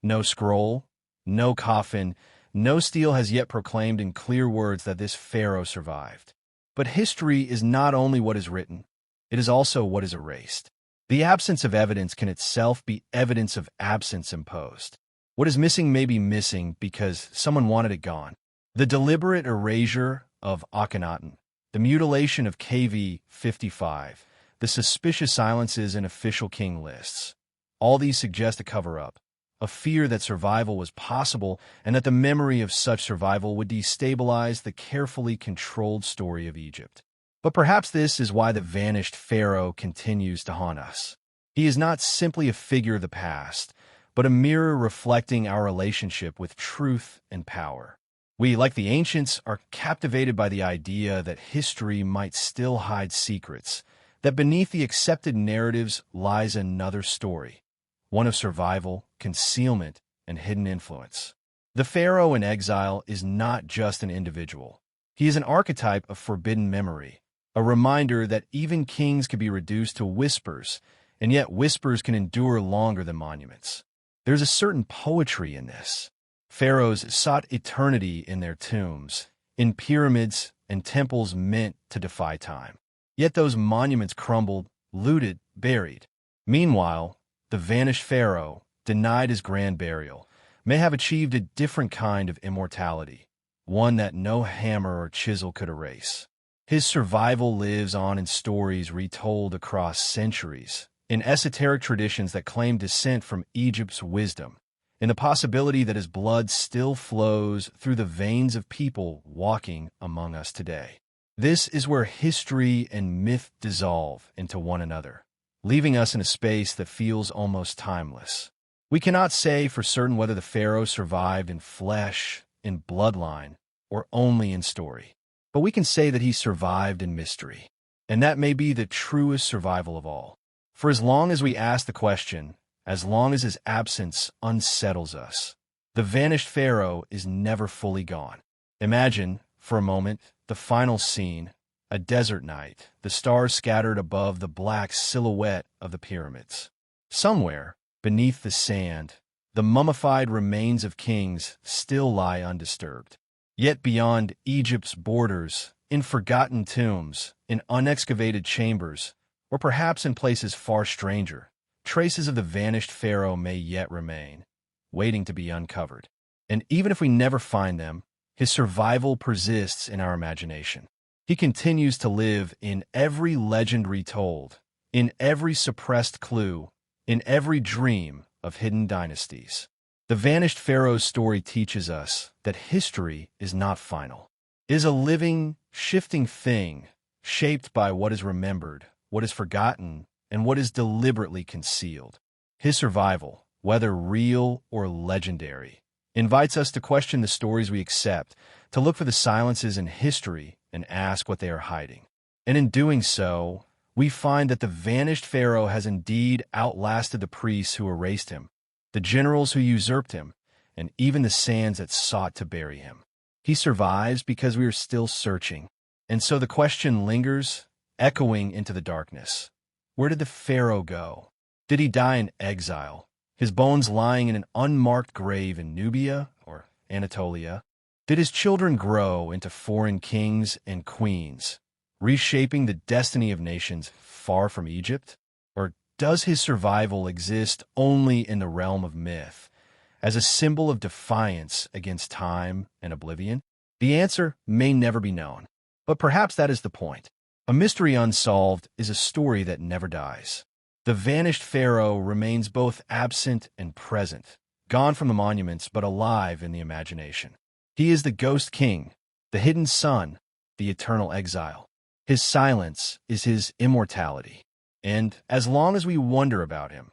No scroll, no coffin, no stele has yet proclaimed in clear words that this pharaoh survived. But history is not only what is written, it is also what is erased. The absence of evidence can itself be evidence of absence imposed. What is missing may be missing because someone wanted it gone. The deliberate erasure of Akhenaten, the mutilation of KV 55, the suspicious silences in official king lists. All these suggest a cover-up, a fear that survival was possible and that the memory of such survival would destabilize the carefully controlled story of Egypt. But perhaps this is why the vanished pharaoh continues to haunt us. He is not simply a figure of the past, but a mirror reflecting our relationship with truth and power. We, like the ancients, are captivated by the idea that history might still hide secrets, that beneath the accepted narratives lies another story, one of survival, concealment, and hidden influence. The pharaoh in exile is not just an individual. He is an archetype of forbidden memory, a reminder that even kings can be reduced to whispers, and yet whispers can endure longer than monuments. There's a certain poetry in this. Pharaohs sought eternity in their tombs, in pyramids and temples meant to defy time. Yet those monuments crumbled, looted, buried. Meanwhile, the vanished pharaoh, denied his grand burial, may have achieved a different kind of immortality, one that no hammer or chisel could erase. His survival lives on in stories retold across centuries, in esoteric traditions that claim descent from Egypt's wisdom, in the possibility that his blood still flows through the veins of people walking among us today. This is where history and myth dissolve into one another, leaving us in a space that feels almost timeless. We cannot say for certain whether the pharaoh survived in flesh, in bloodline, or only in story. But we can say that he survived in mystery, and that may be the truest survival of all. For as long as we ask the question, as long as his absence unsettles us, the vanished pharaoh is never fully gone. Imagine, for a moment, the final scene, a desert night, the stars scattered above the black silhouette of the pyramids. Somewhere, beneath the sand, the mummified remains of kings still lie undisturbed. Yet beyond Egypt's borders, in forgotten tombs, in unexcavated chambers, or perhaps in places far stranger, traces of the vanished pharaoh may yet remain, waiting to be uncovered. And even if we never find them, his survival persists in our imagination. He continues to live in every legend retold, in every suppressed clue, in every dream of hidden dynasties. The vanished pharaoh's story teaches us that history is not final. It is a living, shifting thing, shaped by what is remembered, what is forgotten, and what is deliberately concealed. His survival, whether real or legendary, invites us to question the stories we accept, to look for the silences in history and ask what they are hiding. And in doing so, we find that the vanished pharaoh has indeed outlasted the priests who erased him, the generals who usurped him, and even the sands that sought to bury him. He survives because we are still searching. And so the question lingers, echoing into the darkness. Where did the pharaoh go? Did he die in exile, his bones lying in an unmarked grave in Nubia or Anatolia? Did his children grow into foreign kings and queens, reshaping the destiny of nations far from Egypt? Or does his survival exist only in the realm of myth, as a symbol of defiance against time and oblivion? The answer may never be known, but perhaps that is the point. A mystery unsolved is a story that never dies. The vanished pharaoh remains both absent and present, gone from the monuments but alive in the imagination. He is the ghost king, the hidden sun, the eternal exile. His silence is his immortality. And as long as we wonder about him,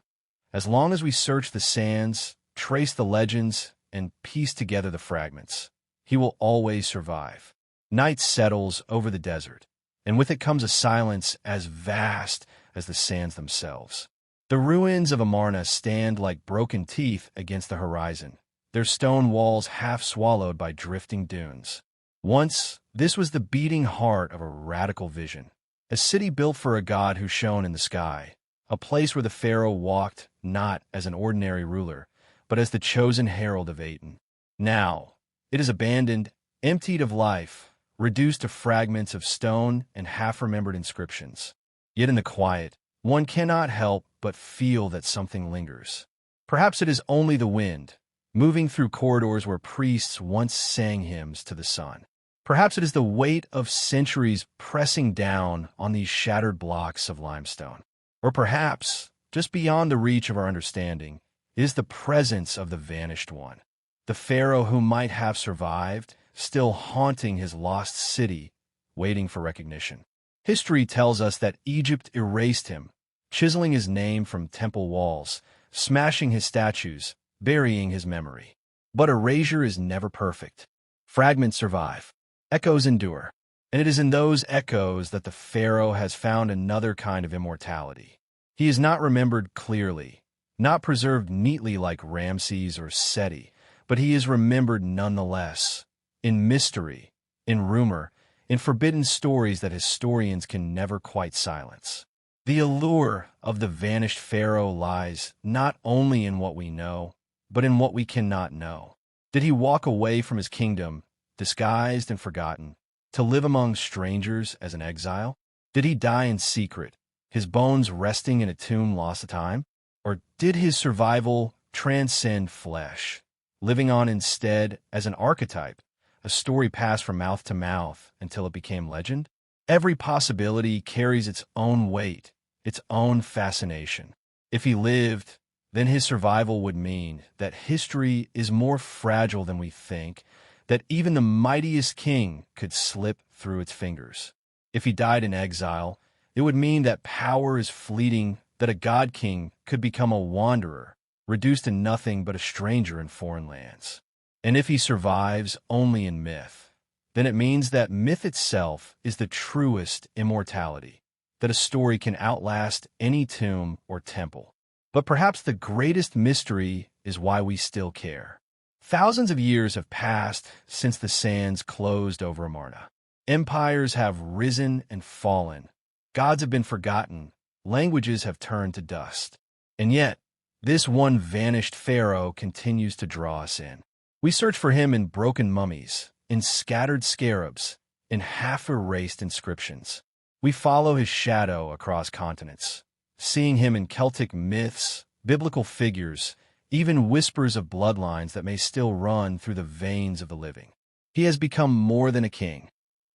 as long as we search the sands, trace the legends, and piece together the fragments, he will always survive. Night settles over the desert, and with it comes a silence as vast as the sands themselves. The ruins of Amarna stand like broken teeth against the horizon, their stone walls half swallowed by drifting dunes. Once, this was the beating heart of a radical vision, a city built for a god who shone in the sky, a place where the pharaoh walked not as an ordinary ruler, but as the chosen herald of Aten. Now, it is abandoned, emptied of life, reduced to fragments of stone and half-remembered inscriptions. Yet in the quiet, one cannot help but feel that something lingers. Perhaps it is only the wind, moving through corridors where priests once sang hymns to the sun. Perhaps it is the weight of centuries pressing down on these shattered blocks of limestone. Or perhaps, just beyond the reach of our understanding, is the presence of the vanished one, the pharaoh who might have survived, still haunting his lost city, waiting for recognition. History tells us that Egypt erased him, chiseling his name from temple walls, smashing his statues, burying his memory. But erasure is never perfect. Fragments survive. Echoes endure. And it is in those echoes that the pharaoh has found another kind of immortality. He is not remembered clearly, not preserved neatly like Ramses or Seti, but he is remembered nonetheless, in mystery, in rumor, in forbidden stories that historians can never quite silence. The allure of the vanished pharaoh lies not only in what we know, but in what we cannot know. Did he walk away from his kingdom, disguised and forgotten, to live among strangers as an exile? Did he die in secret, his bones resting in a tomb lost to time? Or did his survival transcend flesh, living on instead as an archetype, a story passed from mouth to mouth until it became legend? Every possibility carries its own weight, its own fascination. If he lived, then his survival would mean that history is more fragile than we think, that even the mightiest king could slip through its fingers. If he died in exile, it would mean that power is fleeting, that a god-king could become a wanderer, reduced to nothing but a stranger in foreign lands. And if he survives only in myth, then it means that myth itself is the truest immortality, that a story can outlast any tomb or temple. But perhaps the greatest mystery is why we still care. Thousands of years have passed since the sands closed over Amarna. Empires have risen and fallen. Gods have been forgotten. Languages have turned to dust. And yet, this one vanished pharaoh continues to draw us in. We search for him in broken mummies, in scattered scarabs, in half-erased inscriptions. We follow his shadow across continents, seeing him in Celtic myths, biblical figures, even whispers of bloodlines that may still run through the veins of the living. He has become more than a king.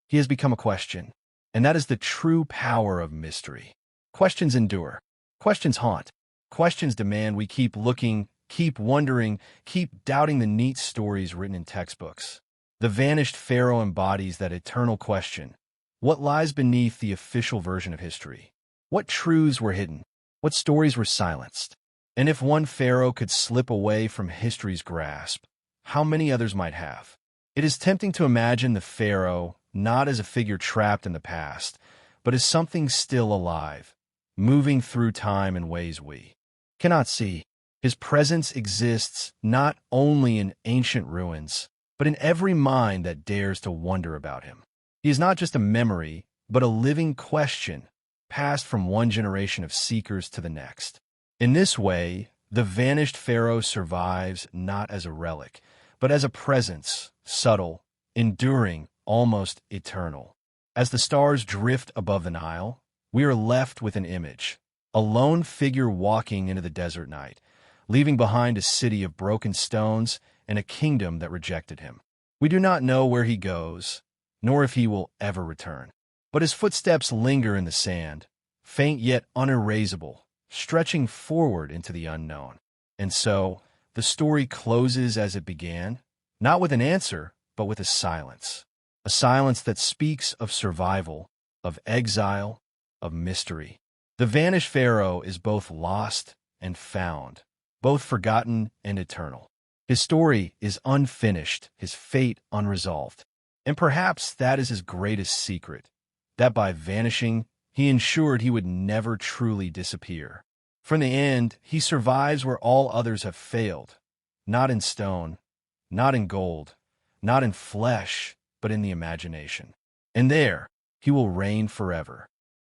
He has become a question, and that is the true power of mystery. Questions endure. Questions haunt. Questions demand we keep looking, keep wondering, keep doubting the neat stories written in textbooks. The vanished pharaoh embodies that eternal question. What lies beneath the official version of history? What truths were hidden? What stories were silenced? And if one pharaoh could slip away from history's grasp, how many others might have? It is tempting to imagine the pharaoh not as a figure trapped in the past, but as something still alive, moving through time in ways we cannot see. His presence exists not only in ancient ruins, but in every mind that dares to wonder about him. He is not just a memory, but a living question, passed from one generation of seekers to the next. In this way, the vanished pharaoh survives not as a relic, but as a presence, subtle, enduring, almost eternal. As the stars drift above the Nile, we are left with an image, a lone figure walking into the desert night, leaving behind a city of broken stones and a kingdom that rejected him. We do not know where he goes, nor if he will ever return. But his footsteps linger in the sand, faint yet unerasable, stretching forward into the unknown. And so, the story closes as it began, not with an answer, but with a silence that speaks of survival, of exile, of mystery. The vanished pharaoh is both lost and found, both forgotten and eternal. His story is unfinished, his fate unresolved. And perhaps that is his greatest secret, that by vanishing, he ensured he would never truly disappear. From the end, he survives where all others have failed, not in stone, not in gold, not in flesh, but in the imagination. And there, he will reign forever,